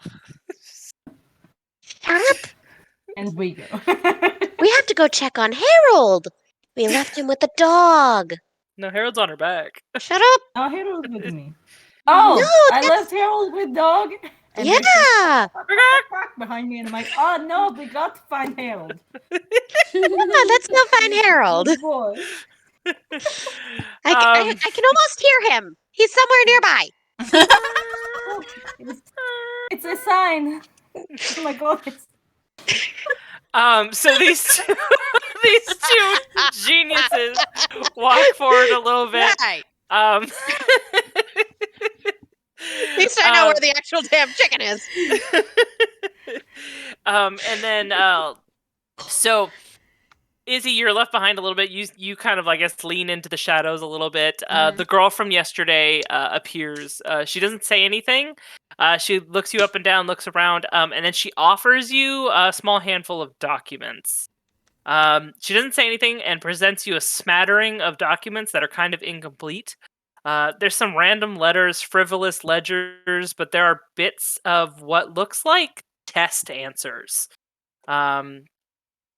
S4: Shut up.
S3: And we go.
S4: We have to go check on Harold. We left him with the dog.
S1: No, Harold's on her back.
S4: Shut up.
S3: Oh, Harold with me. Oh,
S4: No,
S3: I left Harold with dog. And they
S4: Yeah.
S3: just behind me, and I'm like, oh no, we got to find Harold.
S4: Yeah, let's go find Harold.
S3: Good boy.
S4: I can almost hear him. He's somewhere nearby.
S3: Oh, it's a sign. Oh my god.
S1: So these two geniuses walk forward a little bit.
S4: Right.
S1: At
S4: least I know where the actual damn chicken is.
S1: And then so Izzy, you're left behind a little bit. You kind of, I guess, lean into the shadows a little bit. The girl from yesterday appears. She doesn't say anything. She looks you up and down, looks around, and then she offers you a small handful of documents. She doesn't say anything and presents you a smattering of documents that are kind of incomplete. There's some random letters, frivolous ledgers, but there are bits of what looks like test answers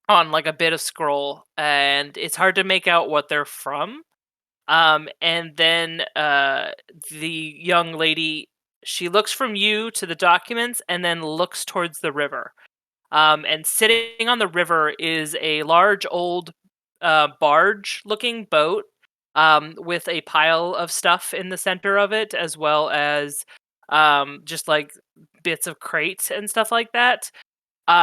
S1: on like a bit of scroll, and it's hard to make out what they're from. And then the young lady, she looks from you to the documents and then looks towards the river. And sitting on the river is a large old barge-looking boat with a pile of stuff in the center of it, as well as just like bits of crates and stuff like that.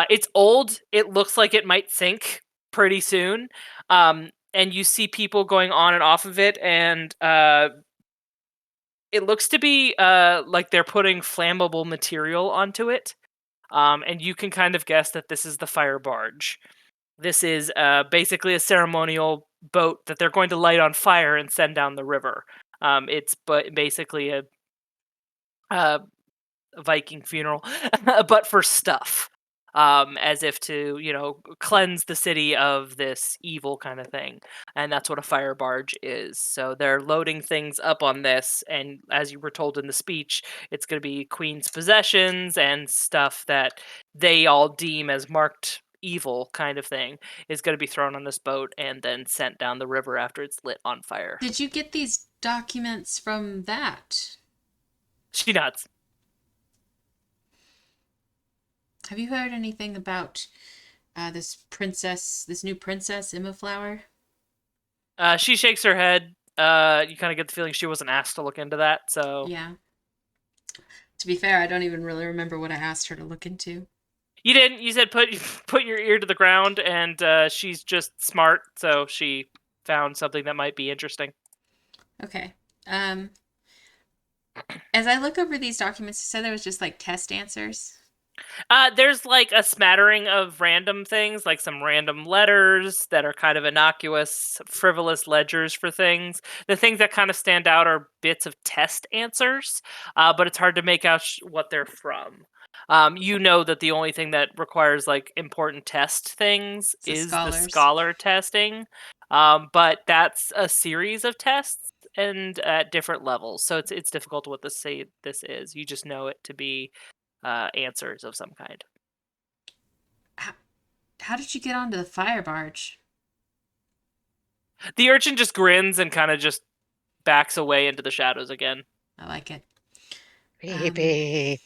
S1: It's old. It looks like it might sink pretty soon. And you see people going on and off of it, and it looks to be like they're putting flammable material onto it. and you can kind of guess that this is the fire barge. This is basically a ceremonial boat that they're going to light on fire and send down the river. It's basically a Viking funeral, but for stuff. As if to, cleanse the city of this evil kind of thing. And that's what a fire barge is. So they're loading things up on this. And as you were told in the speech, it's going to be Queen's possessions and stuff that they all deem as marked evil kind of thing is going to be thrown on this boat and then sent down the river after it's lit on fire.
S2: Did you get these documents from that?
S1: She nods.
S2: Have you heard anything about this new princess, Emma Flower?
S1: She shakes her head. You kind of get the feeling she wasn't asked to look into that, so...
S2: Yeah. To be fair, I don't even really remember what I asked her to look into.
S1: You didn't. You said put your ear to the ground, and she's just smart, so she found something that might be interesting.
S2: Okay. As I look over these documents, you said there was just like test answers.
S1: There's like a smattering of random things, like some random letters that are kind of innocuous, frivolous ledgers for things. The things that kind of stand out are bits of test answers, but it's hard to make out what they're from. You know that the only thing that requires like important test things is the scholar testing, but that's a series of tests and at different levels, so it's difficult to say this is. You just know it to be answers of some kind.
S2: How did you get onto the fire barge?
S1: The urchin just grins and kind of just backs away into the shadows again.
S2: I like it.
S4: Creepy.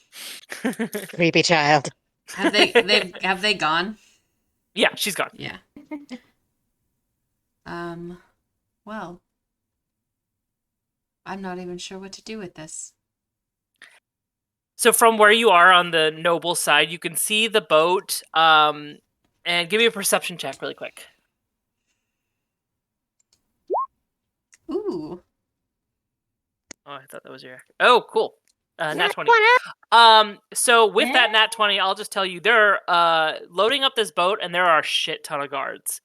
S4: Creepy child.
S2: Have they gone?
S1: Yeah, she's gone.
S2: Yeah. Well, I'm not even sure what to do with this.
S1: So from where you are on the noble side, you can see the boat. And give me a perception check really quick.
S2: Ooh.
S1: Oh, I thought that was your... Oh, cool. Nat 20. So with that nat 20, I'll just tell you, they're loading up this boat, and there are a shit ton of guards.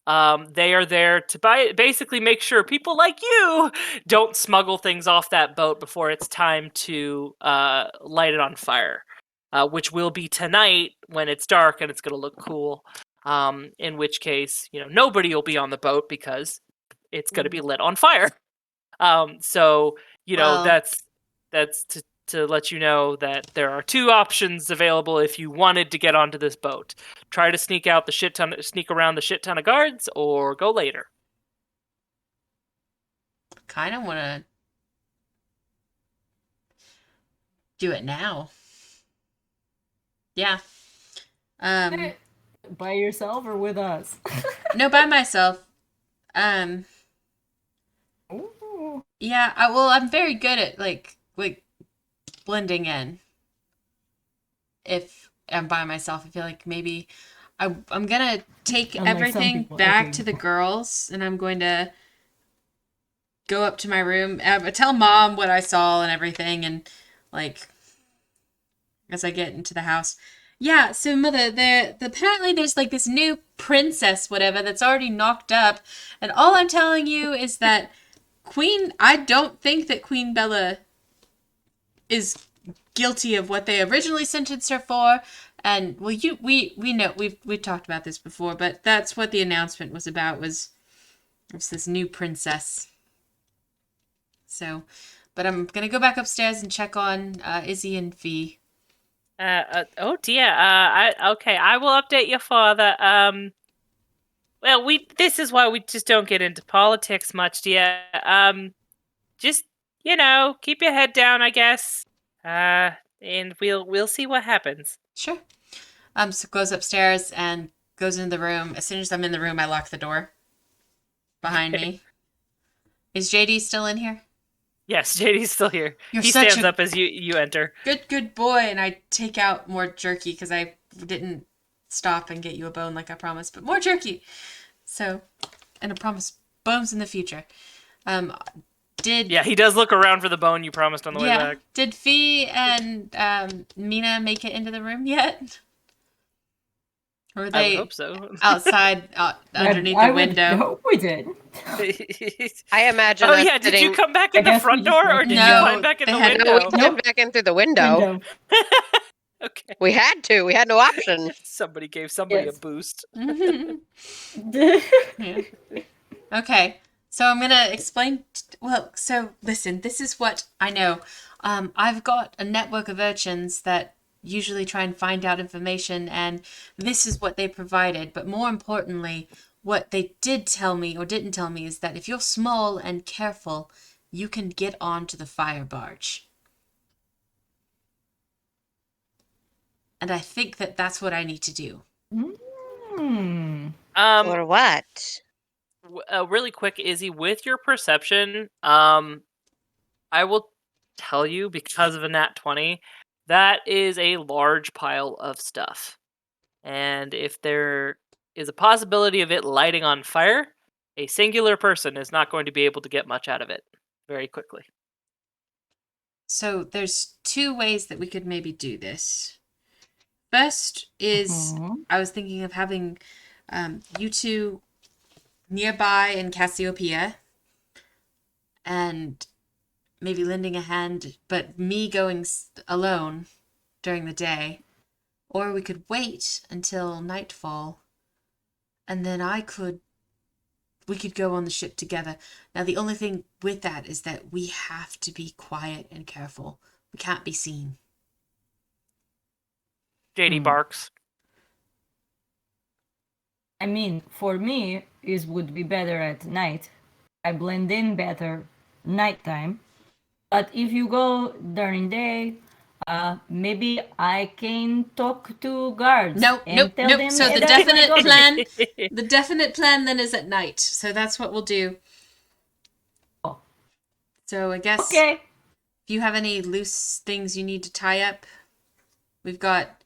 S1: They are there to basically make sure people like you don't smuggle things off that boat before it's time to light it on fire, which will be tonight when it's dark and it's going to look cool. In which case, nobody will be on the boat because it's going to be lit on fire. So that's to let you know that there are two options available if you wanted to get onto this boat. Try to sneak around the shit ton of guards, or go later.
S2: Kind of want to do it now. Yeah.
S3: By yourself or with us?
S2: No, by myself.
S3: Ooh.
S2: Yeah, I'm very good at like blending in. If I'm by myself, I feel like maybe I'm gonna take everything back to the girls, and I'm going to go up to my room, tell Mom what I saw and everything, and like as I get into the house. Yeah, so Mother, apparently there's like this new princess, whatever, that's already knocked up, and all I'm telling you is that I don't think that Queen Bella is guilty of what they originally sentenced her for. And well, we know we've talked about this before, but that's what the announcement was about, was this new princess. So, but I'm gonna go back upstairs and check on Izzy and Fee.
S1: Oh dear. Okay. I will update your father. Well, this is why we just don't get into politics much, dear. Just keep your head down, I guess. And we'll see what happens.
S2: Sure. So goes upstairs and goes into the room. As soon as I'm in the room, I lock the door behind me. Is JD still in here?
S1: Yes, JD's still here.
S2: He
S1: stands up as you enter.
S2: Good boy, and I take out more jerky because I didn't stop and get you a bone like I promised, but more jerky. So, and I promise bones in the future. Did
S1: Yeah, he does look around for the bone you promised on the way back.
S2: Did Fee and Mina make it into the room yet? Or are
S1: I would
S2: they
S1: hope so.
S2: outside underneath the window?
S3: I hope we did.
S4: I imagine
S1: Oh
S4: us
S1: yeah, did you
S4: sitting.
S1: come back
S3: I
S1: in the
S3: guess we
S1: front
S3: just
S1: door,
S3: let
S1: or
S3: him
S1: did
S2: know.
S1: you
S2: No,
S1: climb back in
S2: they
S1: the
S2: had-
S4: No,
S1: window?
S4: we stepped back in through the window.
S3: Window.
S1: Okay.
S4: We had to. We had no option.
S1: Somebody gave somebody
S3: Yes.
S1: a boost.
S2: Yeah. Okay, so I'm gonna explain. Well, so listen, this is what I know. I've got a network of urchins that usually try and find out information, and this is what they provided. But more importantly, what they did tell me or didn't tell me is that if you're small and careful, you can get onto the fire barge. And I think that that's what I need to do.
S3: Hmm.
S4: Or what?
S1: Really quick, Izzy, with your perception, I will tell you because of a nat 20, that is a large pile of stuff. And if there is a possibility of it lighting on fire, a singular person is not going to be able to get much out of it very quickly.
S2: So there's two ways that we could maybe do this. First is I was thinking of having you two nearby in Cassiopeia and maybe lending a hand, but me going alone during the day. Or we could wait until nightfall and then we could go on the ship together. Now, the only thing with that is that we have to be quiet and careful. We can't be seen.
S1: JD barks.
S3: I mean, for me, it would be better at night. I blend in better nighttime. But if you go during day, maybe I can talk to guards
S2: Nope.
S3: and tell them.
S2: So the
S3: that's my
S2: definite
S3: goddess.
S2: the definite plan then is at night. So that's what we'll do.
S3: Oh.
S2: So I guess
S3: Okay.
S2: if you have any loose things you need to tie up, we've got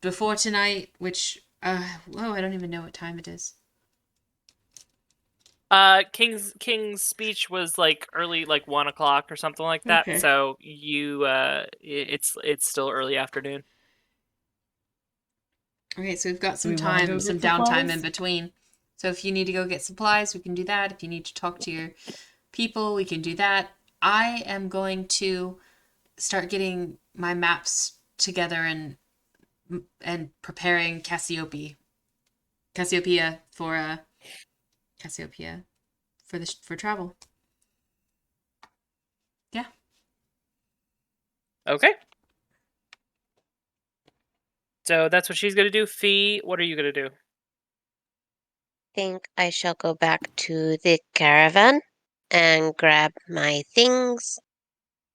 S2: before tonight, which I don't even know what time it is.
S1: King's speech was like early, like 1 o'clock or something like that.
S2: Okay.
S1: So you, it's still early afternoon.
S2: Okay, so we've got some
S3: We wanna
S2: time,
S3: go
S2: some
S3: get
S2: downtime
S3: supplies?
S2: in between. So if you need to go get supplies, we can do that. If you need to talk to your people, we can do that. I am going to start getting my maps together and preparing Cassiopeia for for travel. Yeah.
S1: Okay. So that's what she's gonna do. Fee, what are you gonna do?
S4: Think I shall go back to the caravan and grab my things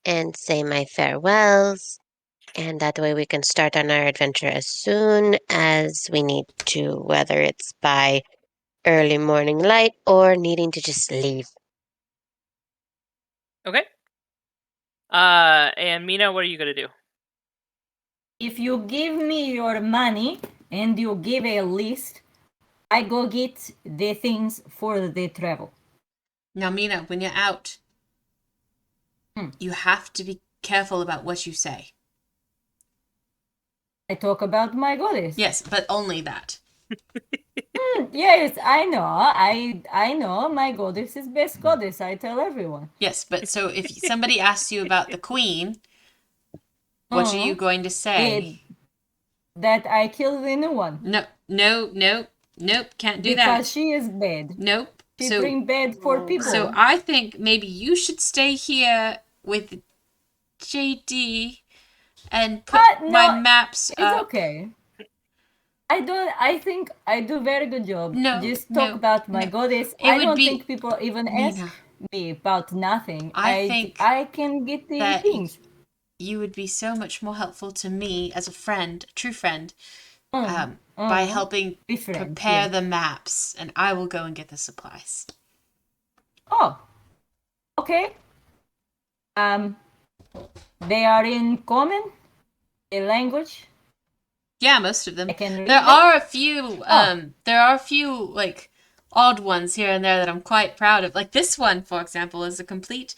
S4: and say my farewells. And that way we can start on our adventure as soon as we need to, whether it's by early morning light or needing to just leave.
S1: Okay. And Mina, what are you gonna do?
S3: If you give me your money and you give a list, I go get the things for the travel.
S2: Now, Mina, when you're out, you have to be careful about what you say.
S3: I talk about my goddess.
S2: Yes, but only that.
S3: Yes, I know. I know my goddess is best goddess. I tell everyone.
S2: Yes, but so if somebody asks you about the queen, what are you going to say?
S3: That I killed the new one.
S2: Nope, can't do
S3: because
S2: that.
S3: she is bad.
S2: Nope.
S3: She bring bad for people.
S2: So I think maybe you should stay here with JD and put
S3: no,
S2: my maps
S3: it's
S2: up.
S3: okay. I think I do very good job. Just talk about my goddess. I don't think people even ask me about nothing.
S2: I think
S3: I can get the
S2: that
S3: things.
S2: You would be so much more helpful to me as a friend, a true friend, by helping prepare the maps, and I will go and get the supplies.
S3: Oh, okay. They are in common, a language.
S2: Yeah, most of them.
S3: I can read
S2: There
S3: them?
S2: are a few. There are a few like odd ones here and there that I'm quite proud of. Like this one, for example, is a complete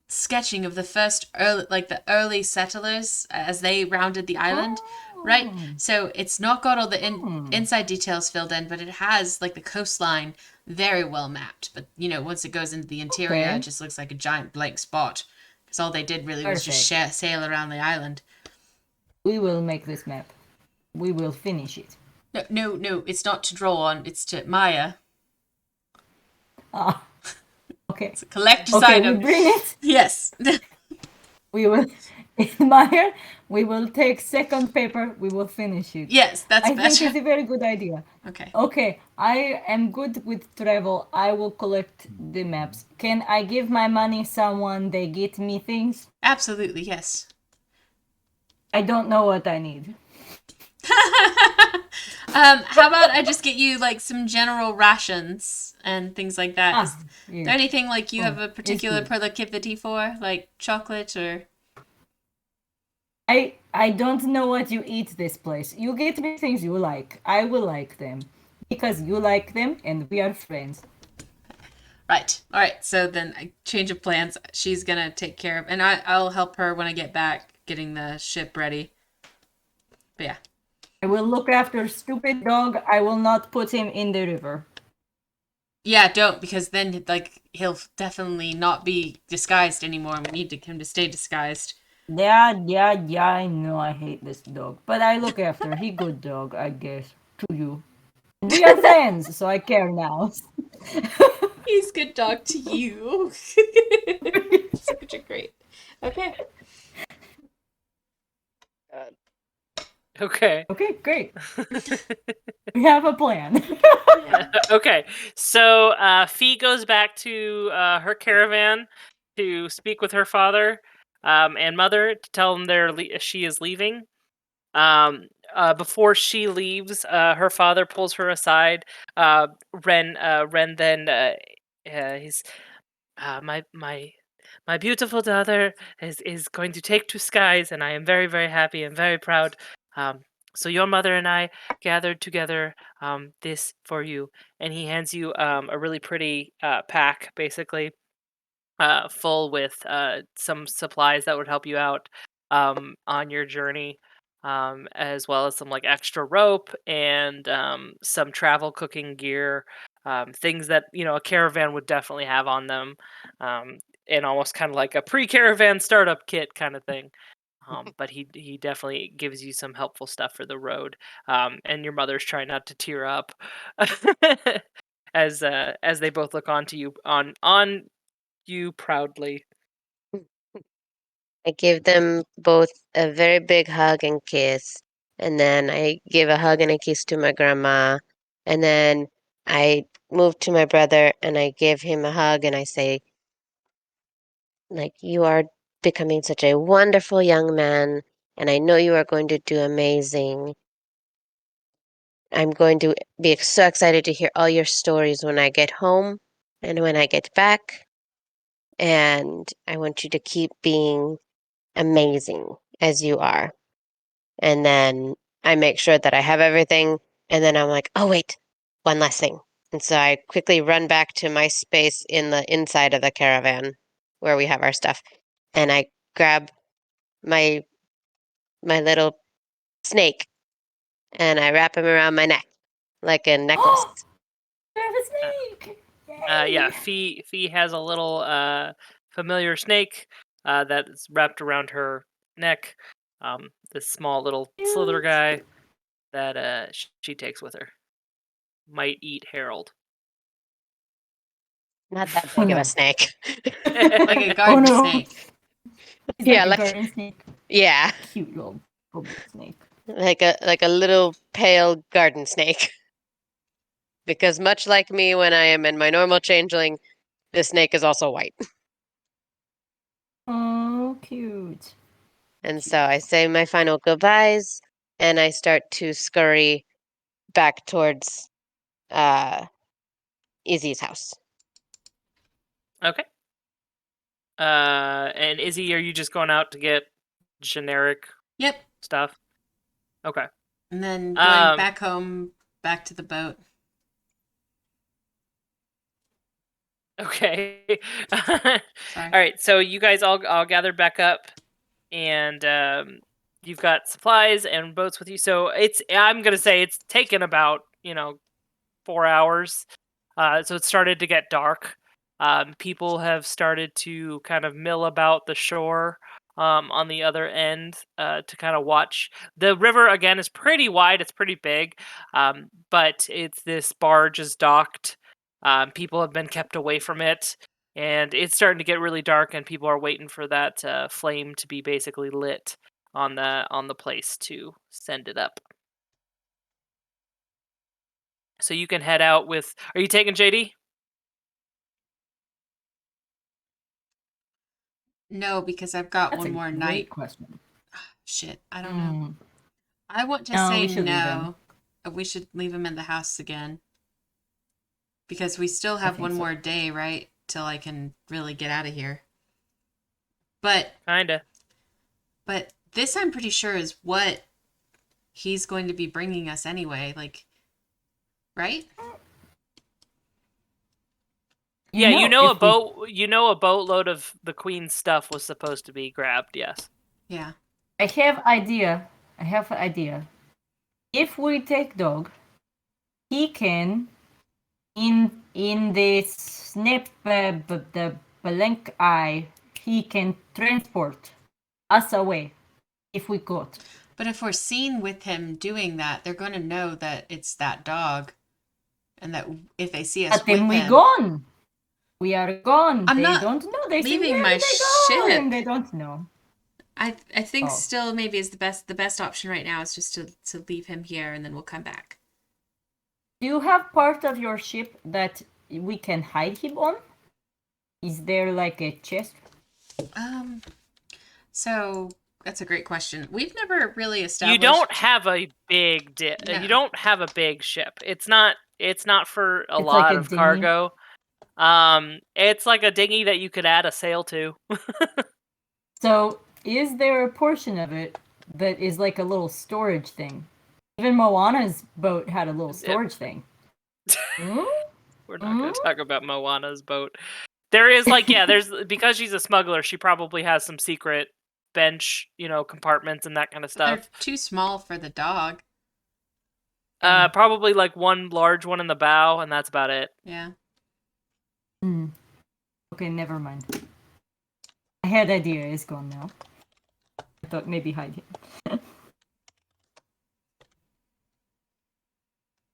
S2: sketching of the first the early settlers as they rounded the island, right?
S3: Oh.
S2: So it's not got all the inside details filled in, but it has like the coastline very well mapped. But once it goes into the interior,
S3: Okay.
S2: it just looks like a giant blank spot because all they did really was just
S3: Perfect.
S2: sail around the island.
S3: We will make this map. We will finish it.
S2: No, it's not to draw on. It's to Maya.
S3: Ah, okay.
S2: It's a collector's
S3: Okay,
S2: item.
S3: we bring it.
S2: Yes.
S3: We will admire. We will take second paper. We will finish it.
S2: Yes, that's
S3: I
S2: better.
S3: think it's a very good idea.
S2: Okay.
S3: Okay, I am good with travel. I will collect the maps. Can I give my money someone they get me things?
S2: Absolutely, yes.
S3: I don't know what I need.
S2: How about I just get you like some general rations and things like that? Is
S3: Yeah.
S2: there anything like you have a
S3: it's
S2: particular
S3: good.
S2: proclivity for, like chocolate or?
S3: I don't know what you eat this place. You get me things you like. I will like them. Because you like them and we are friends.
S2: Right. All right. So then I change of plans. She's gonna take care of, and I'll help her when I get back getting the ship ready. But yeah.
S3: I will look after stupid dog. I will not put him in the river.
S2: Yeah, don't, because then like he'll definitely not be disguised anymore. We need him to stay disguised.
S3: Yeah, I know I hate this dog. But I look after. He good dog, I guess. To you. We are friends, so I care now.
S2: He's good dog to you. Such a great. Okay.
S1: Okay.
S3: Okay, great. We have a plan.
S1: Okay. So Fee goes back to her caravan to speak with her father and mother to tell them she is leaving. Before she leaves, her father pulls her aside. Ren then he's my beautiful daughter is going to take to skies, and I am very very happy and very proud. Um, so your mother and I gathered together this for you, and he hands you a really pretty pack, basically full with some supplies that would help you out on your journey, as well as some like extra rope and some travel cooking gear, things that a caravan would definitely have on them, um, and almost kind of like a pre-caravan startup kit kind of thing. But he definitely gives you some helpful stuff for the road, and your mother's trying not to tear up as they both look onto you on you proudly.
S4: I give them both a very big hug and kiss, and then I give a hug and a kiss to my grandma, and then I move to my brother and I give him a hug and I say, like, you are becoming such a wonderful young man, and I know you are going to do amazing. I'm going to be so excited to hear all your stories when I get home and when I get back. And I want you to keep being amazing as you are. And then I make sure that I have everything. And then I'm like, oh, wait, one last thing. And so I quickly run back to my space in the inside of the caravan where we have our stuff. And I grab my little snake and I wrap him around my neck like a necklace.
S3: We have a snake! Yay!
S1: Yeah, Fee has a little familiar snake that's wrapped around her neck. This small little slither
S3: Cute.
S1: guy that she takes with her. Might eat Harold.
S4: Not that
S3: Oh
S4: big of a
S3: no.
S4: snake.
S2: Like a
S3: Oh
S2: garden
S3: no.
S2: snake.
S3: He's
S4: Yeah,
S3: like a
S4: like
S3: garden snake.
S4: yeah,
S3: Cute little snake.
S4: like a little pale garden snake. Because much like me when I am in my normal changeling, this snake is also white.
S3: Oh, cute.
S4: And so I say my final goodbyes and I start to scurry back towards uh Izzy's house.
S1: Okay. And Izzy, are you just going out to get generic
S2: Yep.
S1: stuff? Okay.
S2: And then going
S1: Um,
S2: back home, back to the boat.
S1: Okay.
S2: Sorry.
S1: All right. So you guys all gathered back up, and you've got supplies and boats with you. So I'm gonna say it's taken about 4 hours. So it started to get dark. People have started to kind of mill about the shore on the other end to kind of watch. The river again is pretty wide. It's pretty big, but it's this barge is docked. People have been kept away from it, and it's starting to get really dark. And people are waiting for that flame to be basically lit on the place to send it up. So you can head out with. Are you taking JD?
S2: No, because I've got
S3: That's
S2: one
S3: a
S2: more
S3: great
S2: night.
S3: question.
S2: Shit, I don't know.
S3: Mm.
S2: I want to
S3: No,
S2: say
S3: we should leave him.
S2: no. We should leave him in the house again. Because we still have
S3: think
S2: one
S3: so.
S2: more day, right? Till I can really get out of here. But
S1: Kinda.
S2: this I'm pretty sure is what he's going to be bringing us anyway, like, right?
S1: Yeah, you know a
S3: if we-
S1: boat. You know a boatload of the queen's stuff was supposed to be grabbed. Yes.
S2: Yeah.
S3: I have idea. I have an idea. If we take dog, he can in the snap the blank eye. He can transport us away if we got.
S2: But if we're seen with him doing that, they're going to know that it's that dog, and that if they see us
S3: But then
S2: with
S3: we
S2: him,
S3: gone. We are gone.
S2: I'm
S3: They
S2: not
S3: don't know. They say,
S2: leaving
S3: where
S2: my
S3: did they go?
S2: ship.
S3: And they don't know.
S2: I think
S3: Oh.
S2: still maybe is the best option right now is just to leave him here and then we'll come back.
S3: Do you have part of your ship that we can hide him on? Is there like a chest?
S2: So that's a great question. We've never really established.
S1: You don't have a big.
S2: No.
S1: You don't have a big ship. It's not. It's not for a
S3: It's
S1: lot
S3: like a
S1: of
S3: dinghy?
S1: cargo. It's like a dinghy that you could add a sail to.
S3: So, is there a portion of it that is like a little storage thing? Even Moana's boat had a little storage thing. Hmm?
S1: We're not going to talk about Moana's boat. There is there's because she's a smuggler. She probably has some secret bench, compartments and that kind of
S2: They're
S1: stuff.
S2: too small for the dog.
S1: Probably like one large one in the bow, and that's about it.
S2: Yeah.
S3: Okay, never mind. I had idea is gone now. I thought maybe hide him.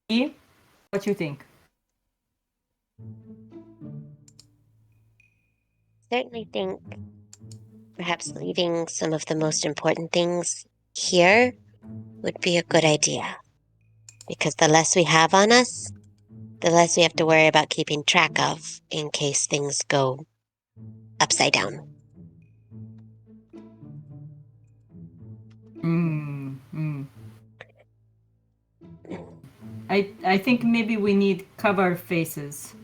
S3: E, what you think?
S4: Certainly think perhaps leaving some of the most important things here would be a good idea. Because the less we have on us, the less we have to worry about keeping track of in case things go upside down.
S3: I think maybe we need cover faces.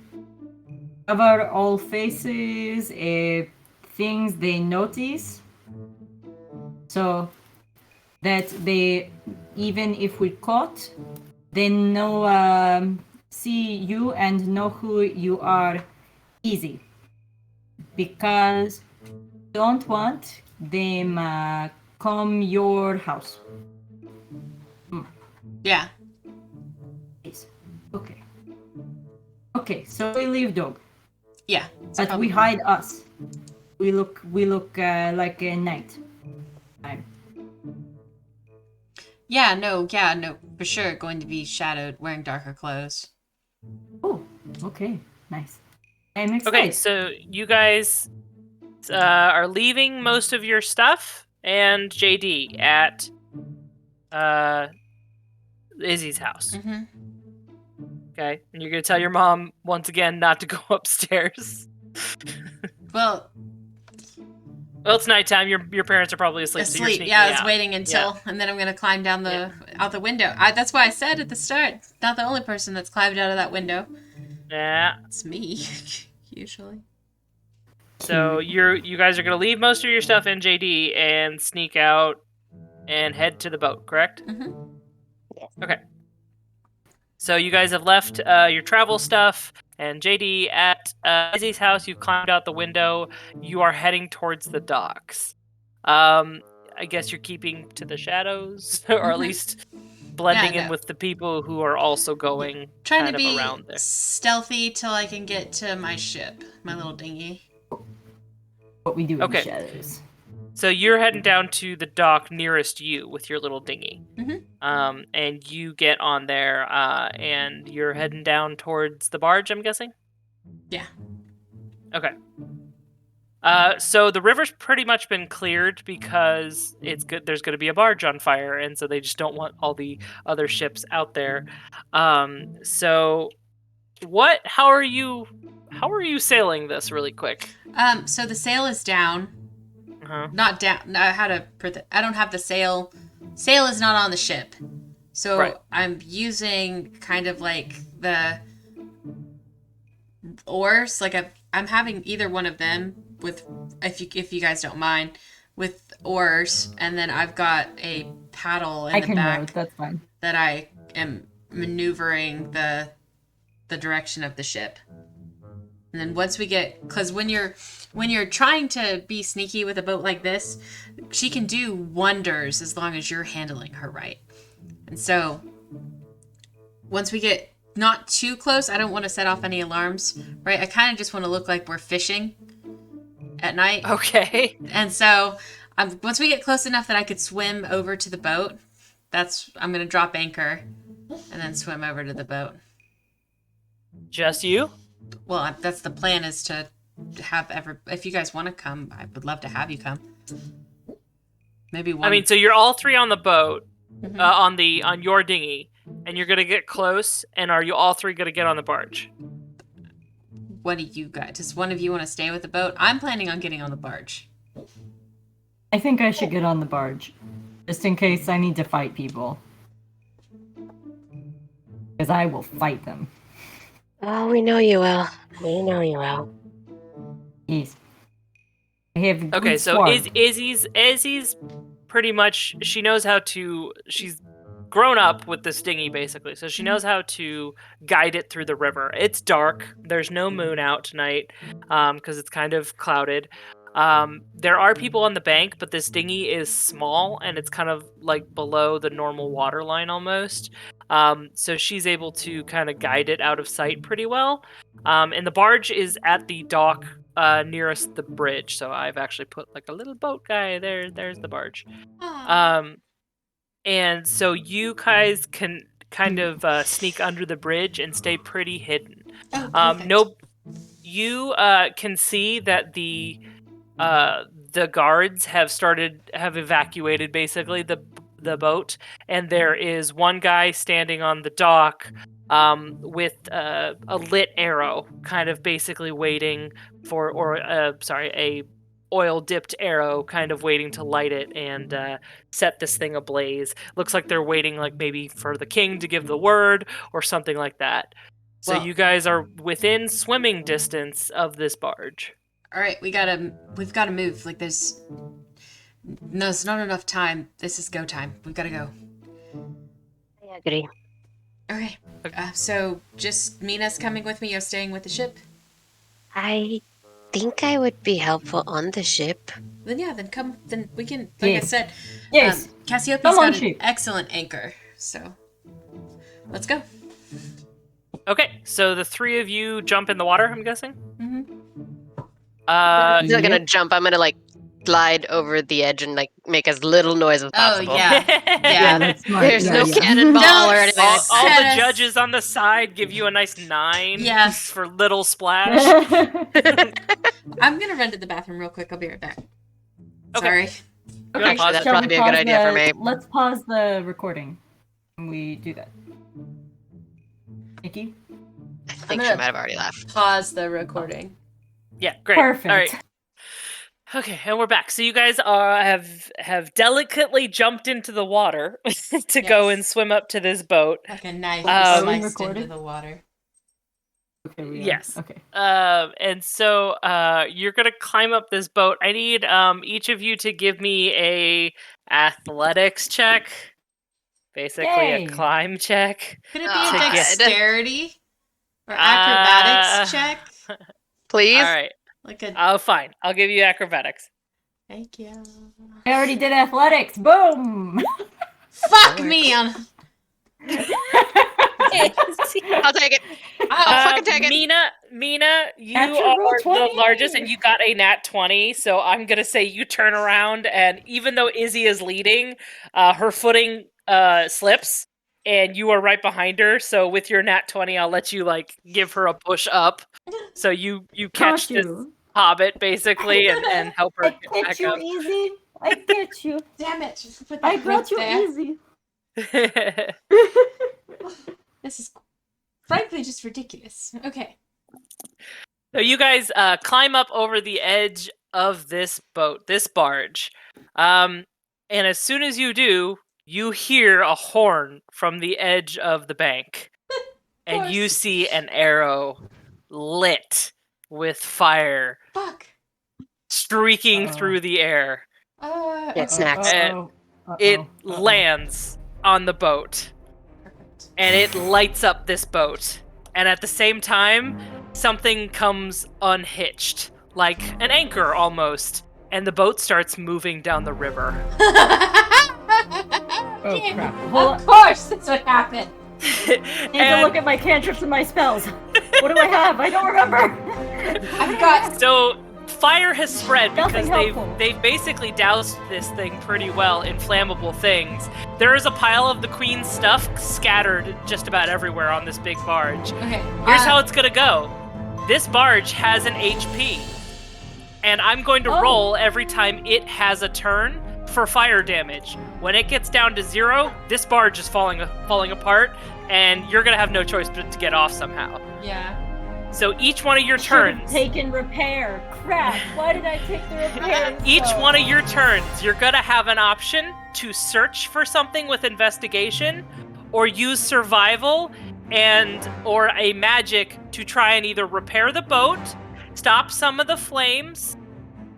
S3: Cover all faces, things they notice, so that they, even if we caught, they know, see you and know who you are easy. Because don't want them come your house.
S2: Yeah.
S3: Please. Okay. Okay, so we leave dog.
S2: Yeah.
S3: But we hide us. We look like a knight.
S2: Yeah, no, for sure going to be shadowed wearing darker clothes.
S3: Oh, okay, nice. I'm excited.
S1: Okay, so you guys are leaving most of your stuff and JD at Izzy's house.
S2: Mm-hmm.
S1: Okay, and you're gonna tell your mom once again not to go upstairs.
S2: Well,
S1: it's nighttime. Your parents are probably asleep. So you're
S2: asleep.
S1: sneaking
S2: Yeah, I was
S1: out.
S2: waiting until, and then I'm gonna climb down out the window. That's why I said at the start, not the only person that's climbed out of that window.
S1: Yeah.
S2: It's me, usually.
S1: So you guys are gonna leave most of your stuff in JD and sneak out and head to the boat, correct?
S2: Mm-hmm.
S4: Yes.
S1: Okay. So you guys have left your travel stuff And JD, at Izzy's house, you've climbed out the window. You are heading towards the docks. I guess you're keeping to the shadows, or at least blending in
S2: no.
S1: with the people who are also going
S2: Trying
S1: kind
S2: to
S1: of
S2: be
S1: around there.
S2: stealthy till I can get to my ship, my little dinghy.
S3: What we do in
S1: Okay.
S3: the shadows.
S1: So you're heading down to the dock nearest you with your little dinghy.
S2: Mhm.
S1: And you get on there, and you're heading down towards the barge, I'm guessing?
S2: Yeah.
S1: Okay. So the river's pretty much been cleared because it's good. There's going to be a barge on fire, and so they just don't want all the other ships out there. So how are you sailing this really quick?
S2: So the sail is down.
S1: Uh-huh.
S2: Not down. No, I don't have the sail. Sail is not on the ship. So
S1: Right.
S2: I'm using kind of like the oars. Like I'm having either one of them with, if you guys don't mind, with oars, and then I've got a paddle in
S3: I
S2: the
S3: can
S2: back
S3: row. That's fine.
S2: that I am maneuvering the direction of the ship. And then once we get, because when you're trying to be sneaky with a boat like this, she can do wonders as long as you're handling her right. And so once we get not too close, I don't want to set off any alarms, right? I kind of just want to look like we're fishing at night.
S1: Okay.
S2: And so once we get close enough that I could swim over to the boat, I'm going to drop anchor and then swim over to the boat.
S1: Just you?
S2: Well, that's the plan, is to have if you guys want to come, I would love to have you come. Maybe one.
S1: I mean, so you're all three on the boat,
S2: Mhm.
S1: on your dinghy, and you're gonna get close. And are you all three gonna get on the barge?
S2: What do you guys? Does one of you want to stay with the boat? I'm planning on getting on the barge.
S3: I think I should get on the barge, just in case I need to fight people. Because I will fight them.
S4: Oh, we know you will. We know you will.
S3: Yes. I have a good
S1: Okay, so
S3: sword.
S1: Izzy's pretty much, she knows how to. She's grown up with this dinghy basically, so she knows how to guide it through the river. It's dark. There's no moon out tonight, because it's kind of clouded. There are people on the bank, but this dinghy is small and it's kind of like below the normal water line almost. So she's able to kind of guide it out of sight pretty well. And the barge is at the dock nearest the bridge. So I've actually put like a little boat guy there. There's the barge. And so you guys can kind of sneak under the bridge and stay pretty hidden.
S2: Oh, perfect.
S1: You can see that the guards have evacuated basically the boat, and there is one guy standing on the dock with a lit arrow, kind of basically waiting for, a oil dipped arrow, kind of waiting to light it and set this thing ablaze. Looks like they're waiting, like maybe for the king to give the word or something like that. So
S2: Well-
S1: you guys are within swimming distance of this barge.
S2: All right, we've got to move. Like there's not enough time. This is go time. We've got to go.
S4: I agree.
S2: Okay. So just Mina's coming with me. You're staying with the ship.
S4: I think I would be helpful on the ship.
S2: Then come. Then we can. Like
S3: Yes.
S2: I said,
S3: Yes.
S2: Cassiopeia's
S3: Come on,
S2: got an
S3: ship.
S2: excellent anchor. So let's go.
S1: Okay, so the three of you jump in the water, I'm guessing?
S2: Mm-hmm.
S4: I'm not gonna
S3: Yep.
S4: jump. I'm gonna like glide over the edge and like make as little noise as possible.
S2: yeah.
S3: Yeah, that's smart.
S4: There's
S3: yeah,
S4: no
S3: yeah.
S4: cannonball
S2: Don't
S4: or anything.
S1: all,
S4: like
S1: all
S4: that.
S1: the
S2: Yes.
S1: judges on the side give you a nice 9
S2: Yes.
S1: for little splash.
S2: I'm gonna run to the bathroom real quick. I'll be right back.
S1: Okay.
S2: Sorry.
S1: You wanna
S3: Okay,
S1: pause
S4: That'd
S1: it?
S3: shall
S4: probably
S3: we
S4: be a good
S3: pause
S4: idea for me.
S3: Let's pause the recording when we do that. Nikki?
S4: I think
S2: I'm
S4: she
S2: gonna-
S4: might have already left.
S2: Pause the recording.
S1: Yeah, great.
S3: Perfect.
S1: All right. Okay, and we're back. So you guys have delicately jumped into the water to go
S2: Yes.
S1: and swim up to this boat.
S2: Like a knife
S1: Are
S3: we
S2: sliced
S3: recording?
S2: into the water.
S3: Okay, we are.
S1: Yes.
S3: Okay.
S1: And so you're gonna climb up this boat. I need each of you to give me a athletics check, basically
S3: Yay.
S1: a climb check.
S2: Could it be
S4: Oh,
S2: a
S1: God.
S2: dexterity? Or acrobatics check?
S4: Please?
S1: All right.
S2: Like a...
S1: Oh, fine. I'll give you acrobatics.
S2: Thank you.
S3: I already did athletics. Boom!
S2: Fuck me on...
S4: I'll take it. I'll fucking take it.
S1: Mina, you
S3: Natural
S1: are
S3: 20.
S1: the largest, and you got a nat 20. So I'm gonna say you turn around, and even though Izzy is leading, her footing slips, and you are right behind her. So with your nat 20, I'll let you give her a push up. So you catch this hobbit basically, and help her
S3: I
S1: get
S3: get
S1: back
S3: you
S1: up.
S3: easy. I get you.
S2: Damn it. Just put that
S3: I got you
S2: there.
S3: easy.
S2: This is frankly just ridiculous. Okay.
S1: So you guys climb up over the edge of this boat, this barge. And as soon as you do, you hear a horn from the edge of the bank. And you
S2: course.
S1: see an arrow lit with fire
S2: Fuck.
S1: streaking through the air.
S4: Get snacks.
S1: And it lands on the boat.
S2: Perfect.
S1: And it lights up this boat. And at the same time, something comes unhitched, like an anchor almost, and the boat starts moving down the river.
S3: Oh crap.
S2: Of course, that's what happened.
S3: I need to look at my cantrips and my spells. What do I have? I don't remember.
S2: I've got...
S1: So fire has spread
S3: Nothing
S1: because
S3: helpful.
S1: they've basically doused this thing pretty well in flammable things. There is a pile of the queen's stuff scattered just about everywhere on this big barge.
S2: Okay.
S1: Here's how it's gonna go. This barge has an HP, and I'm going to roll every time it has a turn for fire damage. When it gets down to 0, this barge is falling apart, and you're gonna have no choice but to get off somehow.
S2: Yeah.
S1: So each one of your turns,
S3: Taken repair. Crap. Why did I take the repair?
S1: each one of your turns, you're gonna have an option to search for something with investigation, or use survival or a magic to try and either repair the boat, stop some of the flames,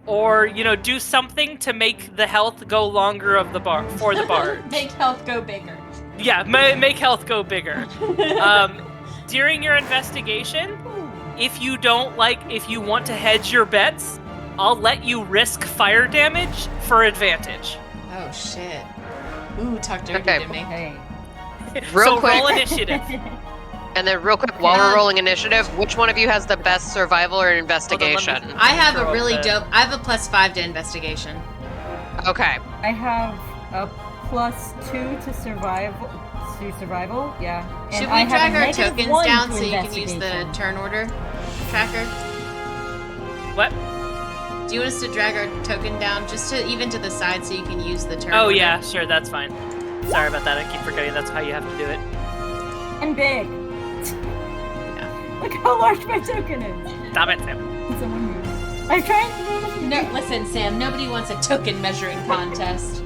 S1: or do something to make the health go longer of the for the barge.
S2: Make health go bigger.
S1: Yeah, make health go bigger. During your investigation, if you want to hedge your bets, I'll let you risk fire damage for advantage.
S2: Oh shit. Ooh, talk dirty
S4: Okay.
S2: to me.
S3: Hey.
S4: Real
S1: So
S4: quick,
S1: roll initiative.
S4: and then real quick, while we're rolling initiative, which one of you has the best survival or investigation?
S2: I have a
S1: Throw
S2: really
S1: up the-
S2: dope... I have a +5 to investigation.
S4: Okay.
S3: I have a +2 to survival. Yeah. And
S2: Should
S3: I
S2: we
S3: have
S2: drag
S3: a
S2: our
S3: -1
S2: tokens down
S3: to
S2: so you can use the
S3: investigation.
S2: turn order tracker?
S1: What?
S2: Do you want us to drag our token down just to even to the side so you can use the turn
S1: Oh
S2: order?
S1: yeah, sure, that's fine. Sorry about that. I keep forgetting that's how you have to do it.
S3: And big. Look how large my token is.
S1: Stop it, Sam.
S3: Someone move. I'm trying to move.
S2: No, listen, Sam. Nobody wants a token measuring contest.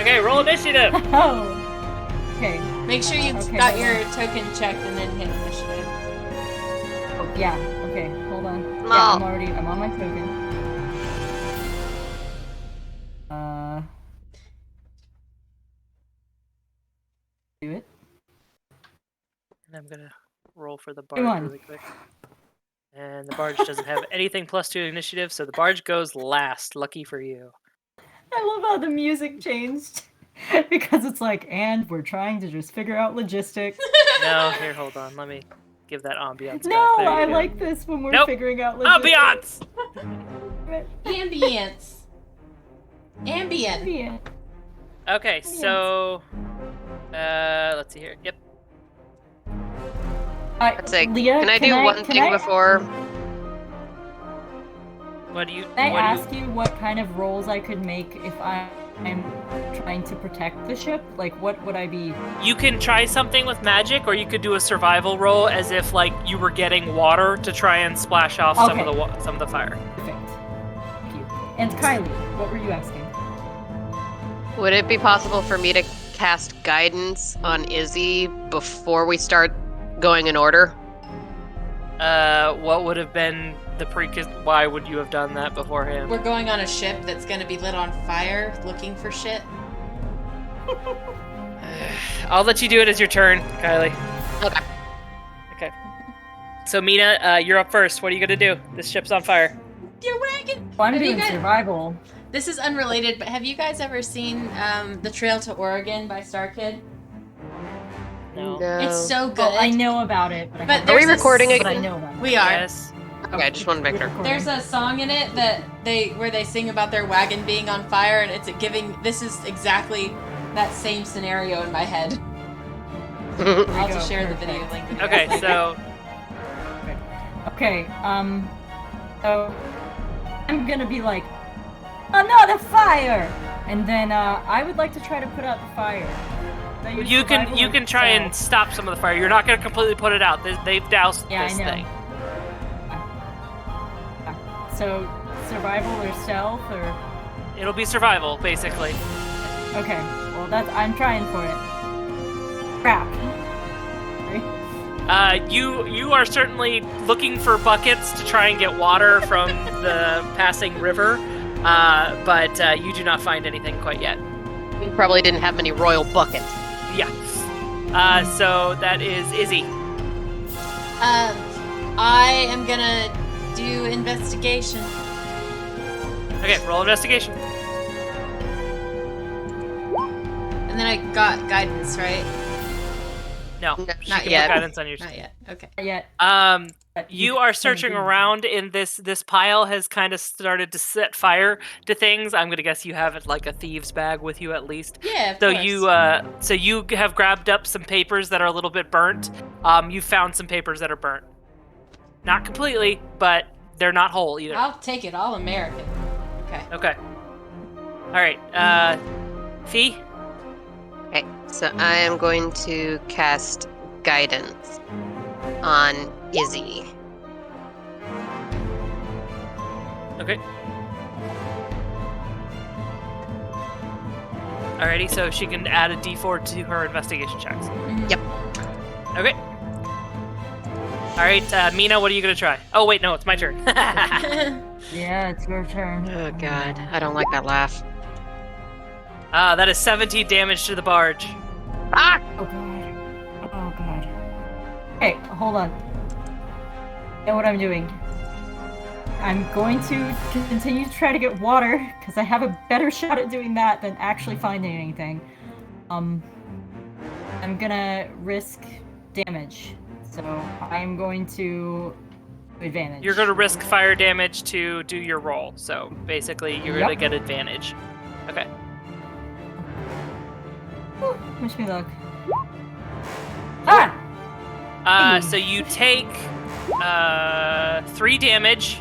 S1: Okay, roll initiative.
S3: Oh. Okay.
S2: Make sure you've
S3: Okay,
S2: got
S3: hold
S2: your token checked and then hit initiative.
S3: Oh, yeah. Okay. Hold on. Yeah,
S4: Small.
S3: I'm on my token. Do it.
S1: And I'm gonna roll for the
S3: Come
S1: barge
S3: on.
S1: really quick. And the barge doesn't have anything +2 initiative, so the barge goes last. Lucky for you.
S3: I love how the music changed. Because it's like, and we're trying to just figure out logistics.
S1: No, here, hold on. Let me give that ambiance
S3: No,
S1: back. There you
S3: I
S1: go.
S3: like this when we're
S1: Nope.
S3: figuring out logistics.
S1: Ambiance!
S2: Ambience. Ambient.
S3: Ambient.
S1: Okay, so... let's see here. Yep.
S4: Let's see.
S3: Leah,
S4: Can I do one thing before?
S1: What do you...
S3: Can I
S1: what do you-
S3: ask you what kind of rolls I could make if I'm trying to protect the ship? Like, what would I be?
S1: You can try something with magic, or you could do a survival roll as if, you were getting water to try and splash off some of the fire.
S3: Perfect. Thank you. And Kylie, what were you asking?
S4: Would it be possible for me to cast guidance on Izzy before we start going in order?
S1: What would have been the why would you have done that beforehand?
S2: We're going on a ship that's gonna be lit on fire, looking for shit.
S1: I'll let you do it as your turn, Kylie.
S4: Okay.
S1: Okay. So Mina, you're up first. What are you gonna do? This ship's on fire.
S2: Your wagon.
S3: Well, I'm
S2: Have you
S3: doing
S2: guys-
S3: survival.
S2: This is unrelated, but have you guys ever seen The Trail to Oregon by StarKid?
S1: No.
S2: It's so good.
S3: Well, I know about it, but I
S2: But
S3: haven't-
S4: Are we
S2: there's a
S4: recording
S2: s-
S4: it?
S3: But I know about it.
S2: We are.
S1: Yes.
S4: Okay, I just want to make sure.
S2: There's a song in it where they sing about their wagon being on fire, and it's this is exactly that same scenario in my head. I'll just share the video link with you.
S1: Okay, so
S3: Okay, so I'm gonna be like, another fire! And then, I would like to try to put out the fire. Can I use
S1: you
S3: survival or
S1: can try and
S3: stealth?
S1: stop some of the fire. You're not gonna completely put it out. They've doused
S3: Yeah,
S1: this
S3: I know.
S1: thing.
S3: So, survival or stealth, or...
S1: It'll be survival, basically.
S3: Okay, well, I'm trying for it. Crap. Sorry.
S1: You are certainly looking for buckets to try and get water from the passing river, but you do not find anything quite yet.
S4: We probably didn't have many royal buckets.
S1: Yeah. So that is Izzy.
S2: I am gonna do investigation.
S1: Okay, roll investigation.
S2: And then I got guidance, right?
S1: No,
S4: No,
S1: she
S4: not
S1: can
S4: yet.
S1: put guidance on yours.
S2: Not yet. Okay.
S3: Not yet. but
S1: You
S3: can
S1: are searching
S3: do-
S1: around in this pile has kind of started to set fire to things. I'm gonna guess you have like a thieves bag with you at least.
S2: Yeah, of
S1: So
S2: course.
S1: you have grabbed up some papers that are a little bit burnt. You found some papers that are burnt. Not completely, but they're not whole either.
S2: I'll take it all American. Okay.
S1: Okay. All right. Fee.
S4: Okay, so I am going to cast guidance on Izzy.
S1: Okay. Alrighty, so she can add a D4 to her investigation checks.
S4: Yep.
S1: Okay. Alright, Mina, what are you gonna try? Oh, wait, no, it's my turn.
S3: Yeah, it's your turn.
S4: Oh god, I don't like that laugh.
S1: That is 17 damage to the barge.
S4: Ah!
S3: Oh god. Oh god. Okay, hold on. I know what I'm doing. I'm going to continue to try to get water, because I have a better shot at doing that than actually finding anything. I'm gonna risk damage. So I'm going to advantage.
S1: You're gonna risk fire damage to do your roll, so basically you're gonna
S3: Yep.
S1: get advantage. Okay.
S3: Whew, wish me luck. Ah!
S1: So you take 3 damage,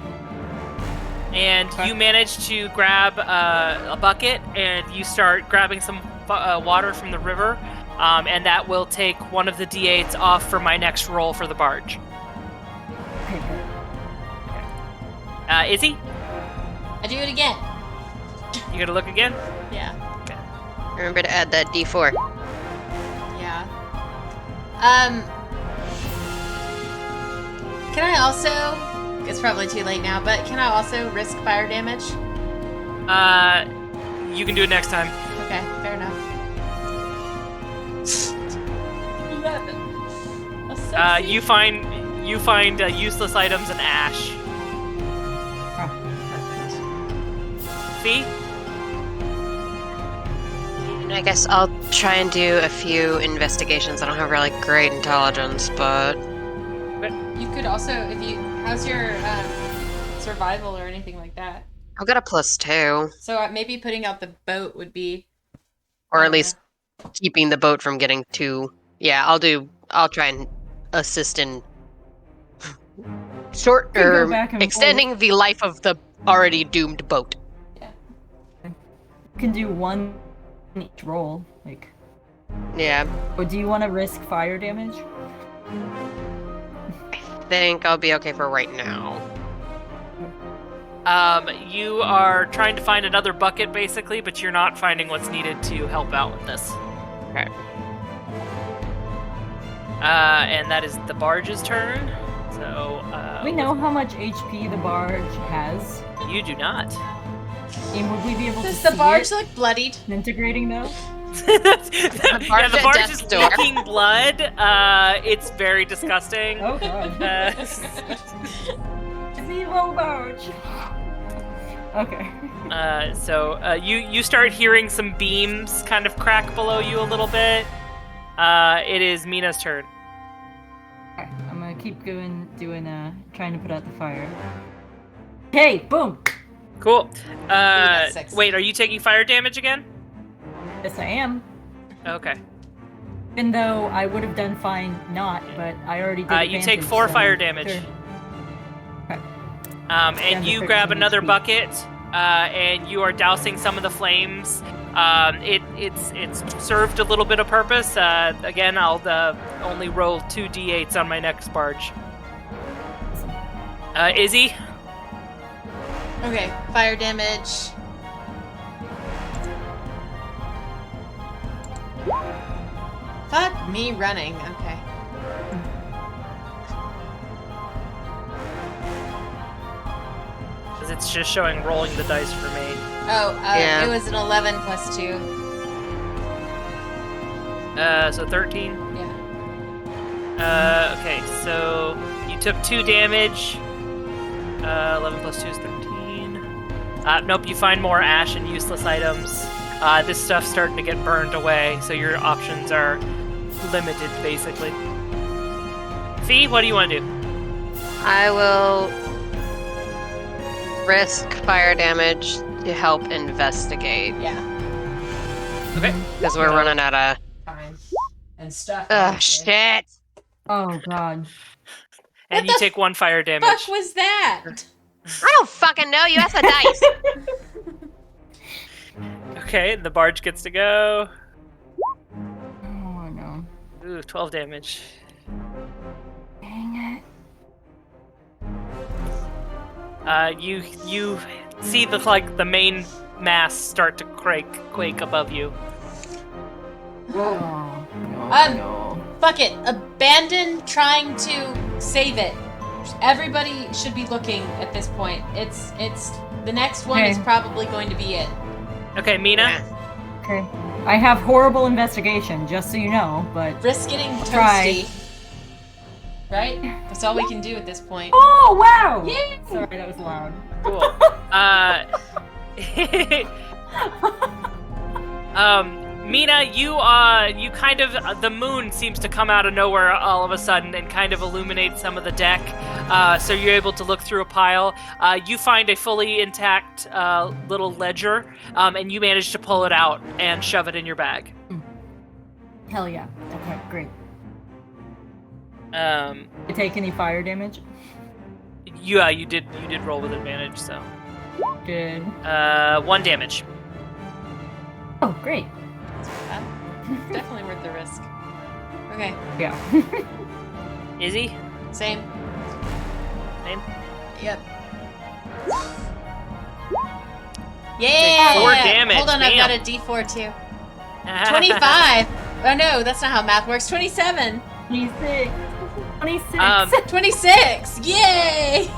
S1: and you manage to grab a bucket, and you start grabbing some water from the river, and that will take one of the D8s off for my next roll for the barge.
S3: Okay, good.
S1: Izzy,
S2: I do it again.
S1: you gonna look again?
S2: Yeah.
S4: Remember to add that D4.
S2: Yeah. Can I also? It's probably too late now, but can I also risk fire damage?
S1: You can do it next time.
S2: Okay, fair enough. 11. That's so
S1: You find useless items and ash. Fee?
S4: And I guess I'll try and do a few investigations. I don't have really great intelligence, but
S2: You could also, how's your survival or anything like that?
S4: I've got a +2.
S2: So maybe putting out the boat would be,
S4: Or at least keeping the boat from getting too... Yeah, I'll try and assist in
S3: can go back and
S4: extending the life of the already doomed boat.
S3: You can do one in each roll. Like,
S4: Yeah,
S3: or do you want to risk fire damage?
S4: I think I'll be okay for right now.
S1: You are trying to find another bucket, basically, but you're not finding what's needed to help out with this.
S4: Okay.
S1: And that is the barge's turn. So,
S3: We know how much HP the barge has.
S1: You do not.
S3: And would we be able
S2: does
S3: to
S2: the
S3: see
S2: barge
S3: it
S2: look bloodied?
S3: integrating though?
S1: Yeah, the
S4: barge at
S1: barge
S4: death's
S1: is
S4: door.
S1: leaking blood. It's very disgusting.
S3: Oh god. It's evil barge. Okay.
S1: So you start hearing some beams kind of crack below you a little bit. It is Mina's turn.
S3: Alright, I'm gonna keep going, trying to put out the fire. Hey, boom!
S1: Cool.
S2: that's sexy.
S1: Wait, are you taking fire damage again?
S3: Yes, I am.
S1: Okay.
S3: Even though I would have done fine not, but I already did.
S1: You take
S3: advantage,
S1: 4
S3: so
S1: fire damage.
S3: sure. Okay.
S1: And
S3: Down to
S1: you grab
S3: 13
S1: another
S3: HP.
S1: bucket, and you are dousing some of the flames. It's served a little bit of purpose. Again, I'll only roll 2 d8s on my next barge. Izzy?
S2: Okay, fire damage. Fuck me running. Okay.
S1: Because it's just showing rolling the dice for me.
S2: Oh,
S4: Yeah.
S2: it was an 11 plus 2.
S1: So 13.
S2: Yeah.
S1: Okay, so you took 2 damage. 11 plus 2 is 13. Nope, you find more ash and useless items. This stuff's starting to get burned away, so your options are limited, basically. Fee, what do you want to do?
S4: I will risk fire damage to help investigate
S2: Yeah.
S1: Okay.
S4: because we're running out of.
S2: Fine. And stuff.
S4: Ugh, shit.
S3: Oh god.
S1: And you take 1 fire damage.
S2: Fuck was that?
S4: I don't fucking know. You have the dice.
S1: Okay, the barge gets to go.
S3: Oh no.
S1: Ooh, 12 damage.
S3: Dang
S1: You see the main mass start to quake above you.
S3: it. Oh no.
S2: No. Fuck it. Abandon trying to save it. Everybody should be looking at this point. It's the next one is
S3: Okay.
S2: probably going to be it.
S1: Okay, Mina.
S3: Okay. I have horrible investigation, just so you know, but.
S2: Risk getting
S3: Try.
S2: toasty. Right? That's all we can do at this point.
S3: Oh wow!
S2: Yay!
S3: Sorry, that was loud.
S1: Cool. Mina, you kind of, the moon seems to come out of nowhere all of a sudden and kind of illuminate some of the deck. So you're able to look through a pile. You find a fully intact little ledger, and you manage to pull it out and shove it in your bag.
S3: Hell yeah. Okay, great.
S1: Um,
S3: You take any fire damage?
S1: you did roll with advantage, so.
S3: Good.
S1: 1 damage.
S3: Oh, great.
S2: Definitely worth the risk. Okay.
S3: Yeah.
S1: Izzy?
S2: Same.
S1: Same?
S2: Yep. Yeah!
S1: 4 damage,
S2: Hold on,
S1: damn.
S2: I've got a D4 too. 25! Oh no, that's not how math works. 27!
S3: 26. 26.
S2: 26! Yay!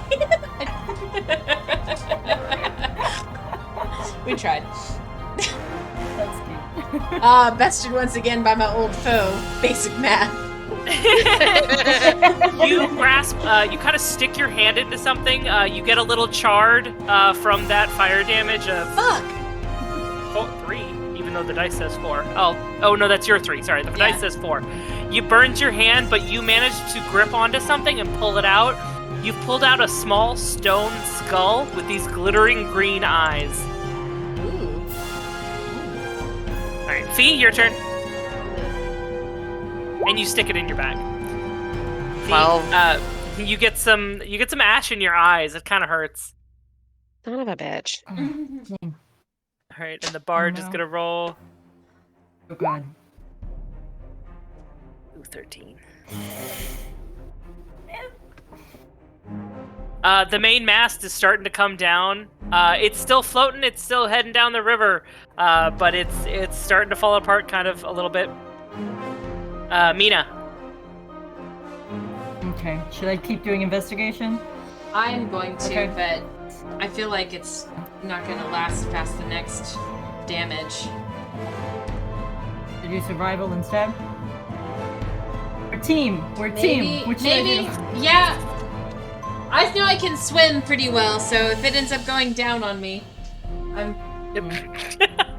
S2: We tried.
S3: That's cute.
S2: Bested once again by my old foe, basic math.
S1: You grasp, you kind of stick your hand into something. You get a little charred from that fire damage of
S2: Fuck!
S1: 3, even though the dice says 4. Oh no, that's your 3. Sorry, the
S2: Yeah.
S1: dice says 4. You burned your hand, but you managed to grip onto something and pull it out. You've pulled out a small stone skull with these glittering green eyes.
S2: Ooh.
S1: All right, Fee, your turn. And you stick it in your bag. Fee,
S4: Well-
S1: you get some ash in your eyes. It kind of hurts.
S4: Son of a bitch.
S3: Dang.
S1: All right, and the barge is
S3: no.
S1: gonna roll.
S3: Oh god.
S1: Ooh, 13. The main mast is starting to come down. It's still floating. It's still heading down the river, but it's starting to fall apart kind of a little bit. Mina.
S3: Okay. Should I keep doing investigation?
S2: I'm going to,
S3: Okay.
S2: but I feel like it's not going to last past the next damage.
S3: do survival instead? We're team. We're team. Which should I
S2: maybe,
S3: do?
S2: yeah. I know I can swim pretty well, so if it ends up going down on me, I'm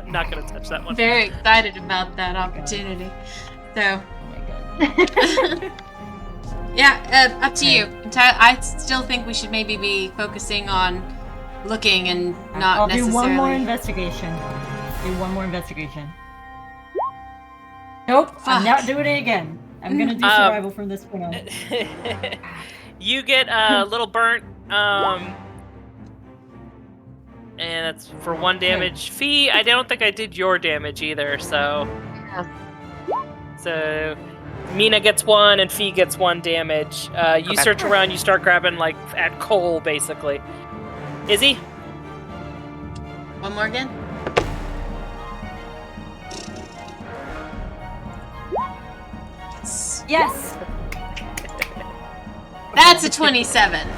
S1: Not gonna touch that one.
S2: very excited about that opportunity. So,
S3: Oh my god.
S2: yeah, up to you. I still think we should maybe be focusing on looking and not
S3: I'll
S2: necessarily.
S3: do one more investigation. Nope, I'm
S2: Fuck.
S3: not doing it again. I'm gonna do survival from this point on.
S1: You get a little burnt, and that's for 1 damage. Fee, I don't think I did your damage either, so...
S4: Yeah.
S1: So, Mina gets 1 and Fee gets 1 damage. You
S4: Okay.
S1: search around, you start grabbing, like, at coal, basically. Izzy?
S2: One more again?
S3: Yes!
S2: That's a 27.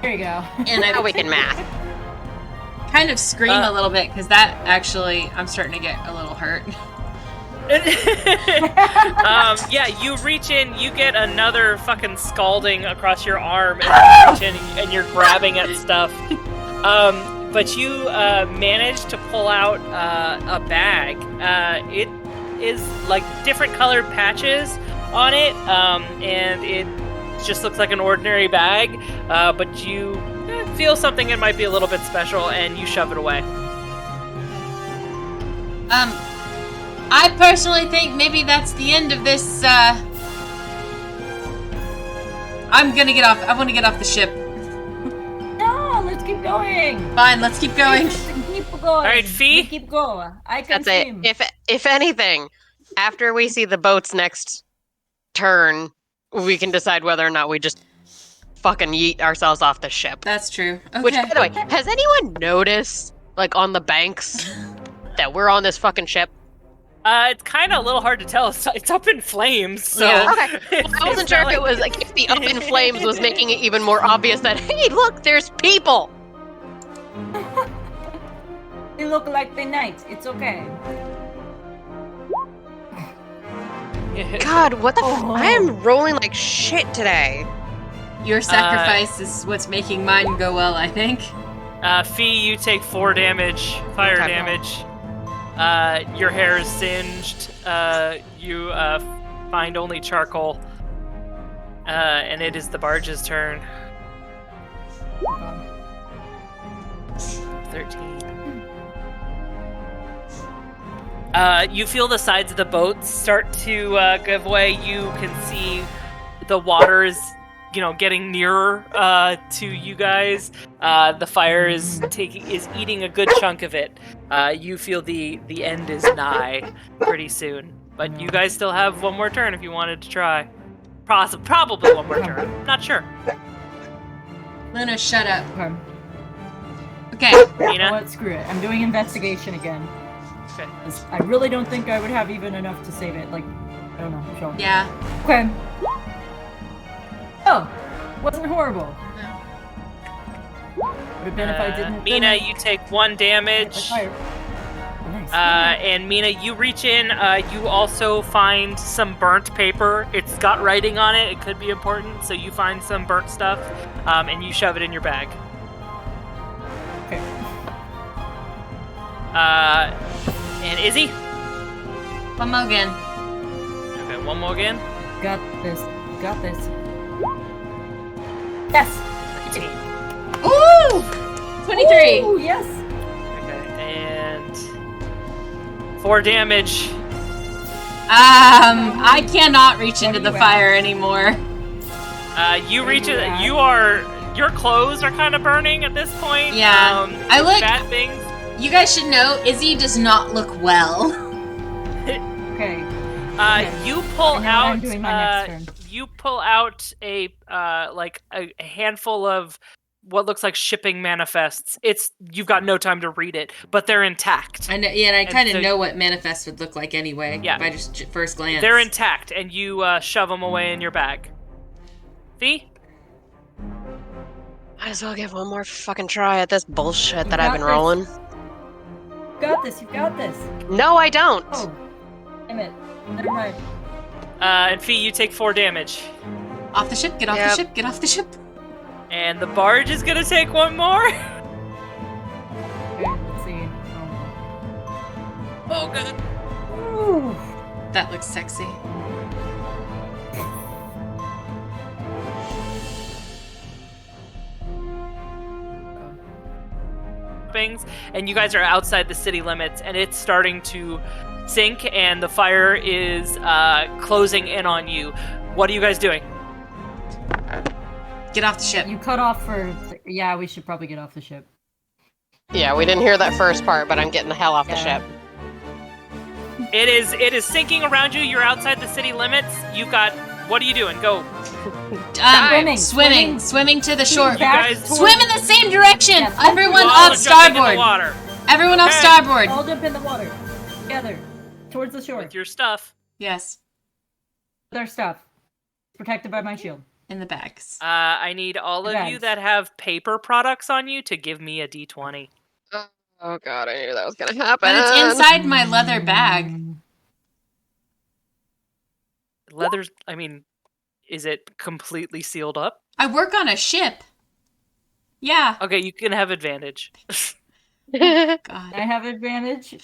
S3: There you go.
S2: And
S4: Now
S2: I
S4: we can math.
S2: kind of scream a little bit because that actually, I'm starting to get a little hurt.
S1: Yeah, you reach in, you get another fucking scalding across your arm, and you reach in and you're grabbing at stuff. But you manage to pull out a bag. It is like different colored patches on it, and it just looks like an ordinary bag, but you feel something it might be a little bit special, and you shove it away.
S2: I personally think maybe that's the end of this, I'm gonna get off. I want to get off the ship.
S3: No, let's keep going.
S2: Fine, let's keep going.
S3: Keep going.
S1: All right, Fee?
S3: We keep going. I can
S4: That's it.
S3: swim.
S4: If anything, after we see the boat's next turn, we can decide whether or not we just fucking yeet ourselves off the ship.
S2: That's true. Okay.
S4: Which, by the way, has anyone noticed, like, on the banks, that we're on this fucking ship?
S1: It's kind of a little hard to tell. It's up in flames, so...
S2: Yeah.
S4: Okay. I wasn't sure if it was, like, if the up in flames was making it even more obvious that, hey, look, there's people!
S3: They look like the knights. It's okay.
S4: God, what the
S3: Oh.
S4: I am rolling like shit today.
S2: Your sacrifice is what's making mine go well, I think.
S1: Fee, you take 4 damage, fire
S4: Okay.
S1: damage. Your hair is singed. You find only charcoal. And it is the barge's turn. 13. You feel the sides of the boat start to give way. You can see the water is, getting nearer to you guys. The fire is eating a good chunk of it. You feel the end is nigh pretty soon. But you guys still have 1 more turn if you wanted to try. Probably 1 more turn. Not sure.
S2: Luna, shut up.
S3: Okay.
S2: Okay.
S3: You know
S1: Mina?
S3: what? Screw it. I'm doing investigation again.
S1: Okay.
S3: 'Cause I really don't think I would have even enough to save it. Like, I don't know. Show me.
S2: Yeah.
S3: Okay. Oh, wasn't horrible. Would have been if I didn't.
S1: Mina, you take 1 damage.
S3: Fire. Nice.
S1: And Mina, you reach in, you also find some burnt paper. It's got writing on it, it could be important, so you find some burnt stuff, and you shove it in your bag.
S3: Okay.
S1: And Izzy?
S2: One more again.
S1: Okay, 1 more again.
S3: Got this. Got this. Yes.
S1: 19.
S2: Ooh! 23.
S3: Ooh, yes.
S1: Okay, and 4 damage.
S2: I cannot reach into the
S3: Anyway.
S2: fire anymore.
S1: You reach it,
S3: Anyway.
S1: your clothes are kind of burning at this point.
S2: Yeah. I look-
S1: Bad things.
S2: You guys should know, Izzy does not look well.
S3: Okay.
S1: You pull
S3: I know what
S1: out.
S3: I'm doing my next turn.
S1: You pull out a handful of what looks like shipping manifests. You've got no time to read it, but they're intact.
S2: I know, yeah, and I
S1: And
S2: kind of
S1: so-
S2: know what manifest would look like anyway.
S1: Yeah.
S2: By just first glance.
S1: They're intact, and you shove them away in your bag. Fee?
S4: Might as well give 1 more fucking try at this bullshit that
S3: You
S4: I've
S3: got
S4: been
S3: this.
S4: rolling.
S3: You got this. You got this.
S4: No, I don't.
S3: Oh. Damn it. Never mind.
S1: And Fee, you take 4 damage.
S2: Off the ship, get off the ship, get off the ship.
S1: And the barge is gonna take 1 more.
S3: Okay, let's see.
S1: Oh god.
S3: Ooh.
S2: That looks sexy.
S1: And you guys are outside the city limits, and it's starting to sink, and the fire is closing in on you. What are you guys doing?
S2: Get off the ship.
S3: You cut off for... Yeah, we should probably get off the ship.
S4: Yeah, we didn't hear that first part, but I'm getting the hell off the ship.
S1: It is sinking around you. You're outside the city limits. You've got... What are you doing? Go.
S2: Swimming to the shore.
S1: You guys
S2: Swim in the same direction.
S3: Yes.
S2: Everyone
S1: all
S2: off
S1: jumping in the
S2: starboard.
S1: water
S2: Everyone off
S1: Okay.
S2: starboard.
S3: All jump in the water. Together. Towards the shore.
S1: with your stuff.
S2: Yes,
S3: With our stuff. Protected by my shield.
S2: in the bags.
S1: I need all of you
S3: Bags.
S1: that have paper products on you to give me a d20.
S4: Oh god, I knew that was gonna happen.
S2: But it's inside my leather bag.
S1: Leather's... I mean, is it completely sealed up?
S2: I work on a ship. Yeah.
S1: Okay, you can have advantage.
S2: God.
S3: I have advantage.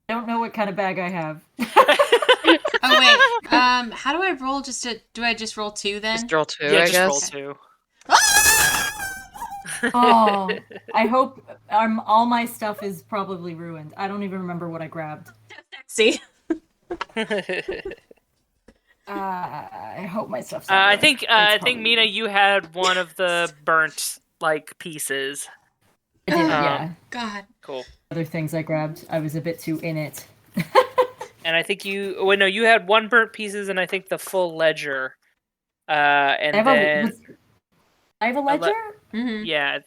S3: I don't know what kind of bag I have.
S2: Oh wait. How do I roll? Do I just roll 2 then?
S4: Just roll 2,
S1: Yeah,
S4: I
S1: just
S4: guess.
S1: roll 2.
S3: Oh, I hope all my stuff is probably ruined. I don't even remember what I grabbed.
S2: See.
S3: I hope my stuff's
S1: I
S3: not
S1: think
S3: ruined.
S1: I
S3: It's
S1: think
S3: probably-
S1: Mina, you had one of the burnt pieces.
S3: I did, yeah.
S2: God.
S1: Cool.
S3: Other things I grabbed, I was a bit too in it.
S1: And I think you... Well, no, you had 1 burnt pieces and I think the full ledger. And
S3: I have a ledger?
S2: Mm-hmm.
S1: yeah,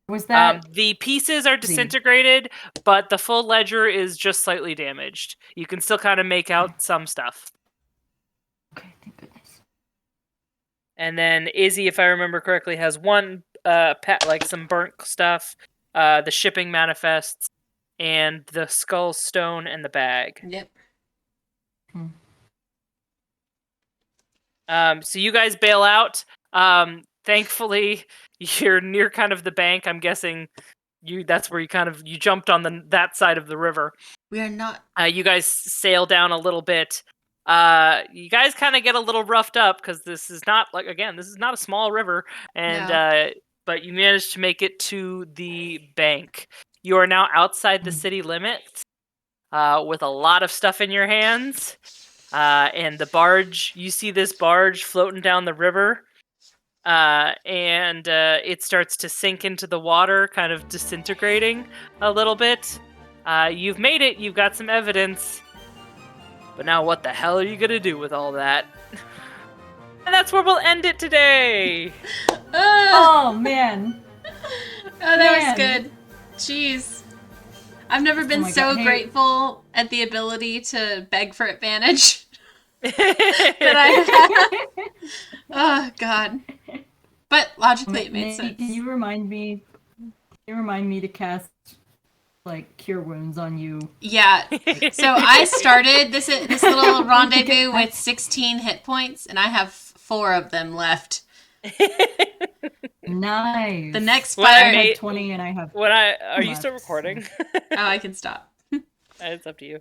S3: Was that...
S1: the pieces are disintegrated, but the full ledger is just slightly damaged. You can still kind of make out some stuff.
S3: Okay, thank goodness.
S1: And then Izzy, if I remember correctly, has 1 some burnt stuff, the shipping manifests, and the skull stone and the bag.
S2: Yep.
S1: So you guys bail out. Thankfully, you're near kind of the bank. I'm guessing that's where you jumped on that side of the river.
S2: We are not.
S1: You guys sail down a little bit. You guys kind of get a little roughed up because this is not a small river, and but you managed to make it to the bank. You are now outside the city limits, with a lot of stuff in your hands, and the barge. You see this barge floating down the river, and it starts to sink into the water, kind of disintegrating a little bit. You've made it. You've got some evidence. But now what the hell are you going to do with all that? And that's where we'll end it today.
S3: Oh, man.
S2: That was good. Jeez. I've never been
S3: my
S2: so
S3: God, hey.
S2: grateful at the ability to beg for advantage that I have. Oh, God. But logically it made sense.
S3: Can you remind me to cast cure wounds on you?
S2: Yeah. So I started this little rendezvous with 16 hit points, and I have 4 of them left.
S3: Nice.
S2: The next
S1: Well,
S3: I
S2: fire.
S3: had 20 and I have
S1: Are you
S3: left,
S1: still recording?
S2: Oh, I can stop.
S1: It's up to you.